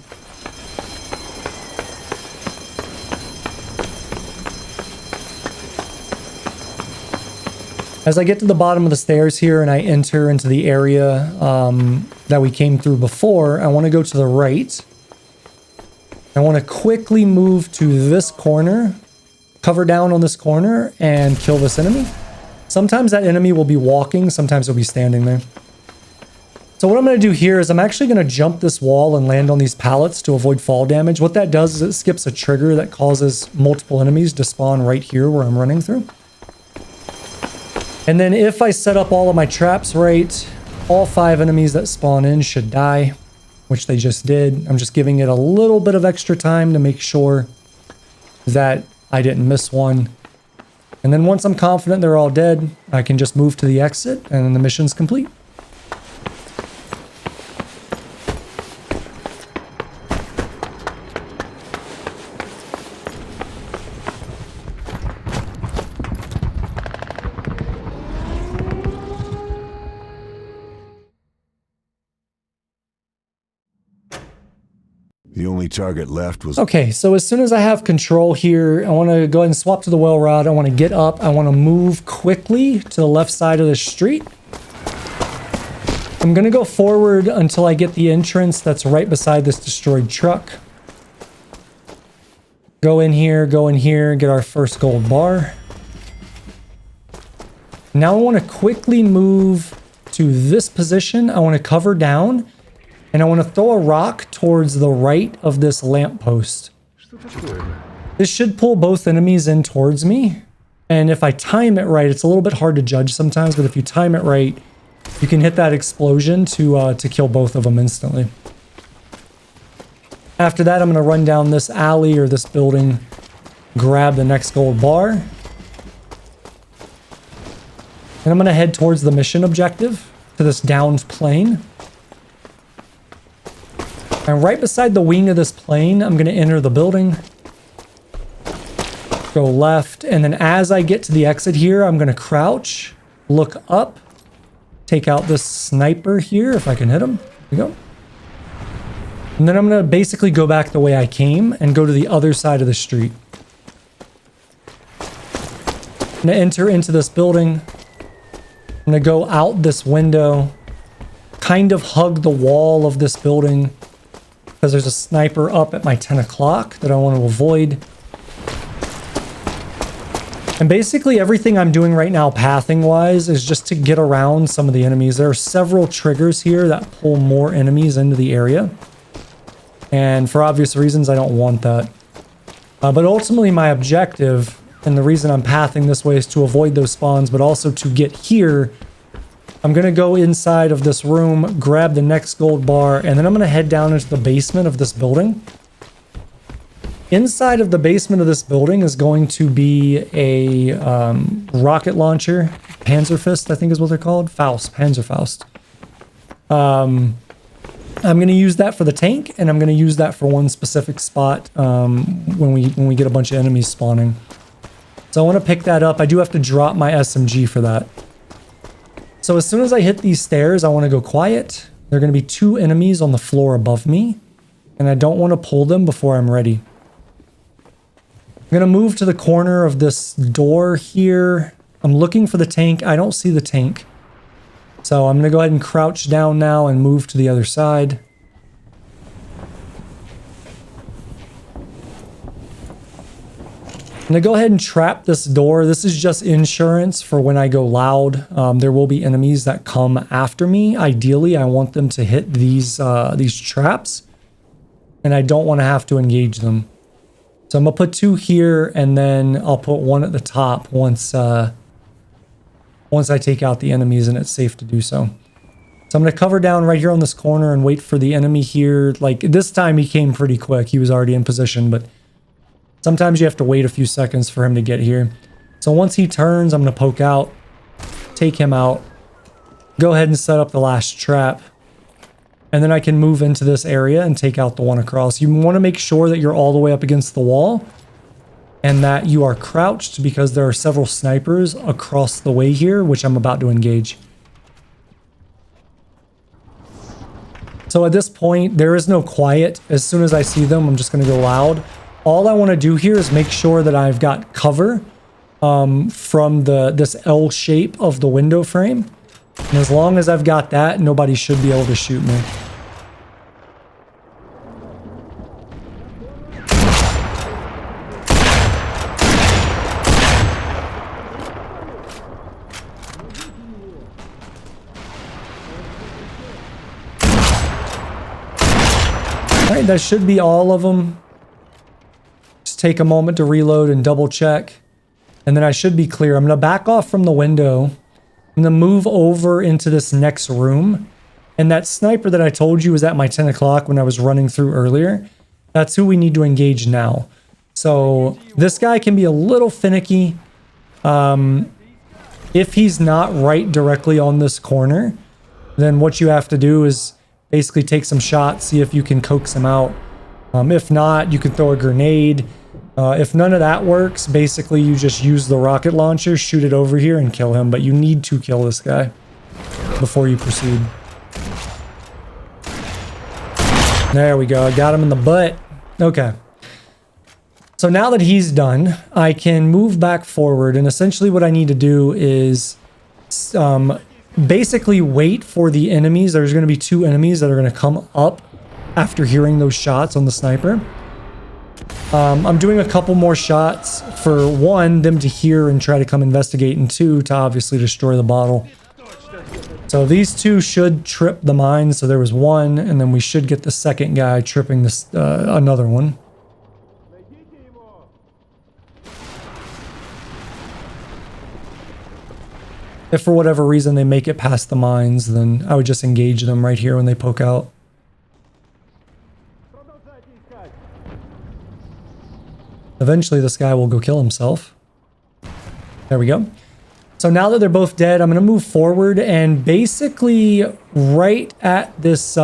As I get to the bottom of the stairs here and I enter into the area that we came through before, I want to go to the right. I want to quickly move to this corner, cover down on this corner, and kill this enemy. Sometimes that enemy will be walking, sometimes he'll be standing there. So what I'm going to do here is I'm actually going to jump this wall and land on these pallets to avoid fall damage. What that does is it skips a trigger that causes multiple enemies to spawn right here where I'm running through. And then if I set up all of my traps right, all 5 enemies that spawn in should die, which they just did. I'm just giving it a little bit of extra time to make sure that I didn't miss one. And then once I'm confident they're all dead, I can just move to the exit and then the mission's complete. The only target left was... Okay, so as soon as I have control here, I want to go ahead and swap to the well rod. I want to get up. I want to move quickly to the left side of the street. I'm going to go forward until I get the entrance that's right beside this destroyed truck. Go in here, get our first gold bar. Now I want to quickly move to this position. I want to cover down. And I want to throw a rock towards the right of this lamppost. This should pull both enemies in towards me. And if I time it right, it's a little bit hard to judge sometimes, but if you time it right, you can hit that explosion to kill both of them instantly. After that, I'm going to run down this alley or this building, grab the next gold bar. And I'm going to head towards the mission objective, to this downed plane. And right beside the wing of this plane, I'm going to enter the building. Go left. And then as I get to the exit here, I'm going to crouch, look up, take out this sniper here, if I can hit him. There we go. And then I'm going to basically go back the way I came and go to the other side of the street. I'm going to enter into this building. I'm going to go out this window, kind of hug the wall of this building, because there's a sniper up at my 10 o'clock that I want to avoid. And basically everything I'm doing right now pathing-wise is just to get around some of the enemies. There are several triggers here that pull more enemies into the area. And for obvious reasons, I don't want that. But ultimately my objective, and the reason I'm pathing this way, is to avoid those spawns, but also to get here. I'm going to go inside of this room, grab the next gold bar, and then I'm going to head down into the basement of this building. Inside of the basement of this building is going to be a rocket launcher. Panzerfist, I think is what they're called. Faust, Panzerfaust. I'm going to use that for the tank, and I'm going to use that for one specific spot when we get a bunch of enemies spawning. So I want to pick that up. I do have to drop my SMG for that. So as soon as I hit these stairs, I want to go quiet. There are going to be 2 enemies on the floor above me, and I don't want to pull them before I'm ready. I'm going to move to the corner of this door here. I'm looking for the tank. I don't see the tank. So I'm going to go ahead and crouch down now and move to the other side. I'm going to go ahead and trap this door. This is just insurance for when I go loud. There will be enemies that come after me. Ideally, I want them to hit these traps, and I don't want to have to engage them. So I'm going to put 2 here, and then I'll put 1 at the top once I take out the enemies and it's safe to do so. So I'm going to cover down right here on this corner and wait for the enemy here. Like this time he came pretty quick. He was already in position, but sometimes you have to wait a few seconds for him to get here. So once he turns, I'm going to poke out, take him out, go ahead and set up the last trap. And then I can move into this area and take out the one across. You want to make sure that you're all the way up against the wall and that you are crouched because there are several snipers across the way here, which I'm about to engage. So at this point, there is no quiet. As soon as I see them, I'm just going to go loud. All I want to do here is make sure that I've got cover from this L shape of the window frame. And as long as I've got that, nobody should be able to shoot me. All right, that should be all of them. Just take a moment to reload and double check. And then I should be clear. I'm going to back off from the window. I'm going to move over into this next room. And that sniper that I told you was at my 10 o'clock when I was running through earlier. That's who we need to engage now. So this guy can be a little finicky. If he's not right directly on this corner, then what you have to do is basically take some shots, see if you can coax him out. If not, you can throw a grenade. If none of that works, basically you just use the rocket launcher, shoot it over here and kill him. But you need to kill this guy before you proceed. There we go. I got him in the butt. Okay. So now that he's done, I can move back forward. And essentially what I need to do is basically wait for the enemies. There's going to be 2 enemies that are going to come up after hearing those shots on the sniper. I'm doing a couple more shots for 1, them to hear and try to come investigate, and 2, to obviously destroy the bottle. So these 2 should trip the mine. So there was 1, and then we should get the second guy tripping this another one. If for whatever reason they make it past the mines, then I would just engage them right here when they poke out. Eventually this guy will go kill himself. There we go. So now that they're both dead, I'm going to move forward and basically right at this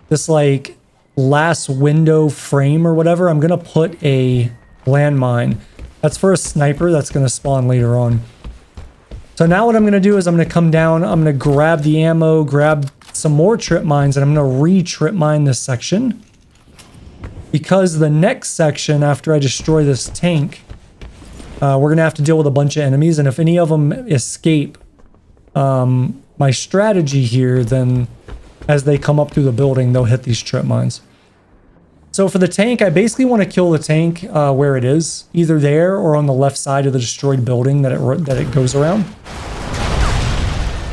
this like last window frame or whatever, I'm going to put a landmine. That's for a sniper that's going to spawn later on. So now what I'm going to do is I'm going to come down, I'm going to grab the ammo, grab some more trip mines, and I'm going to re-trip mine this section. Because the next section, after I destroy this tank, we're going to have to deal with a bunch of enemies. And if any of them escape my strategy here, then as they come up through the building, they'll hit these trip mines. So for the tank, I basically want to kill the tank where it is. Either there or on the left side of the destroyed building that it goes around.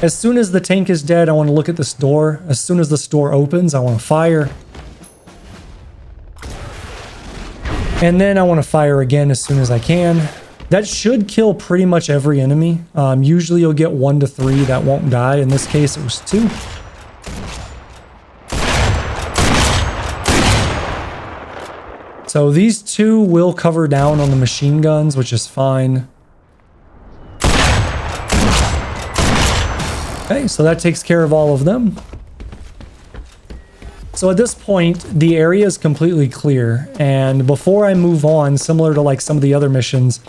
As soon as the tank is dead, I want to look at this door. As soon as this door opens, I want to fire. And then I want to fire again as soon as I can. That should kill pretty much every enemy. Usually you'll get 1 to 3 that won't die. In this case, it was 2. So these 2 will cover down on the machine guns, which is fine. Okay, so that takes care of all of them. So at this point, the area is completely clear. And before I move on, similar to like some of the other missions,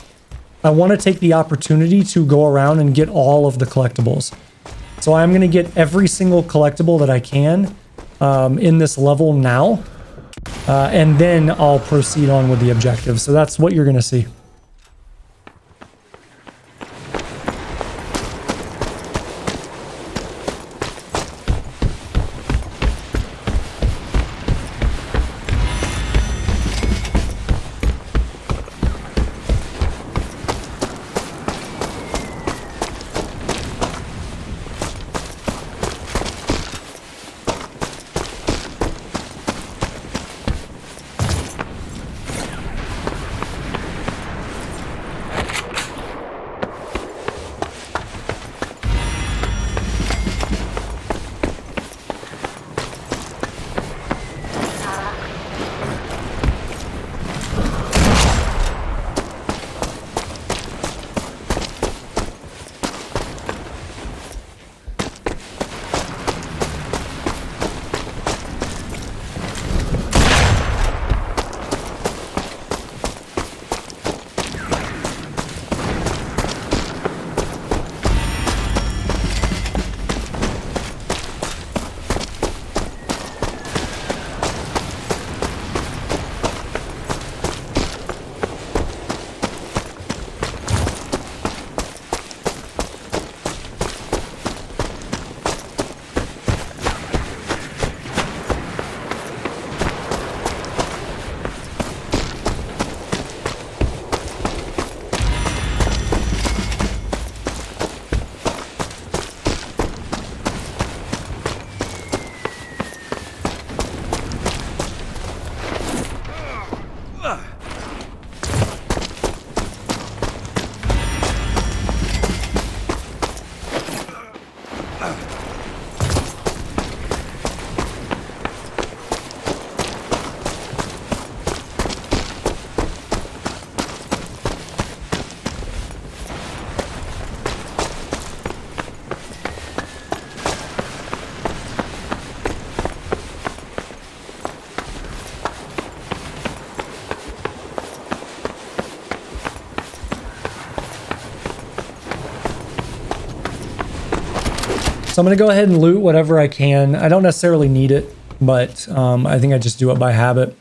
I want to take the opportunity to go around and get all of the collectibles. So I'm going to get every single collectible that I can in this level now. And then I'll proceed on with the objective. So that's what you're going to see. So I'm going to go ahead and loot whatever I can. I don't necessarily need it, but I think I just do it by habit.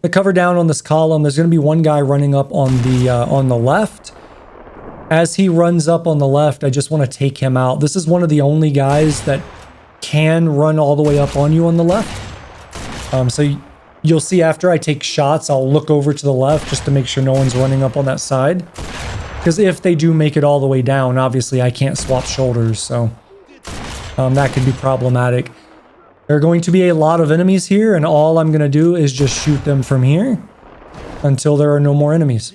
The cover down on this column, there's going to be one guy running up on the left. As he runs up on the left, I just want to take him out. This is one of the only guys that can run all the way up on you on the left. So you'll see after I take shots, I'll look over to the left just to make sure no one's running up on that side. Because if they do make it all the way down, obviously I can't swap shoulders, so that could be problematic. There are going to be a lot of enemies here, and all I'm going to do is just shoot them from here until there are no more enemies.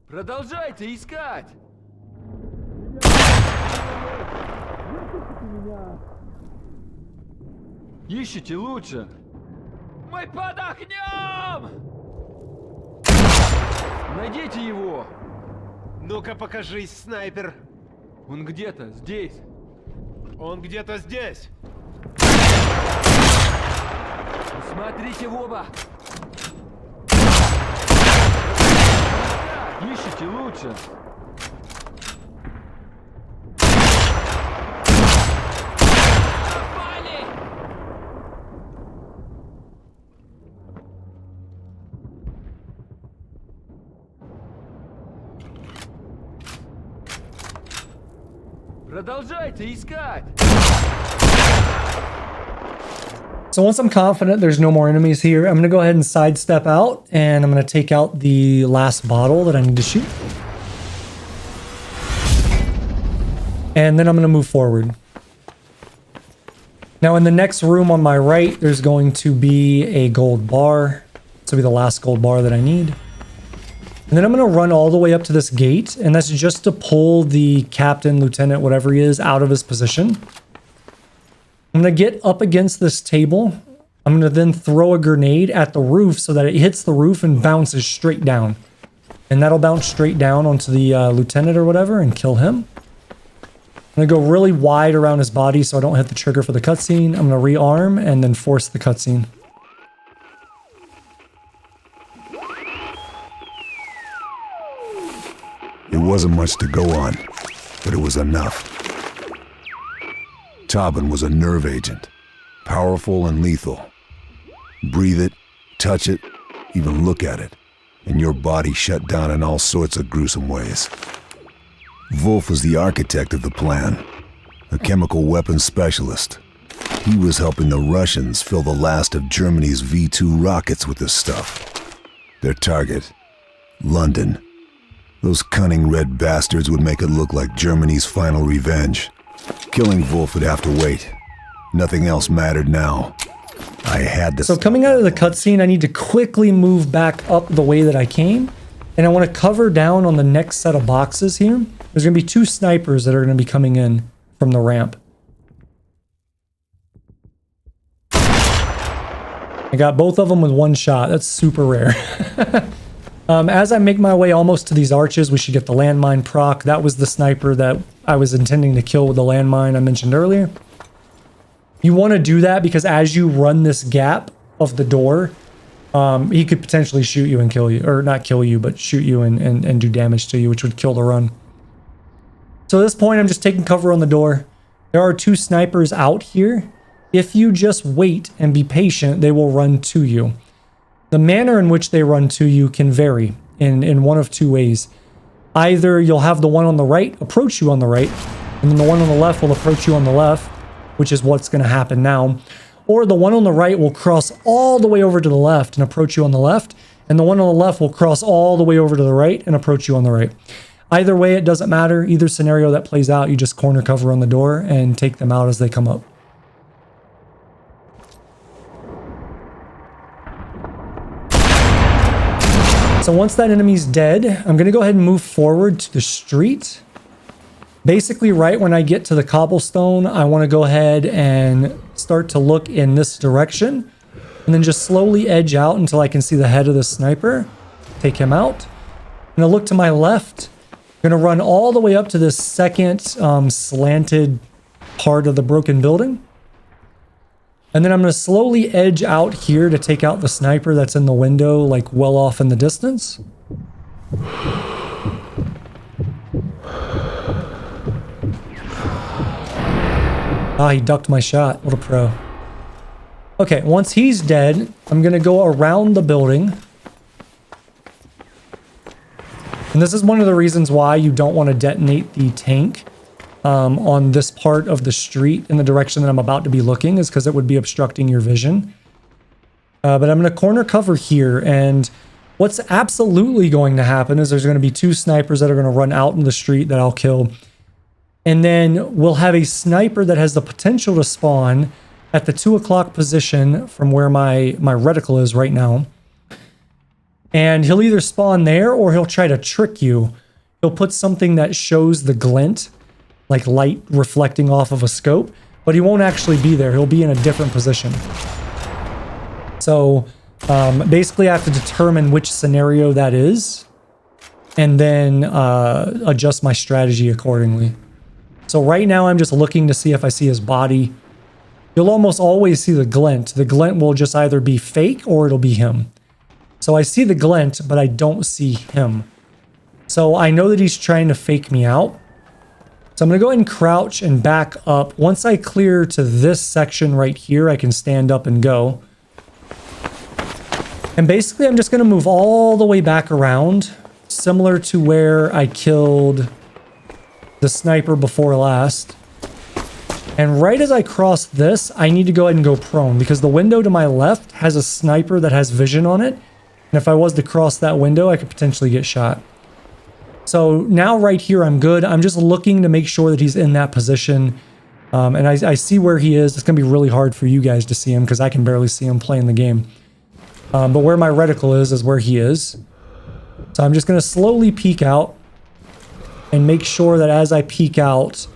Продолжайте искать! Ищите лучше! Мы под огнем! Найдите его! Ну-ка покажись, снайпер. Он где-то здесь. Он где-то здесь. Смотрите в оба! Ищите лучше! Продолжайте искать! So once I'm confident there's no more enemies here, I'm going to go ahead and sidestep out, and I'm going to take out the last bottle that I need to shoot. And then I'm going to move forward. Now in the next room on my right, there's going to be a gold bar. This will be the last gold bar that I need. And then I'm going to run all the way up to this gate, and that's just to pull the captain, lieutenant, whatever he is, out of his position. I'm going to get up against this table. I'm going to then throw a grenade at the roof so that it hits the roof and bounces straight down. And that'll bounce straight down onto the lieutenant or whatever and kill him. I'm going to go really wide around his body so I don't hit the trigger for the cutscene. I'm going to rearm and then force the cutscene. It wasn't much to go on, but it was enough. Tobin was a nerve agent, powerful and lethal. Breathe it, touch it, even look at it, and your body shut down in all sorts of gruesome ways. Wolf was the architect of the plan, a chemical weapons specialist. He was helping the Russians fill the last of Germany's V-2 rockets with this stuff. Their target, London. Those cunning red bastards would make it look like Germany's final revenge. Killing Wolf would have to wait. Nothing else mattered now. I had to... So coming out of the cutscene, I need to quickly move back up the way that I came. And I want to cover down on the next set of boxes here. There's going to be 2 snipers that are going to be coming in from the ramp. I got both of them with 1 shot. That's super rare. As I make my way almost to these arches, we should get the landmine proc. That was the sniper that I was intending to kill with the landmine I mentioned earlier. You want to do that because as you run this gap of the door, he could potentially shoot you and kill you. Or not kill you, but shoot you and do damage to you, which would kill the run. So at this point, I'm just taking cover on the door. There are 2 snipers out here. If you just wait and be patient, they will run to you. The manner in which they run to you can vary in one of 2 ways. Either you'll have the one on the right approach you on the right, and then the one on the left will approach you on the left, which is what's going to happen now. Or the one on the right will cross all the way over to the left and approach you on the left, and the one on the left will cross all the way over to the right and approach you on the right. Either way, it doesn't matter. Either scenario that plays out, you just corner cover on the door and take them out as they come up. So once that enemy's dead, I'm going to go ahead and move forward to the street. Basically, right when I get to the cobblestone, I want to go ahead and start to look in this direction. And then just slowly edge out until I can see the head of the sniper. Take him out. I'm going to look to my left. I'm going to run all the way up to this second slanted part of the broken building. And then I'm going to slowly edge out here to take out the sniper that's in the window, like well off in the distance. Ah, he ducked my shot. What a pro. Okay, once he's dead, I'm going to go around the building. And this is one of the reasons why you don't want to detonate the tank on this part of the street in the direction that I'm about to be looking, is because it would be obstructing your vision. But I'm going to corner cover here, and what's absolutely going to happen is there's going to be 2 snipers that are going to run out in the street that I'll kill. And then we'll have a sniper that has the potential to spawn at the 2 o'clock position from where my reticle is right now. And he'll either spawn there or he'll try to trick you. He'll put something that shows the glint, like light reflecting off of a scope, but he won't actually be there. He'll be in a different position. So basically I have to determine which scenario that is and then adjust my strategy accordingly. So right now I'm just looking to see if I see his body. You'll almost always see the glint. The glint will just either be fake or it'll be him. So I see the glint, but I don't see him. So I know that he's trying to fake me out. So I'm going to go ahead and crouch and back up. Once I clear to this section right here, I can stand up and go. And basically I'm just going to move all the way back around, similar to where I killed the sniper before last. And right as I cross this, I need to go ahead and go prone because the window to my left has a sniper that has vision on it. And if I was to cross that window, I could potentially get shot. So now right here, I'm good. I'm just looking to make sure that he's in that position. And I see where he is. It's going to be really hard for you guys to see him because I can barely see him playing the game. But where my reticle is where he is. So I'm just going to slowly peek out and make sure that as I peek out,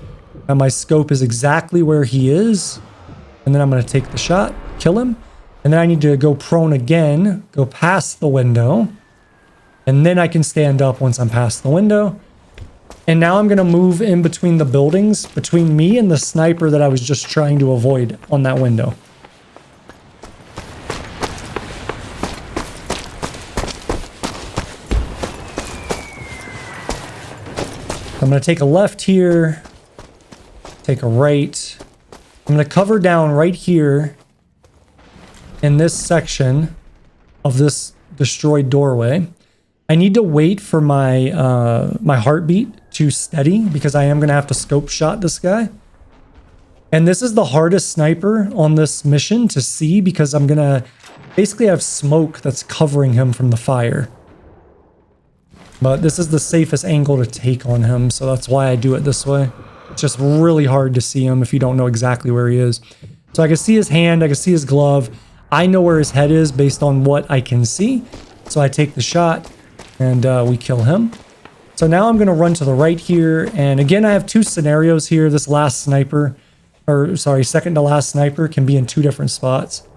my scope is exactly where he is. And then I'm going to take the shot, kill him. And then I need to go prone again, go past the window. And then I can stand up once I'm past the window. And now I'm going to move in between the buildings, between me and the sniper that I was just trying to avoid on that window. I'm going to take a left here, take a right. I'm going to cover down right here in this section of this destroyed doorway. I need to wait for my my heartbeat to steady because I am going to have to scope shot this guy. And this is the hardest sniper on this mission to see because I'm going to basically have smoke that's covering him from the fire. But this is the safest angle to take on him, so that's why I do it this way. It's just really hard to see him if you don't know exactly where he is. So I can see his hand, I can see his glove. I know where his head is based on what I can see. So I take the shot and we kill him. So now I'm going to run to the right here. And again, I have 2 scenarios here. This last sniper, or sorry, second to last sniper can be in 2 different spots.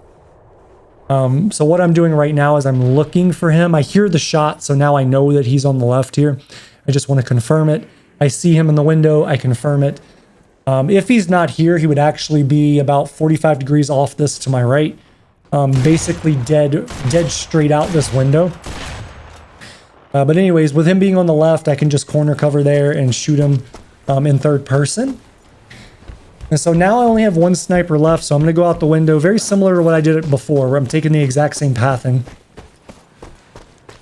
So what I'm doing right now is I'm looking for him. I hear the shot, so now I know that he's on the left here. I just want to confirm it. I see him in the window. I confirm it. If he's not here, he would actually be about 45 degrees off this to my right. Basically dead straight out this window. But anyways, with him being on the left, I can just corner cover there and shoot him in third person. And so now I only have 1 sniper left, so I'm going to go out the window, very similar to what I did before, where I'm taking the exact same pathing.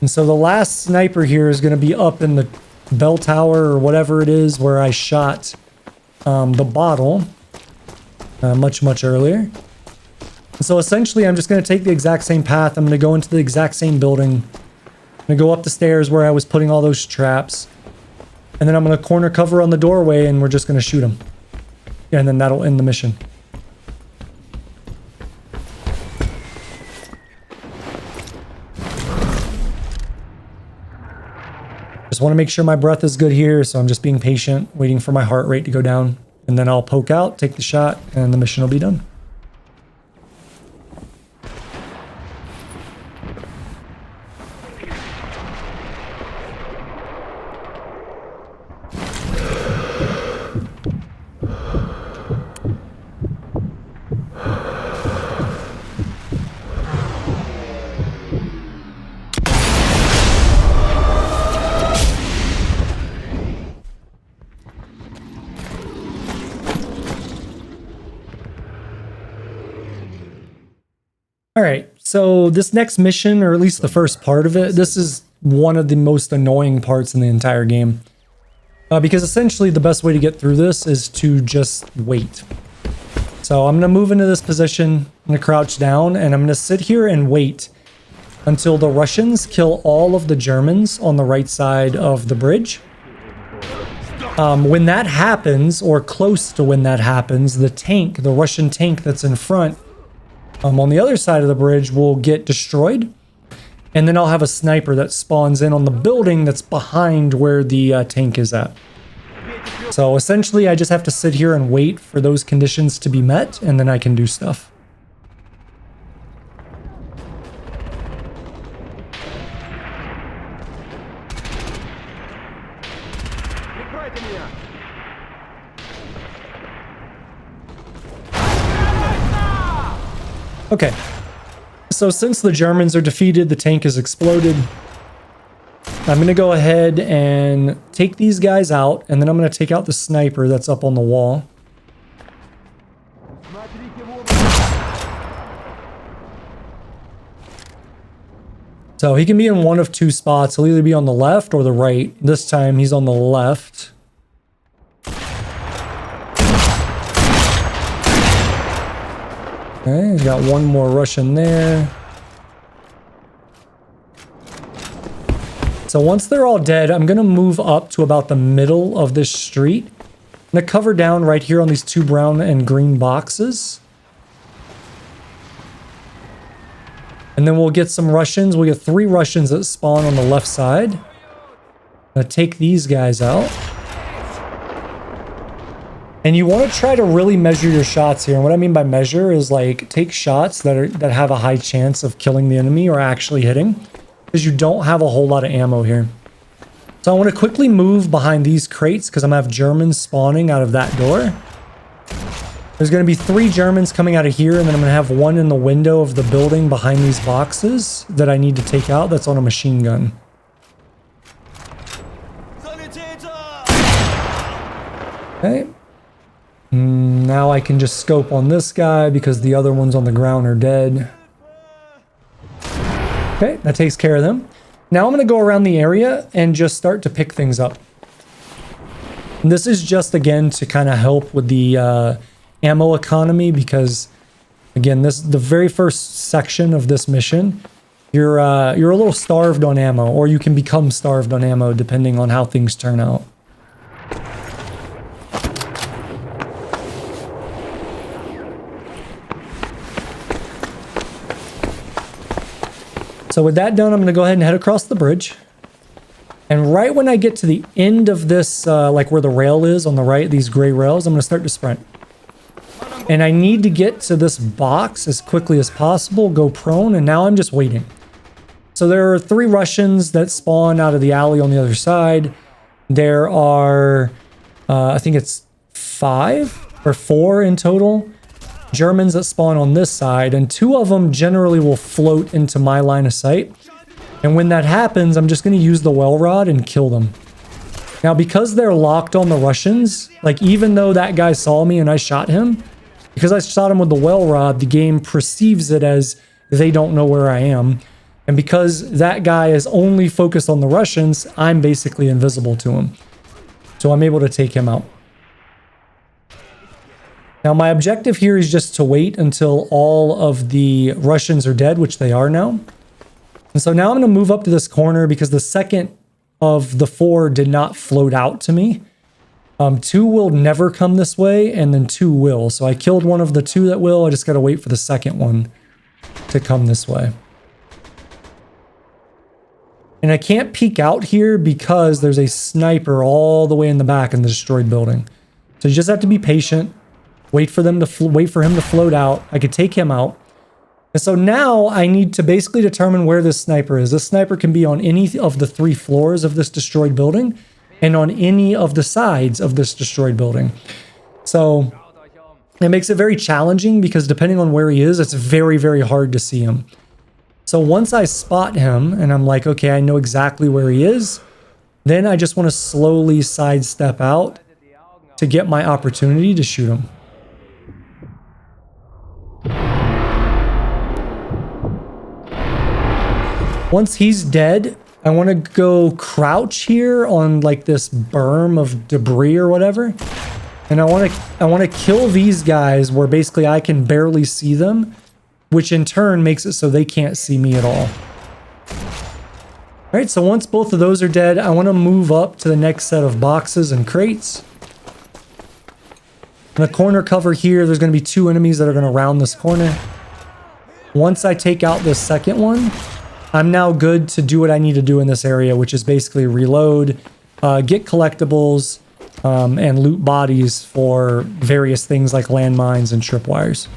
And so the last sniper here is going to be up in the bell tower or whatever it is where I shot the bottle much earlier. And so essentially I'm just going to take the exact same path. I'm going to go into the exact same building. I'm going to go up the stairs where I was putting all those traps. And then I'm going to corner cover on the doorway and we're just going to shoot him. And then that'll end the mission. Just want to make sure my breath is good here, so I'm just being patient, waiting for my heart rate to go down. And then I'll poke out, take the shot, and the mission will be done. All right, so this next mission, or at least the first part of it, this is one of the most annoying parts in the entire game. Because essentially the best way to get through this is to just wait. So I'm going to move into this position, I'm going to crouch down, and I'm going to sit here and wait until the Russians kill all of the Germans on the right side of the bridge. When that happens, or close to when that happens, the Russian tank that's in front on the other side of the bridge will get destroyed. And then I'll have a sniper that spawns in on the building that's behind where the tank is at. So essentially, I just have to sit here and wait for those conditions to be met, and then I can do stuff. Okay. So since the Germans are defeated, the tank has exploded. I'm going to go ahead and take these guys out, and then I'm going to take out the sniper that's up on the wall. So he can be in one of two spots. He'll either be on the left or the right. This time he's on the left. Okay, he's got one more Russian there. So once they're all dead, I'm going to move up to about the middle of this street. I'm going to cover down right here on these two brown and green boxes. And then we'll get some Russians. We'll get 3 Russians that spawn on the left side. I'm going to take these guys out. And you want to try to really measure your shots here. And what I mean by measure is like take shots that have a high chance of killing the enemy or actually hitting. Because you don't have a whole lot of ammo here. So I want to quickly move behind these crates because I'm going to have Germans spawning out of that door. There's going to be 3 Germans coming out of here, and then I'm going to have one in the window of the building behind these boxes that I need to take out that's on a machine gun. Okay. Now I can just scope on this guy because the other ones on the ground are dead. Okay, that takes care of them. Now I'm going to go around the area and just start to pick things up. And this is just, again, to kind of help with the ammo economy because, again, the very first section of this mission, you're a little starved on ammo, or you can become starved on ammo depending on how things turn out. So with that done, I'm going to go ahead and head across the bridge. And right when I get to the end of this, like where the rail is on the right, these gray rails, I'm going to start to sprint. And I need to get to this box as quickly as possible, go prone, and now I'm just waiting. So there are 3 Russians that spawn out of the alley on the other side. There are, I think it's 5 or 4 in total. Germans that spawn on this side, and 2 of them generally will float into my line of sight. And when that happens, I'm just going to use the well rod and kill them. Now, because they're locked on the Russians, like even though that guy saw me and I shot him, because I shot him with the well rod, the game perceives it as they don't know where I am. And because that guy is only focused on the Russians, I'm basically invisible to him. So I'm able to take him out. Now, my objective here is just to wait until all of the Russians are dead, which they are now. And so now I'm going to move up to this corner because the second of the 4 did not float out to me. 2 will never come this way, and then 2 will. So I killed one of the 2 that will. I just got to wait for the second one to come this way. And I can't peek out here because there's a sniper all the way in the back in the destroyed building. So you just have to be patient. Wait for him to float out. I could take him out. And so now I need to basically determine where this sniper is. This sniper can be on any of the 3 floors of this destroyed building and on any of the sides of this destroyed building. So it makes it very challenging because depending on where he is, it's very, very hard to see him. So once I spot him and I'm like, okay, I know exactly where he is, then I just want to slowly sidestep out to get my opportunity to shoot him. Once he's dead, I want to go crouch here on like this berm of debris or whatever. And I want to kill these guys where basically I can barely see them, which in turn makes it so they can't see me at all. All right, so once both of those are dead, I want to move up to the next set of boxes and crates. In the corner cover here, there's going to be 2 enemies that are going to round this corner. Once I take out this second one, I'm now good to do what I need to do in this area, which is basically reload, get collectibles, and loot bodies for various things like landmines and tripwires.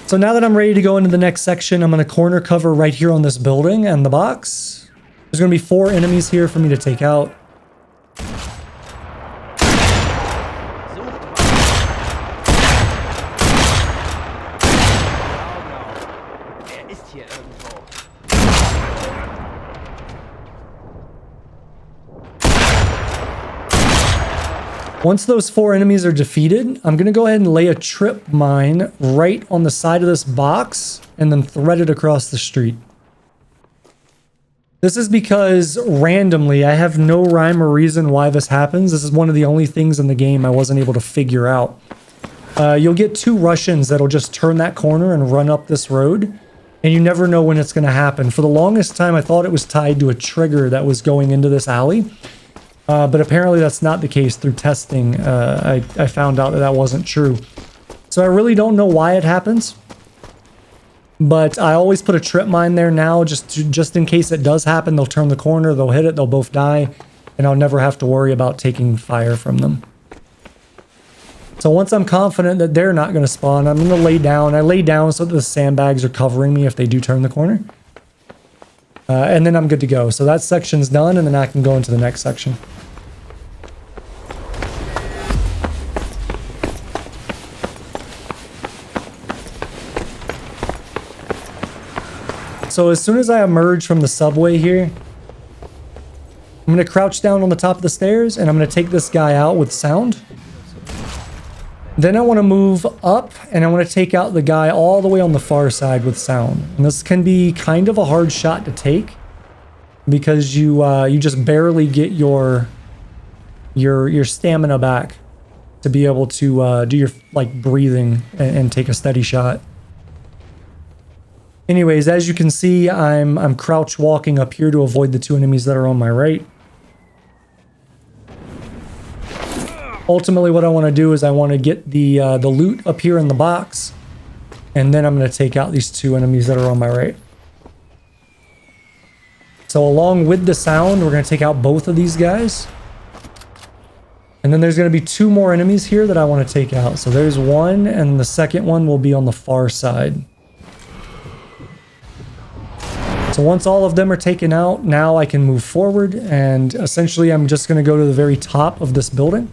So now that I'm ready to go into the next section, I'm going to corner cover right here on this building and the box. There's going to be 4 enemies here for me to take out. Once those 4 enemies are defeated, I'm going to go ahead and lay a trip mine right on the side of this box and then thread it across the street. This is because randomly, I have no rhyme or reason why this happens. This is one of the only things in the game I wasn't able to figure out. You'll get 2 Russians that'll just turn that corner and run up this road, and you never know when it's going to happen. For the longest time, I thought it was tied to a trigger that was going into this alley. But apparently that's not the case. Through testing, I found out that that wasn't true. So I really don't know why it happens. But I always put a trip mine there now, just in case it does happen. They'll turn the corner, they'll hit it, they'll both die, and I'll never have to worry about taking fire from them. So once I'm confident that they're not going to spawn, I'm going to lay down. I lay down so that the sandbags are covering me if they do turn the corner. And then I'm good to go. So that section's done, and then I can go into the next section. So as soon as I emerge from the subway here, I'm going to crouch down on the top of the stairs, and I'm going to take this guy out with sound. Then I want to move up, and I want to take out the guy all the way on the far side with sound. And this can be kind of a hard shot to take because you just barely get your stamina back to be able to do your like breathing and take a steady shot. Anyways, as you can see, I'm crouch walking up here to avoid the 2 enemies that are on my right. Ultimately, what I want to do is I want to get the loot up here in the box, and then I'm going to take out these 2 enemies that are on my right. So along with the sound, we're going to take out both of these guys. And then there's going to be 2 more enemies here that I want to take out. So there's one, and the second one will be on the far side. So once all of them are taken out, now I can move forward, and essentially I'm just going to go to the very top of this building.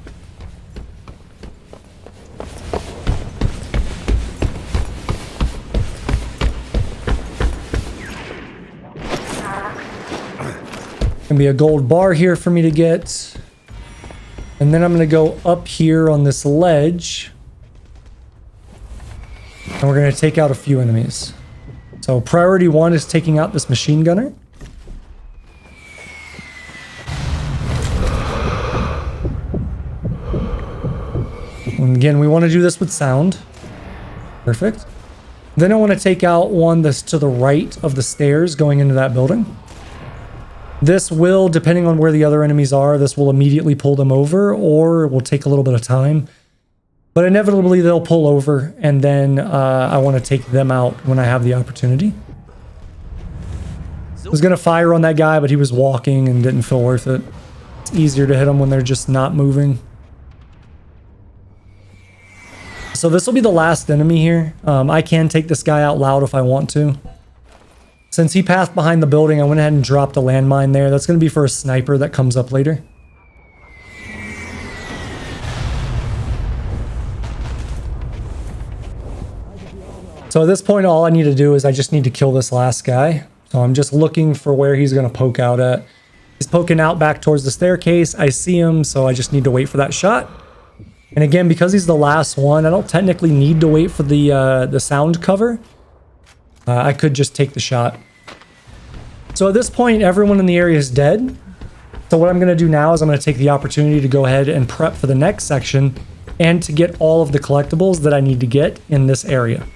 Gonna be a gold bar here for me to get, and then I'm gonna go up here on this ledge, and we're gonna take out a few enemies. So priority 1 is taking out this machine gunner. And again, we want to do this with sound. Perfect. Then I want to take out one that's to the right of the stairs going into that building. This will, depending on where the other enemies are, this will immediately pull them over, or it will take a little bit of time. But inevitably they'll pull over, and then I want to take them out when I have the opportunity. I was going to fire on that guy, but he was walking and didn't feel worth it. It's easier to hit them when they're just not moving. So this will be the last enemy here. I can take this guy out loud if I want to. Since he passed behind the building, I went ahead and dropped a landmine there. That's going to be for a sniper that comes up later. So at this point, all I need to do is I just need to kill this last guy. So I'm just looking for where he's going to poke out at. He's poking out back towards the staircase. I see him, so I just need to wait for that shot. And again, because he's the last one, I don't technically need to wait for the sound cover. I could just take the shot. So at this point, everyone in the area is dead. So what I'm going to do now is I'm going to take the opportunity to go ahead and prep for the next section and to get all of the collectibles that I need to get in this area.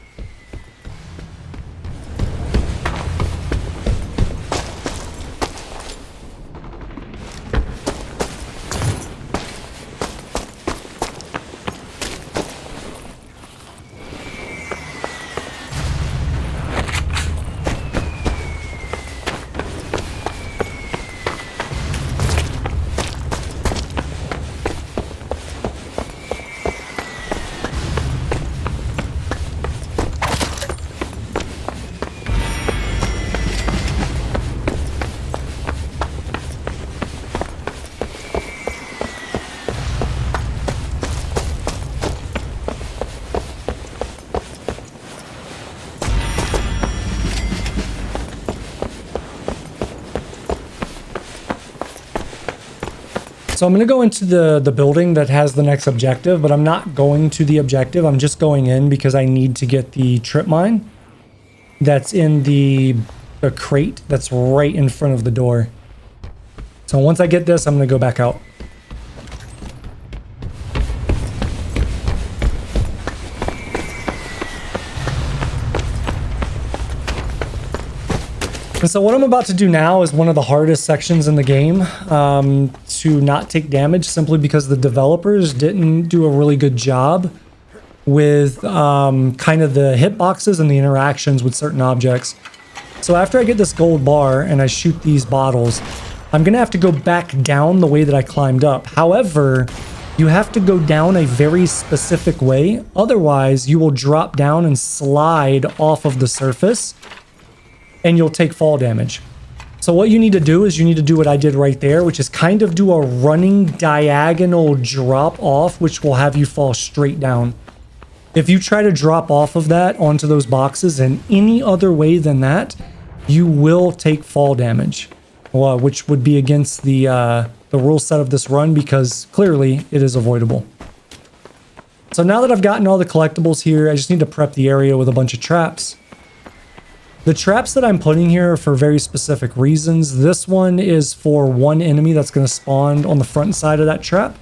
So I'm going to go into the building that has the next objective, but I'm not going to the objective. I'm just going in because I need to get the trip mine that's in the crate that's right in front of the door. So once I get this, I'm going to go back out. And so what I'm about to do now is one of the hardest sections in the game to not take damage, simply because the developers didn't do a really good job with kind of the hitboxes and the interactions with certain objects. So after I get this gold bar and I shoot these bottles, I'm going to have to go back down the way that I climbed up. However, you have to go down a very specific way. Otherwise, you will drop down and slide off of the surface, and you'll take fall damage. So what you need to do is you need to do what I did right there, which is kind of do a running diagonal drop off, which will have you fall straight down. If you try to drop off of that onto those boxes in any other way than that, you will take fall damage, which would be against the rule set of this run, because clearly it is avoidable. So now that I've gotten all the collectibles here, I just need to prep the area with a bunch of traps. The traps that I'm putting here are for very specific reasons. This one is for one enemy that's going to spawn on the front side of that trap.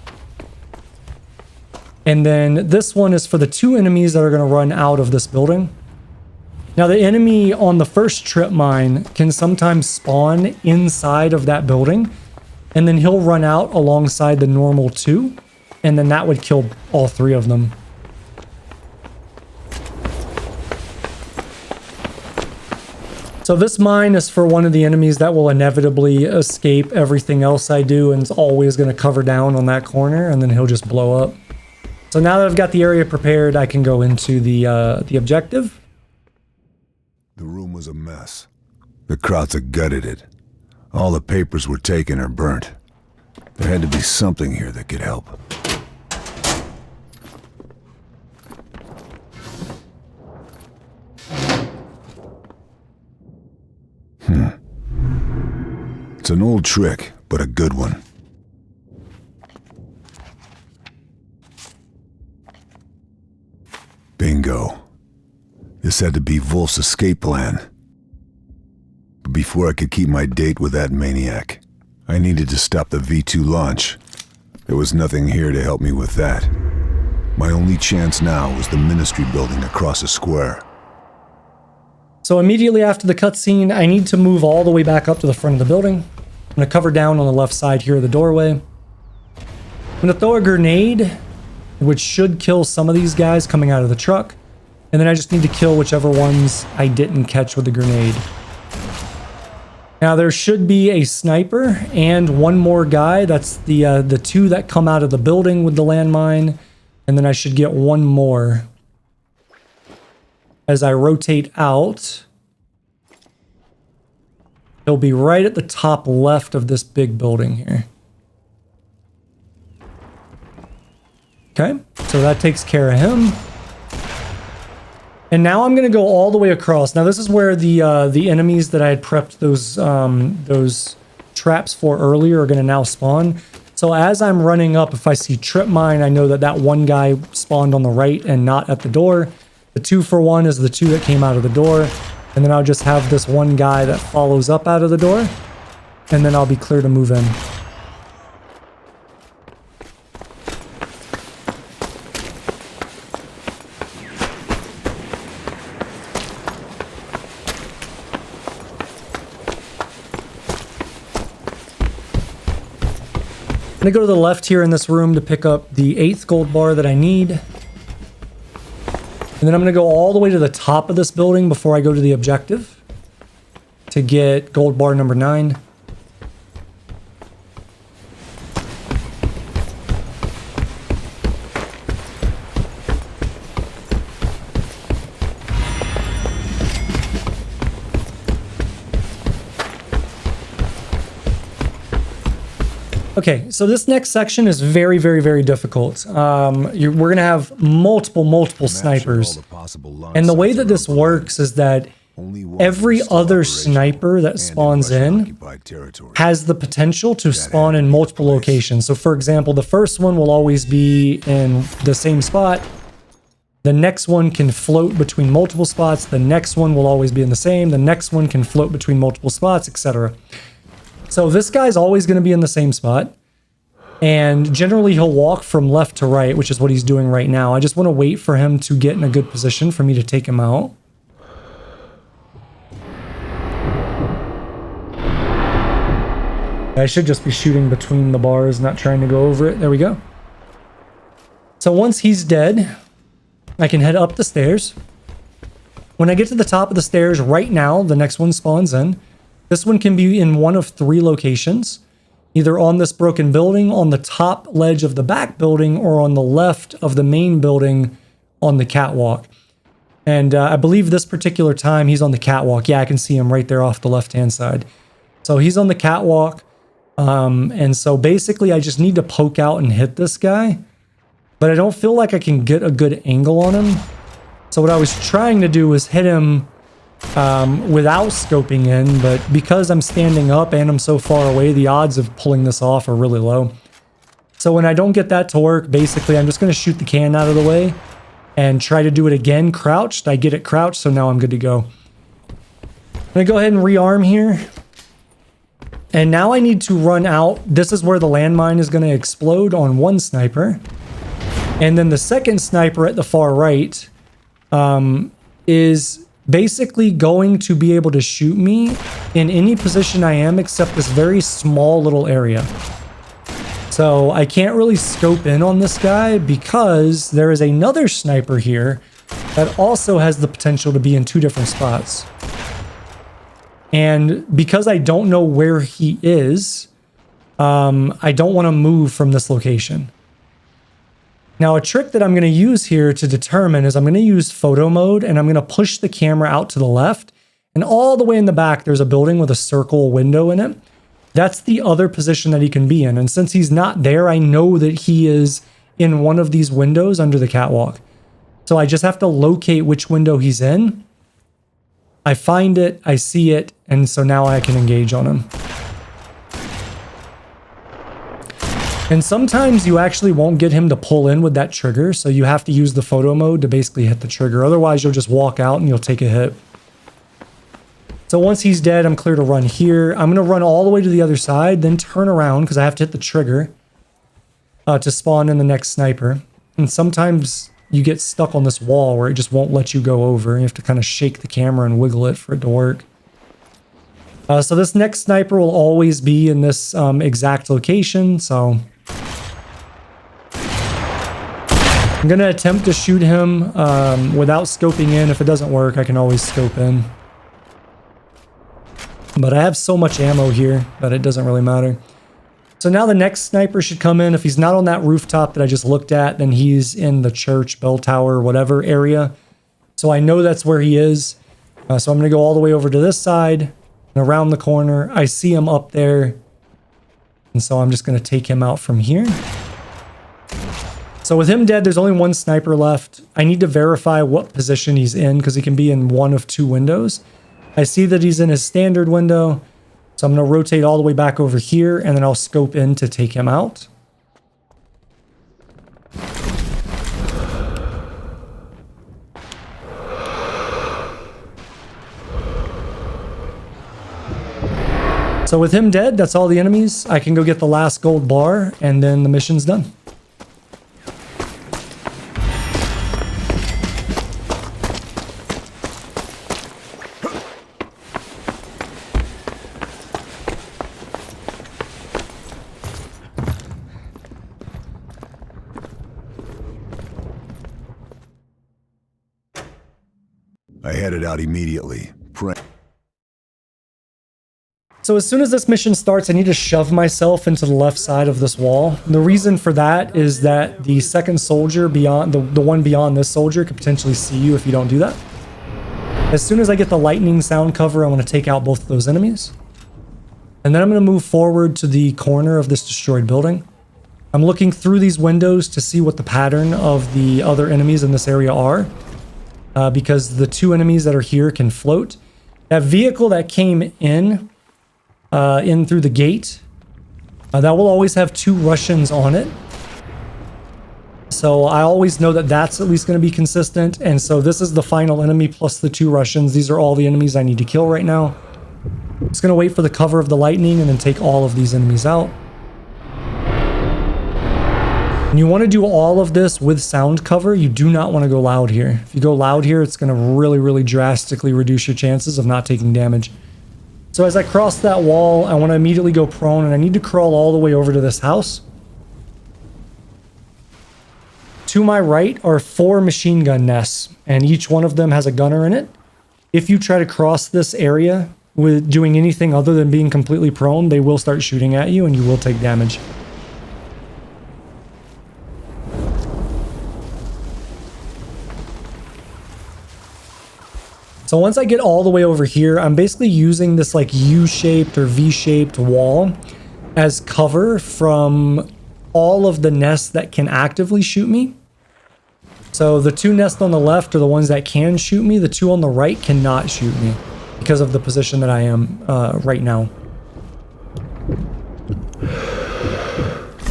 And then this one is for the two enemies that are going to run out of this building. Now the enemy on the first trip mine can sometimes spawn inside of that building, and then he'll run out alongside the normal two, and then that would kill all three of them. So this mine is for one of the enemies that will inevitably escape everything else I do and is always going to cover down on that corner, and then he'll just blow up. So now that I've got the area prepared, I can go into the objective. The room was a mess. The Krauts had gutted it. All the papers were taken or burnt. There had to be something here that could help. It's an old trick, but a good one. Bingo. This had to be Wolf's escape plan. But before I could keep my date with that maniac, I needed to stop the V2 launch. There was nothing here to help me with that. My only chance now was the ministry building across a square. So immediately after the cutscene, I need to move all the way back up to the front of the building. I'm going to cover down on the left side here of the doorway. I'm going to throw a grenade, which should kill some of these guys coming out of the truck. And then I just need to kill whichever ones I didn't catch with the grenade. Now there should be a sniper and one more guy. That's the two that come out of the building with the landmine. And then I should get one more. As I rotate out, he'll be right at the top left of this big building here. Okay, so that takes care of him. And now I'm going to go all the way across. Now this is where the enemies that I had prepped those traps for earlier are going to now spawn. So as I'm running up, if I see trip mine, I know that that one guy spawned on the right and not at the door. The 2-for-1 is the two that came out of the door. And then I'll just have this one guy that follows up out of the door. And then I'll be clear to move in. I'm going to go to the left here in this room to pick up the 8th gold bar that I need. And then I'm going to go all the way to the top of this building before I go to the objective to get gold bar number 9. Okay, so this next section is very, very, very difficult. We're going to have multiple snipers. And the way that this works is that every other sniper that spawns in has the potential to spawn in multiple locations. So for example, the first one will always be in the same spot. The next one can float between multiple spots. The next one will always be in the same. The next one can float between multiple spots, etc. So this guy's always going to be in the same spot. And generally he'll walk from left to right, which is what he's doing right now. I just want to wait for him to get in a good position for me to take him out. I should just be shooting between the bars, not trying to go over it. There we go. So once he's dead, I can head up the stairs. When I get to the top of the stairs right now, the next one spawns in. This one can be in one of 3 locations, either on this broken building, on the top ledge of the back building, or on the left of the main building on the catwalk. And I believe this particular time he's on the catwalk. Yeah, I can see him right there off the left-hand side. So he's on the catwalk. And so basically I just need to poke out and hit this guy, but I don't feel like I can get a good angle on him. So what I was trying to do was hit him without scoping in, but because I'm standing up and I'm so far away, the odds of pulling this off are really low. So when I don't get that to work, basically I'm just going to shoot the can out of the way and try to do it again crouched. I get it crouched, so now I'm good to go. I'm going to go ahead and rearm here. And now I need to run out. This is where the landmine is going to explode on one sniper. And then the second sniper at the far right is basically going to be able to shoot me in any position I am except this very small little area. So I can't really scope in on this guy because there is another sniper here that also has the potential to be in 2 different spots. And because I don't know where he is, I don't want to move from this location. Now, a trick that I'm going to use here to determine is I'm going to use photo mode, and I'm going to push the camera out to the left. And all the way in the back, there's a building with a circle window in it. That's the other position that he can be in. And since he's not there, I know that he is in one of these windows under the catwalk. So I just have to locate which window he's in. I find it, I see it, and so now I can engage on him. And sometimes you actually won't get him to pull in with that trigger, so you have to use the photo mode to basically hit the trigger. Otherwise, you'll just walk out and you'll take a hit. So once he's dead, I'm clear to run here. I'm going to run all the way to the other side, then turn around because I have to hit the trigger to spawn in the next sniper. And sometimes you get stuck on this wall where it just won't let you go over. You have to kind of shake the camera and wiggle it for it to work. So this next sniper will always be in this exact location. So I'm going to attempt to shoot him without scoping in. If it doesn't work, I can always scope in. But I have so much ammo here that it doesn't really matter. So now the next sniper should come in. If he's not on that rooftop that I just looked at, then he's in the church, bell tower, whatever area. So I know that's where he is. So I'm going to go all the way over to this side and around the corner. I see him up there. And so I'm just going to take him out from here. So with him dead, there's only one sniper left. I need to verify what position he's in because he can be in one of two windows. I see that he's in his standard window. So I'm going to rotate all the way back over here, and then I'll scope in to take him out. So with him dead, that's all the enemies. I can go get the last gold bar, and then the mission's done. I headed out immediately, praying. So as soon as this mission starts, I need to shove myself into the left side of this wall. The reason for that is that the second soldier beyond, the one beyond this soldier could potentially see you if you don't do that. As soon as I get the lightning sound cover, I want to take out both of those enemies. And then I'm going to move forward to the corner of this destroyed building. I'm looking through these windows to see what the pattern of the other enemies in this area are. Because the two enemies that are here can float. That vehicle that came in through the gate, that will always have two Russians on it. So I always know that that's at least going to be consistent. And so this is the final enemy plus the two Russians. These are all the enemies I need to kill right now. Just going to wait for the cover of the lightning and then take all of these enemies out. And you want to do all of this with sound cover. You do not want to go loud here. If you go loud here, it's going to really, really drastically reduce your chances of not taking damage. So as I cross that wall, I want to immediately go prone, and I need to crawl all the way over to this house. To my right are 4 machine gun nests, and each one of them has a gunner in it. If you try to cross this area with doing anything other than being completely prone, they will start shooting at you and you will take damage. So once I get all the way over here, I'm basically using this like U-shaped or V-shaped wall as cover from all of the nests that can actively shoot me. So the 2 nests on the left are the ones that can shoot me. The 2 on the right cannot shoot me because of the position that I am right now.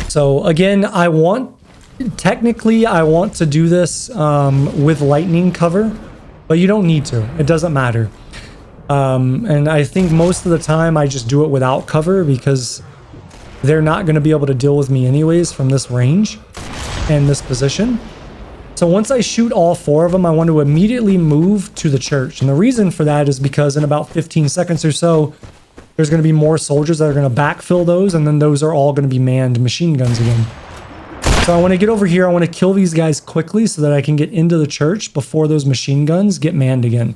So again, technically I want to do this with lightning cover. But you don't need to. It doesn't matter. And I think most of the time I just do it without cover because they're not going to be able to deal with me anyways from this range and this position. So once I shoot all 4 of them, I want to immediately move to the church. And the reason for that is because in about 15 seconds or so, there's going to be more soldiers that are going to backfill those, and then those are all going to be manned machine guns again. So I want to get over here. I want to kill these guys quickly so that I can get into the church before those machine guns get manned again.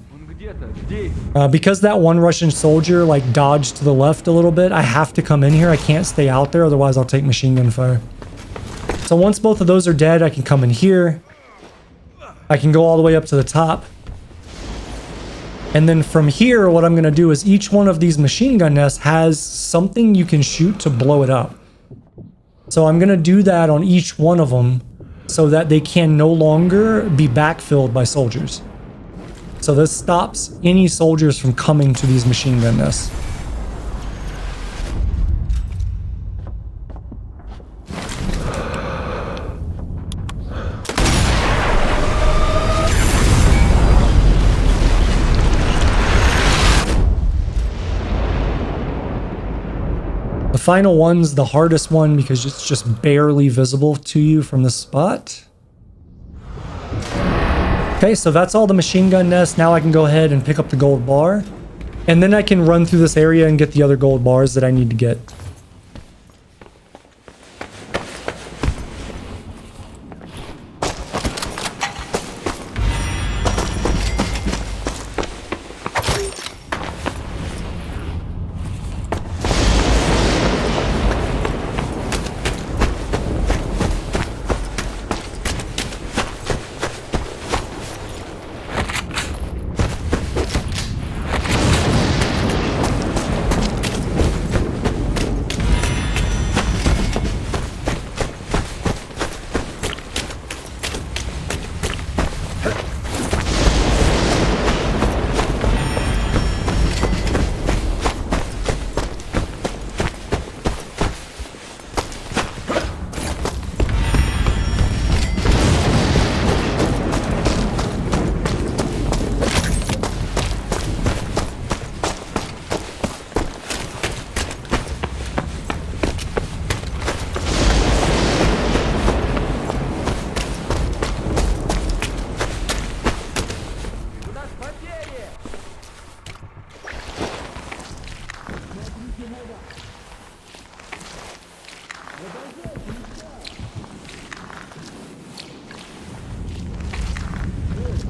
Because that one Russian soldier like dodged to the left a little bit, I have to come in here. I can't stay out there, otherwise I'll take machine gun fire. So once both of those are dead, I can come in here. I can go all the way up to the top. And then from here, what I'm going to do is each one of these machine gun nests has something you can shoot to blow it up. So I'm going to do that on each one of them so that they can no longer be backfilled by soldiers. So this stops any soldiers from coming to these machine gun nests. The final one's the hardest one because it's just barely visible to you from this spot. Okay, so that's all the machine gun nests. Now I can go ahead and pick up the gold bar. And then I can run through this area and get the other gold bars that I need to get.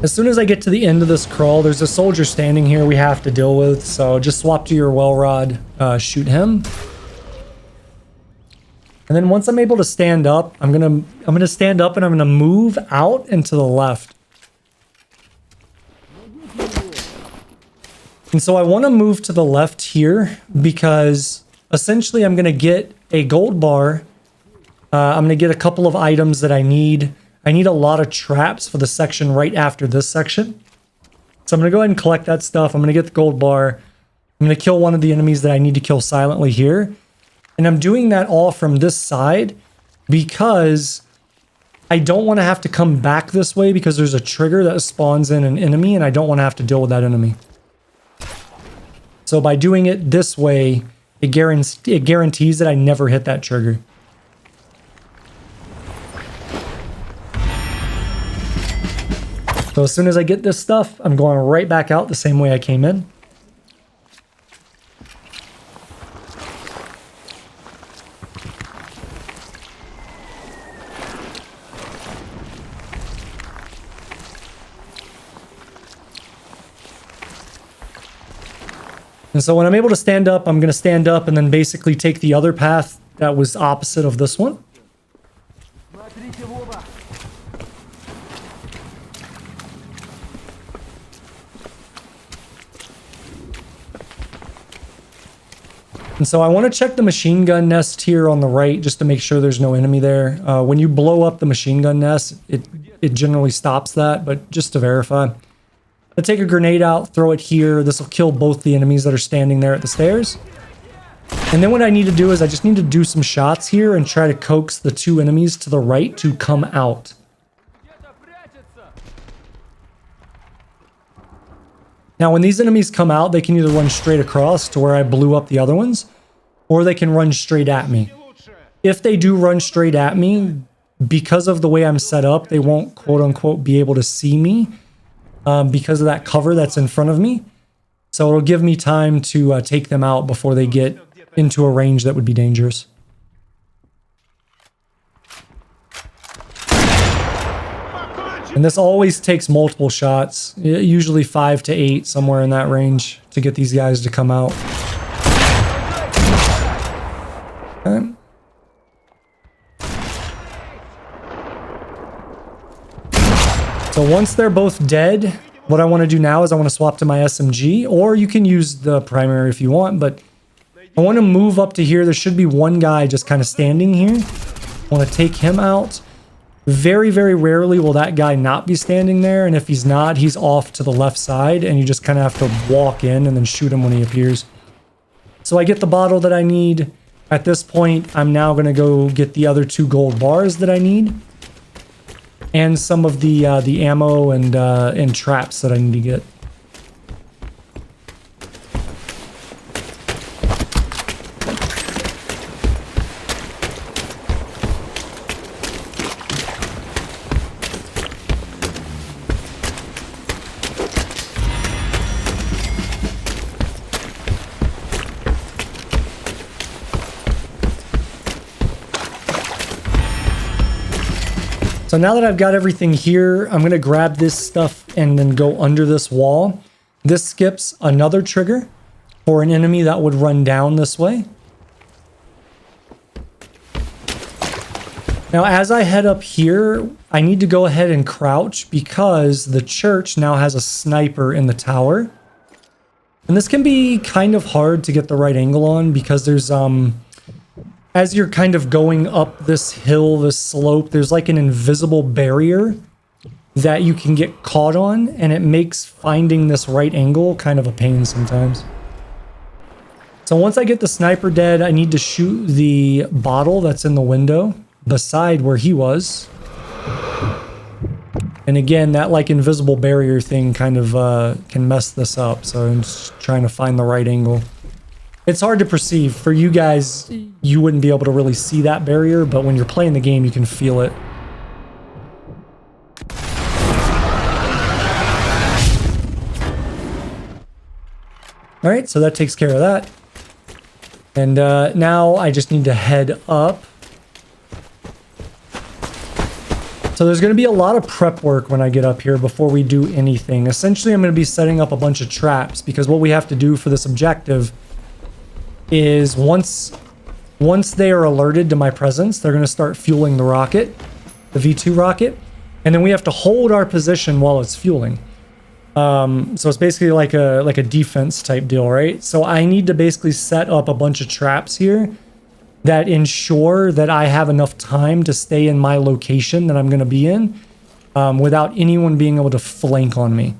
As soon as I get to the end of this crawl, there's a soldier standing here we have to deal with, so just swap to your well rod, shoot him. And then once I'm able to stand up, I'm gonna stand up and I'm gonna move out and to the left. And so I want to move to the left here because essentially I'm gonna get a gold bar. I'm gonna get a couple of items that I need. I need a lot of traps for the section right after this section. So I'm going to go ahead and collect that stuff. I'm going to get the gold bar. I'm going to kill one of the enemies that I need to kill silently here. And I'm doing that all from this side because I don't want to have to come back this way because there's a trigger that spawns in an enemy and I don't want to have to deal with that enemy. So by doing it this way, it guarantees that I never hit that trigger. So as soon as I get this stuff, I'm going right back out the same way I came in. And so when I'm able to stand up, I'm going to stand up and then basically take the other path that was opposite of this one. And so I want to check the machine gun nest here on the right just to make sure there's no enemy there. When you blow up the machine gun nest, it generally stops that, but just to verify. I take a grenade out, throw it here. This will kill both the enemies that are standing there at the stairs. And then what I need to do is I just need to do some shots here and try to coax the two enemies to the right to come out. Now, when these enemies come out, they can either run straight across to where I blew up the other ones, or they can run straight at me. If they do run straight at me, because of the way I'm set up, they won't quote-unquote be able to see me because of that cover that's in front of me. So it'll give me time to take them out before they get into a range that would be dangerous. And this always takes multiple shots, usually 5 to 8, somewhere in that range, to get these guys to come out. Okay. So once they're both dead, what I want to do now is I want to swap to my SMG, or you can use the primary if you want, but I want to move up to here. There should be one guy just kind of standing here. I want to take him out. Very, very rarely will that guy not be standing there, and if he's not, he's off to the left side, and you just kind of have to walk in and then shoot him when he appears. So I get the bottle that I need. At this point, I'm now going to go get the other 2 gold bars that I need, and some of the ammo and traps that I need to get. So now that I've got everything here, I'm going to grab this stuff and then go under this wall. This skips another trigger for an enemy that would run down this way. Now, as I head up here, I need to go ahead and crouch because the church now has a sniper in the tower. And this can be kind of hard to get the right angle on because there's, as you're kind of going up this hill, this slope, there's like an invisible barrier that you can get caught on, and it makes finding this right angle kind of a pain sometimes. So once I get the sniper dead, I need to shoot the bottle that's in the window beside where he was. And again, that like invisible barrier thing kind of can mess this up. So I'm just trying to find the right angle. It's hard to perceive. For you guys, you wouldn't be able to really see that barrier, but when you're playing the game, you can feel it. All right, so that takes care of that. And now I just need to head up. So there's going to be a lot of prep work when I get up here before we do anything. Essentially, I'm going to be setting up a bunch of traps because what we have to do for this objective is once they are alerted to my presence, they're going to start fueling the rocket, the V2 rocket, and then we have to hold our position while it's fueling. So it's basically like a defense type deal, right? So I need to basically set up a bunch of traps here that ensure that I have enough time to stay in my location that I'm going to be in without anyone being able to flank on me.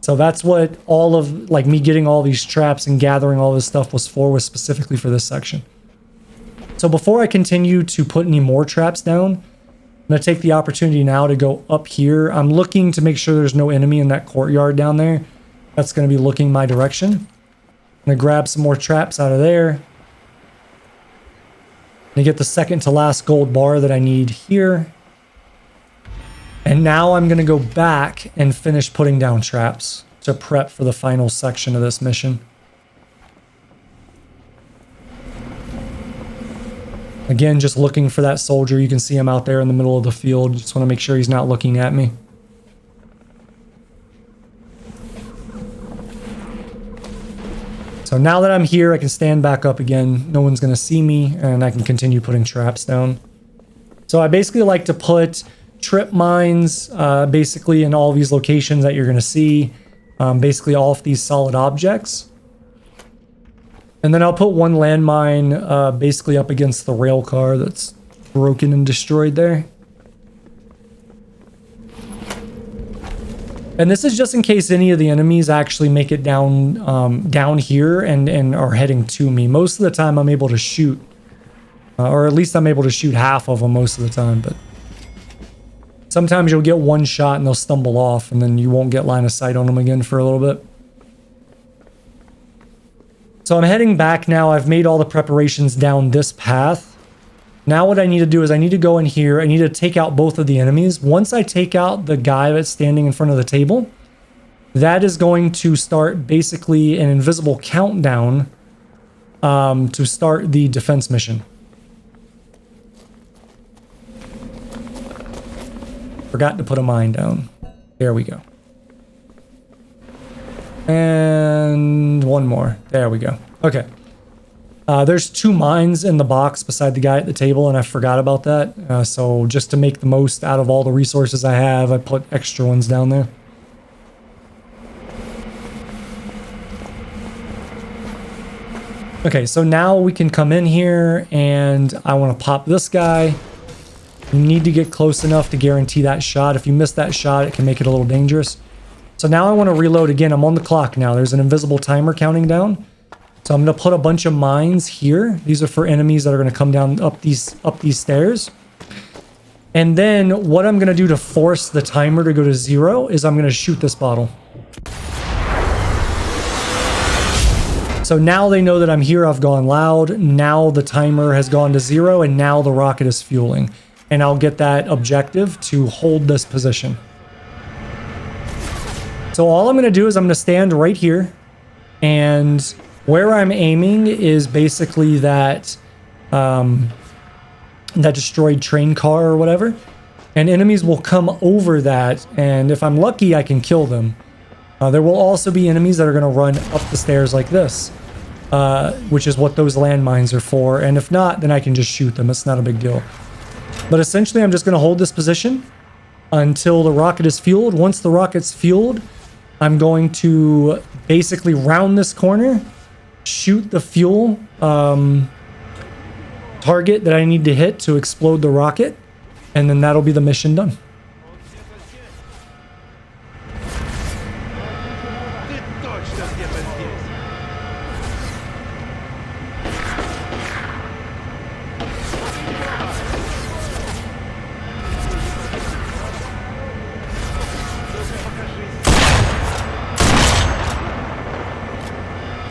So that's what all of, like, me getting all these traps and gathering all this stuff was specifically for this section. So before I continue to put any more traps down, I'm going to take the opportunity now to go up here. I'm looking to make sure there's no enemy in that courtyard down there. That's going to be looking my direction. I'm going to grab some more traps out of there. And get the second to last gold bar that I need here. And now I'm going to go back and finish putting down traps to prep for the final section of this mission. Again, just looking for that soldier. You can see him out there in the middle of the field. Just want to make sure he's not looking at me. So now that I'm here, I can stand back up again. No one's going to see me, and I can continue putting traps down. So I basically like to put trip mines basically in all these locations that you're going to see. Basically off these solid objects. And then I'll put one landmine basically up against the rail car that's broken and destroyed there. And this is just in case any of the enemies actually make it down here and are heading to me. Most of the time I'm able to shoot. Or at least I'm able to shoot half of them most of the time. But sometimes you'll get one shot and they'll stumble off. And then you won't get line of sight on them again for a little bit. So I'm heading back now. I've made all the preparations down this path. Now what I need to do is I need to go in here. I need to take out both of the enemies. Once I take out the guy that's standing in front of the table, that is going to start basically an invisible countdown to start the defense mission. Forgot to put a mine down. There we go. And one more. There we go. Okay. There's 2 mines in the box beside the guy at the table, and I forgot about that. So just to make the most out of all the resources I have, I put extra ones down there. Okay, so now we can come in here, and I want to pop this guy. You need to get close enough to guarantee that shot. If you miss that shot, it can make it a little dangerous. So now I want to reload again. I'm on the clock now. There's an invisible timer counting down. So I'm going to put a bunch of mines here. These are for enemies that are going to come down up these stairs. And then what I'm going to do to force the timer to go to 0 is I'm going to shoot this bottle. So now they know that I'm here. I've gone loud. Now the timer has gone to 0, and now the rocket is fueling. And I'll get that objective to hold this position. So all I'm going to do is I'm going to stand right here, and where I'm aiming is basically that that destroyed train car or whatever. and enemies will come over that, and if I'm lucky, I can kill them. There will also be enemies that are going to run up the stairs like this, which is what those landmines are for, and if not, then I can just shoot them. It's not a big deal. But essentially, I'm just going to hold this position until the rocket is fueled. Once the rocket's fueled, I'm going to basically round this corner, shoot the fuel target that I need to hit to explode the rocket, and then that'll be the mission done. Ты точно где-то здесь.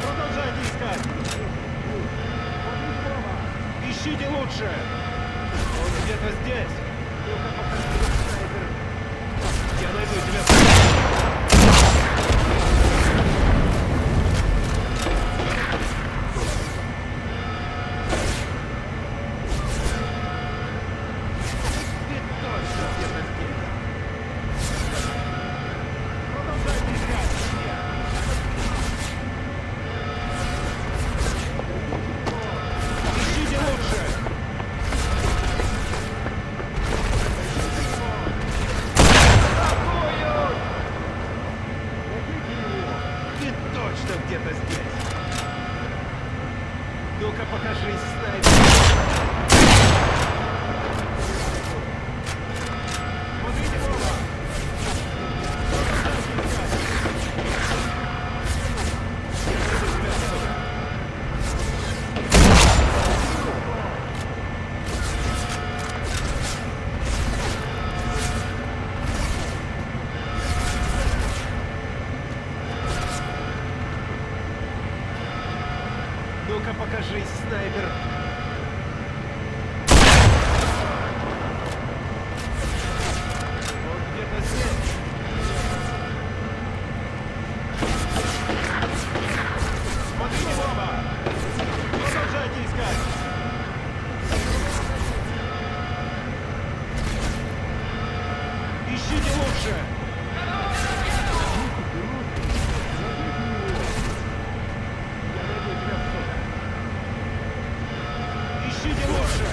Продолжайте искать. Ищите лучше. Он где-то здесь. Ну-ка покажи, снайпер. Я найду тебя. Ты точно где-то здесь. Продолжайте искать меня. Ищите лучше. Ты точно где-то здесь. Ну-ка покажись, снайпер. Смотрите в оба. Ну-ка покажись, снайпер. Он где-то здесь. Смотрите в оба. Продолжайте искать. Ищите лучше. Я найду тебя, сука. Ищите лучше.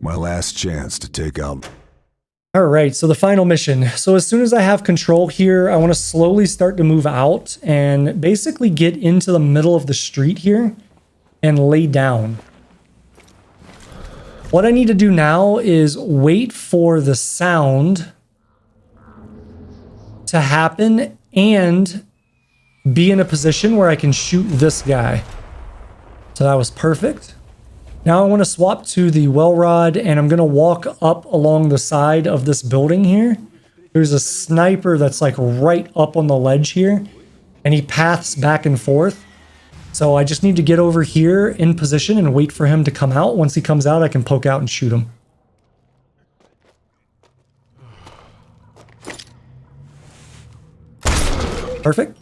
My last chance to take out... All right, so the final mission. So as soon as I have control here, I want to slowly start to move out and basically get into the middle of the street here and lay down. What I need to do now is wait for the sound to happen and be in a position where I can shoot this guy. So that was perfect. Now I want to swap to the well rod, and I'm going to walk up along the side of this building here. There's a sniper that's like right up on the ledge here, and he paths back and forth. So I just need to get over here in position and wait for him to come out. Once he comes out, I can poke out and shoot him. Perfect.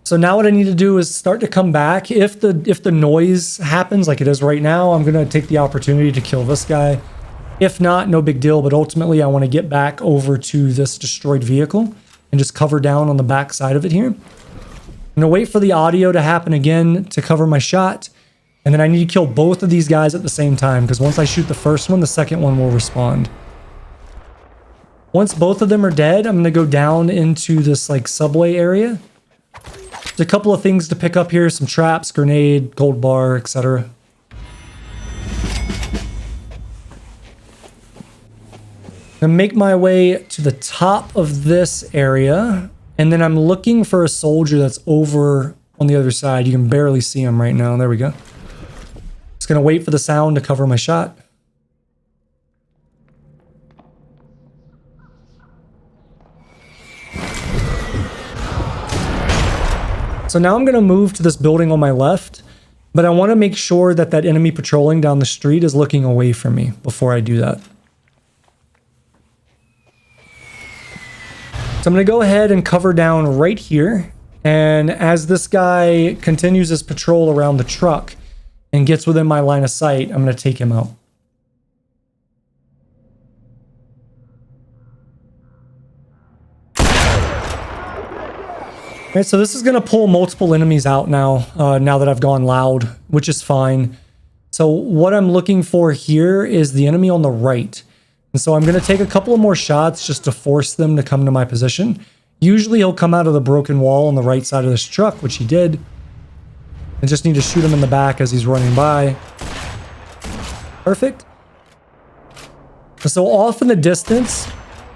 So now what I need to do is start to come back. If the noise happens like it is right now, I'm going to take the opportunity to kill this guy. If not, no big deal, but ultimately I want to get back over to this destroyed vehicle and just cover down on the back side of it here. I'm going to wait for the audio to happen again to cover my shot, and then I need to kill both of these guys at the same time, because once I shoot the first one, the second one will respond. Once both of them are dead, I'm going to go down into this like subway area. There's a couple of things to pick up here, some traps, grenade, gold bar, etc. gonna make my way to the top of this area, and then I'm looking for a soldier that's over on the other side. You can barely see him right now. There we go. Just gonna wait for the sound to cover my shot. So now I'm gonna move to this building on my left, but I want to make sure that that enemy patrolling down the street is looking away from me before I do that. So I'm going to go ahead and cover down right here. And as this guy continues his patrol around the truck and gets within my line of sight, I'm going to take him out. All right, so this is going to pull multiple enemies out now, now that I've gone loud, which is fine. So what I'm looking for here is the enemy on the right. And so I'm going to take a couple of more shots just to force them to come to my position. Usually he'll come out of the broken wall on the right side of this truck, which he did. I just need to shoot him in the back as he's running by. Perfect. So off in the distance,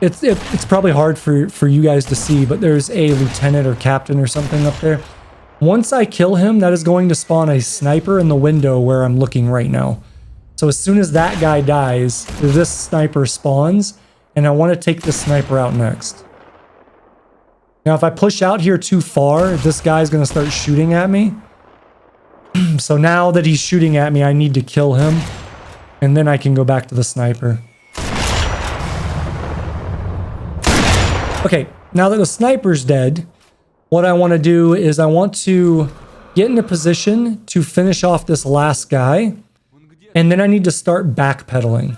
it's probably hard for you guys to see, but there's a lieutenant or captain or something up there. Once I kill him, that is going to spawn a sniper in the window where I'm looking right now. So as soon as that guy dies, this sniper spawns, and I want to take this sniper out next. Now, if I push out here too far, this guy's going to start shooting at me. So now that he's shooting at me, I need to kill him, and then I can go back to the sniper. Okay, now that the sniper's dead, what I want to do is I want to get in a position to finish off this last guy, and then I need to start backpedaling.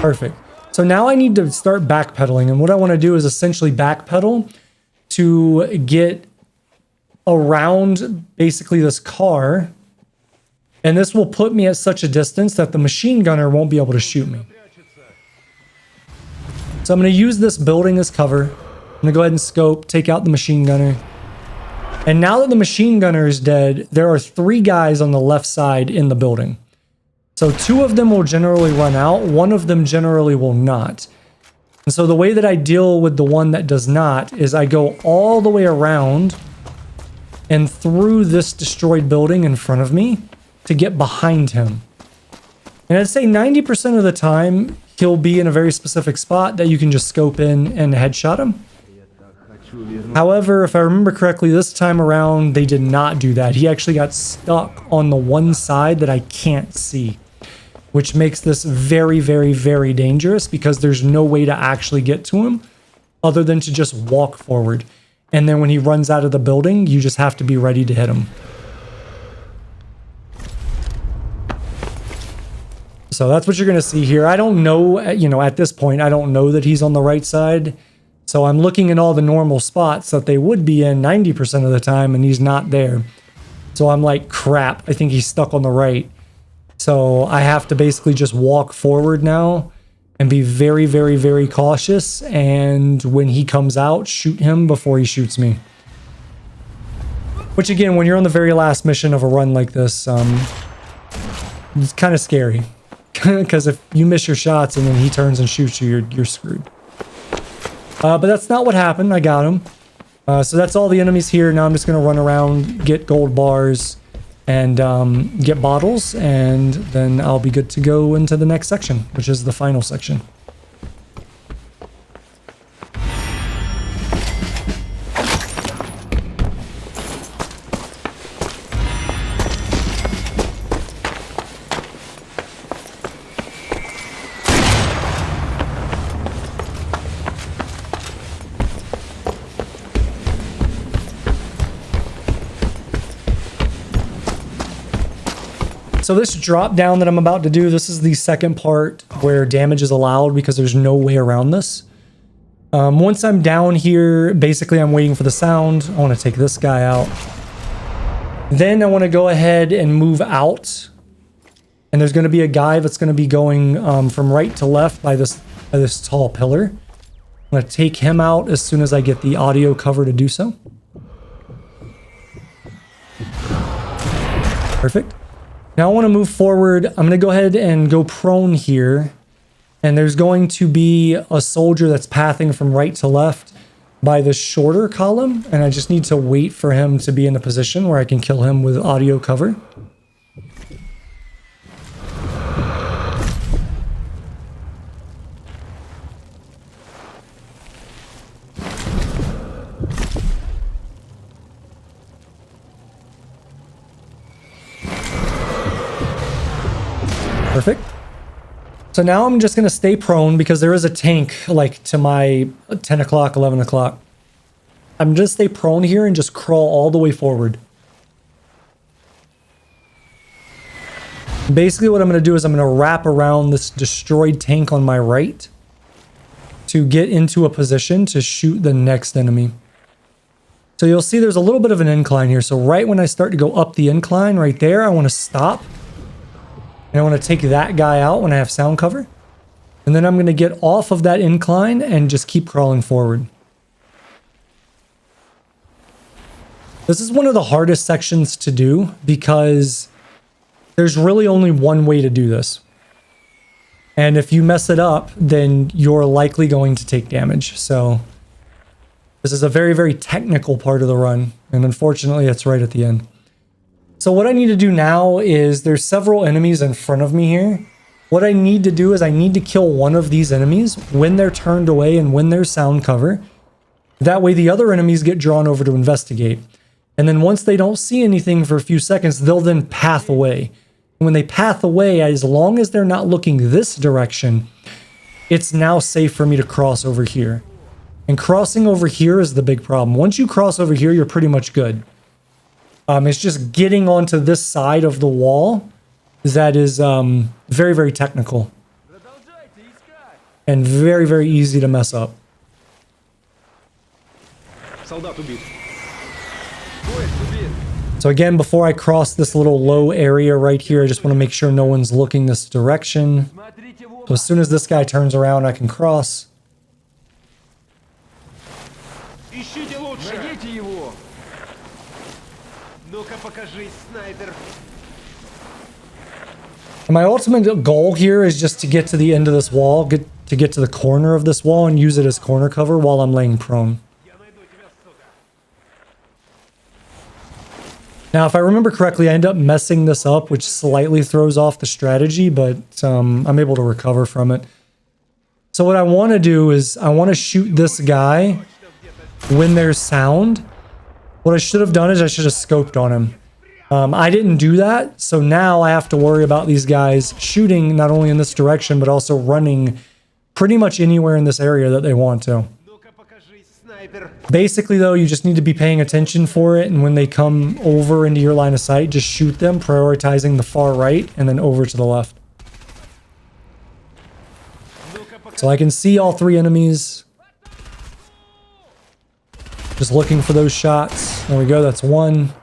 Perfect. So now I need to start backpedaling, and what I want to do is essentially backpedal to get around basically this car. And this will put me at such a distance that the machine gunner won't be able to shoot me. So I'm going to use this building as cover. I'm going to go ahead and scope, take out the machine gunner. And now that the machine gunner is dead, there are 3 guys on the left side in the building. So 2 of them will generally run out. 1 of them generally will not. And so the way that I deal with the one that does not is I go all the way around and through this destroyed building in front of me to get behind him. And I'd say 90% of the time, he'll be in a very specific spot that you can just scope in and headshot him. However, if I remember correctly, this time around, they did not do that. He actually got stuck on the one side that I can't see, which makes this very, very, very dangerous because there's no way to actually get to him other than to just walk forward. And then when he runs out of the building, you just have to be ready to hit him. So that's what you're going to see here. I don't know, at this point, I don't know that he's on the right side. So I'm looking in all the normal spots that they would be in 90% of the time, and he's not there. So I'm like, crap, I think he's stuck on the right. So I have to basically just walk forward now and be very, very, very cautious. And when he comes out, shoot him before he shoots me. Which again, when you're on the very last mission of a run like this, it's kind of scary. Because if you miss your shots and then he turns and shoots you, you're screwed. But that's not what happened. I got him. So that's all the enemies here. Now I'm just going to run around, get gold bars, and get bottles, and then I'll be good to go into the next section, which is the final section. So this drop down that I'm about to do, this is the second part where damage is allowed because there's no way around this. Once I'm down here, basically I'm waiting for the sound. I want to take this guy out. Then I want to go ahead and move out. And there's going to be a guy that's going to be going from right to left by this tall pillar. I'm going to take him out as soon as I get the audio cover to do so. Perfect. Now I want to move forward. I'm going to go ahead and go prone here. And there's going to be a soldier that's pathing from right to left by the shorter column. And I just need to wait for him to be in a position where I can kill him with audio cover. Perfect. So now I'm just going to stay prone because there is a tank like to my 10 o'clock, 11 o'clock. I'm just stay prone here and just crawl all the way forward. Basically what I'm going to do is I'm going to wrap around this destroyed tank on my right to get into a position to shoot the next enemy. So you'll see there's a little bit of an incline here. So right when I start to go up the incline right there, I want to stop. And I want to take that guy out when I have sound cover. And then I'm going to get off of that incline and just keep crawling forward. This is one of the hardest sections to do because there's really only one way to do this. And if you mess it up, then you're likely going to take damage. So this is a very, very technical part of the run. And unfortunately, it's right at the end. So what I need to do now is there's several enemies in front of me here. What I need to do is I need to kill one of these enemies when they're turned away and when there's sound cover. That way the other enemies get drawn over to investigate. And then once they don't see anything for a few seconds, they'll then path away. And when they path away, as long as they're not looking this direction, it's now safe for me to cross over here. And crossing over here is the big problem. Once you cross over here, you're pretty much good. It's just getting onto this side of the wall that is very, very technical. And very, very easy to mess up. So again, before I cross this little low area right here, I just want to make sure no one's looking this direction. So as soon as this guy turns around, I can cross. Ищите лучше! Найдите его! Ну-ка покажись, снайпер! My ultimate goal here is just to get to the end of this wall, get to the corner of this wall and use it as corner cover while I'm laying prone. Now, if I remember correctly, I end up messing this up, which slightly throws off the strategy, but I'm able to recover from it. So what I want to do is I want to shoot this guy when there's sound. What I should have done is I should have scoped on him. I didn't do that, so now I have to worry about these guys shooting not only in this direction, but also running pretty much anywhere in this area that they want to. Basically, though, you just need to be paying attention for it, and when they come over into your line of sight, just shoot them, prioritizing the far right and then over to the left. So I can see all three enemies. Just looking for those shots. There we go, that's one.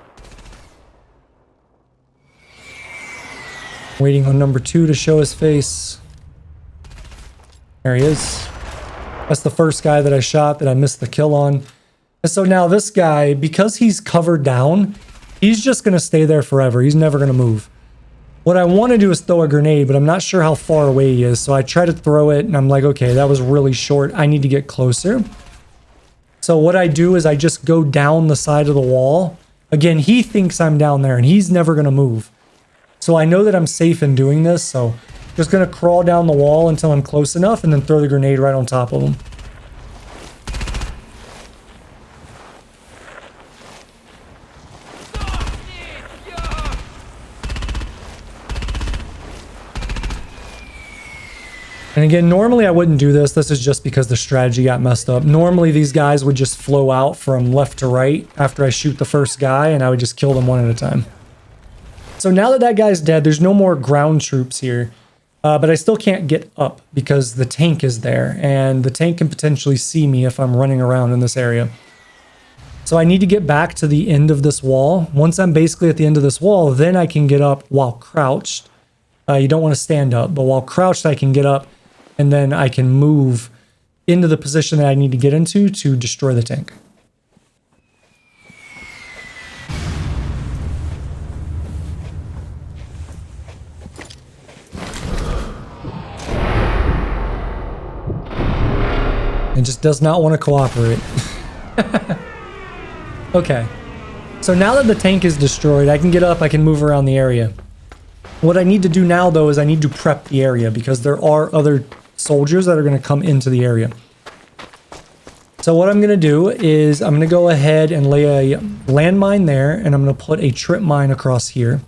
Waiting on number 2 to show his face. There he is. That's the first guy that I shot that I missed the kill on. And so now this guy, because he's covered down, he's just going to stay there forever. He's never going to move. What I want to do is throw a grenade, but I'm not sure how far away he is. So I try to throw it and I'm like, okay, that was really short. I need to get closer. So what I do is I just go down the side of the wall. Again, he thinks I'm down there and he's never going to move. So I know that I'm safe in doing this, so just going to crawl down the wall until I'm close enough and then throw the grenade right on top of him. And again, normally I wouldn't do this. This is just because the strategy got messed up. Normally these guys would just flow out from left to right after I shoot the first guy and I would just kill them one at a time. So now that that guy's dead, there's no more ground troops here. But I still can't get up because the tank is there. And the tank can potentially see me if I'm running around in this area. So I need to get back to the end of this wall. Once I'm basically at the end of this wall, then I can get up while crouched. You don't want to stand up, but while crouched I can get up. And then I can move into the position that I need to get into to destroy the tank. It just does not want to cooperate. Okay. So now that the tank is destroyed, I can get up, I can move around the area. What I need to do now, though, is I need to prep the area because there are other soldiers that are going to come into the area. So what I'm going to do is I'm going to go ahead and lay a landmine there, and I'm going to put a trip mine across here.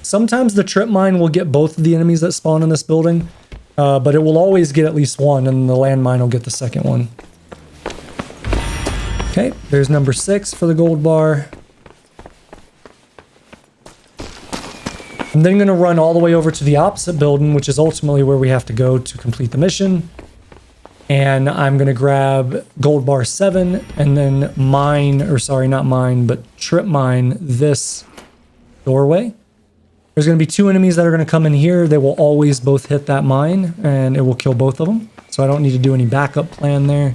Sometimes the trip mine will get both of the enemies that spawn in this building, but it will always get at least one, and the landmine will get the second one. Okay, there's number 6 for the gold bar. I'm then going to run all the way over to the opposite building, which is ultimately where we have to go to complete the mission. And I'm going to grab gold bar 7 and then mine, or sorry, not mine, but trip mine this doorway. There's going to be 2 enemies that are going to come in here. They will always both hit that mine and it will kill both of them. So I don't need to do any backup plan there.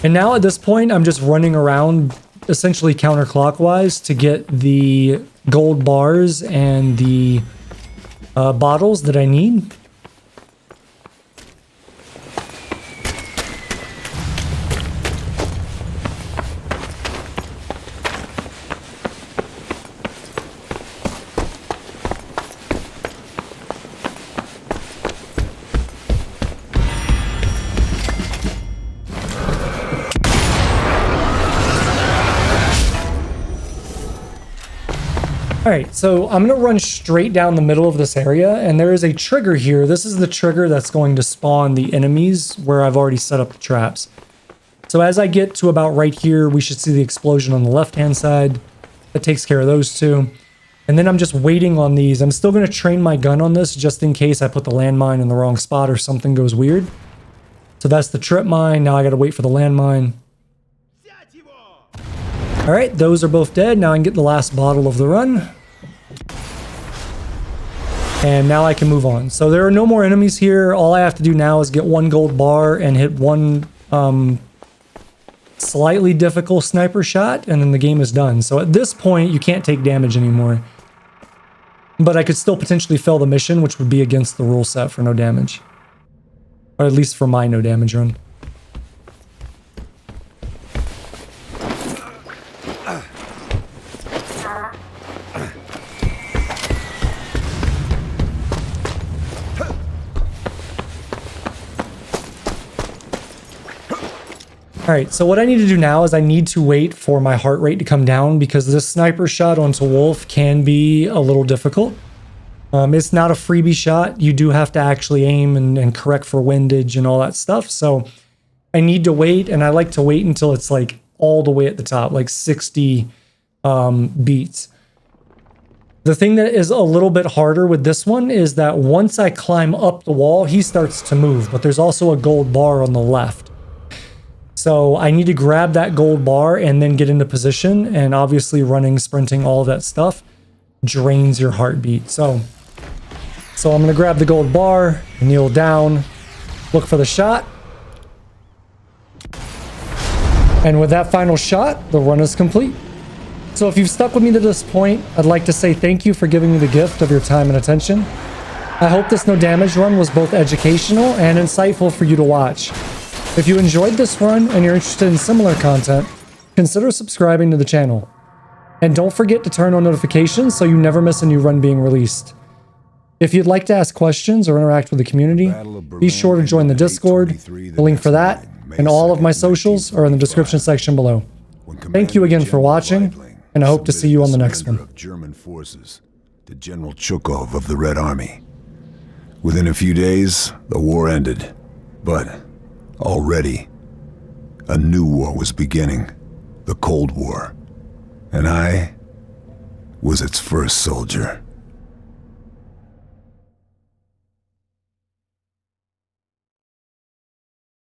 And now at this point, I'm just running around essentially counterclockwise to get the gold bars and the bottles that I need. Alright, so I'm going to run straight down the middle of this area, and there is a trigger here. This is the trigger that's going to spawn the enemies where I've already set up the traps. So as I get to about right here, we should see the explosion on the left-hand side. That takes care of those 2. And then I'm just waiting on these. I'm still going to train my gun on this just in case I put the landmine in the wrong spot or something goes weird. So that's the trip mine. Now I got to wait for the landmine. Alright, those are both dead. Now I can get the last bottle of the run. And now I can move on. So there are no more enemies here. All I have to do now is get 1 gold bar and hit 1 slightly difficult sniper shot, and then the game is done. So at this point, you can't take damage anymore. But I could still potentially fail the mission, which would be against the rule set for no damage. Or at least for my no damage run. Alright, so what I need to do now is I need to wait for my heart rate to come down because this sniper shot onto Wolf can be a little difficult. It's not a freebie shot. You do have to actually aim and correct for windage and all that stuff. So I need to wait, and I like to wait until it's like all the way at the top, like 60 beats. The thing that is a little bit harder with this one is that once I climb up the wall, he starts to move, but there's also a gold bar on the left. So I need to grab that gold bar and then get into position, and obviously running, sprinting, all of that stuff drains your heartbeat. So I'm going to grab the gold bar, kneel down, look for the shot. And with that final shot, the run is complete. So if you've stuck with me to this point, I'd like to say thank you for giving me the gift of your time and attention. I hope this no damage run was both educational and insightful for you to watch. If you enjoyed this run and you're interested in similar content, consider subscribing to the channel. And don't forget to turn on notifications so you never miss a new run being released. If you'd like to ask questions or interact with the community, be sure to join the Discord. The link for that and all of my socials are in the description section below. Thank you again for watching, and I hope to see you on the next one. German forces to General Chukov of the Red Army. Within a few days, the war ended, but already a new war was beginning, the Cold War, and I was its first soldier.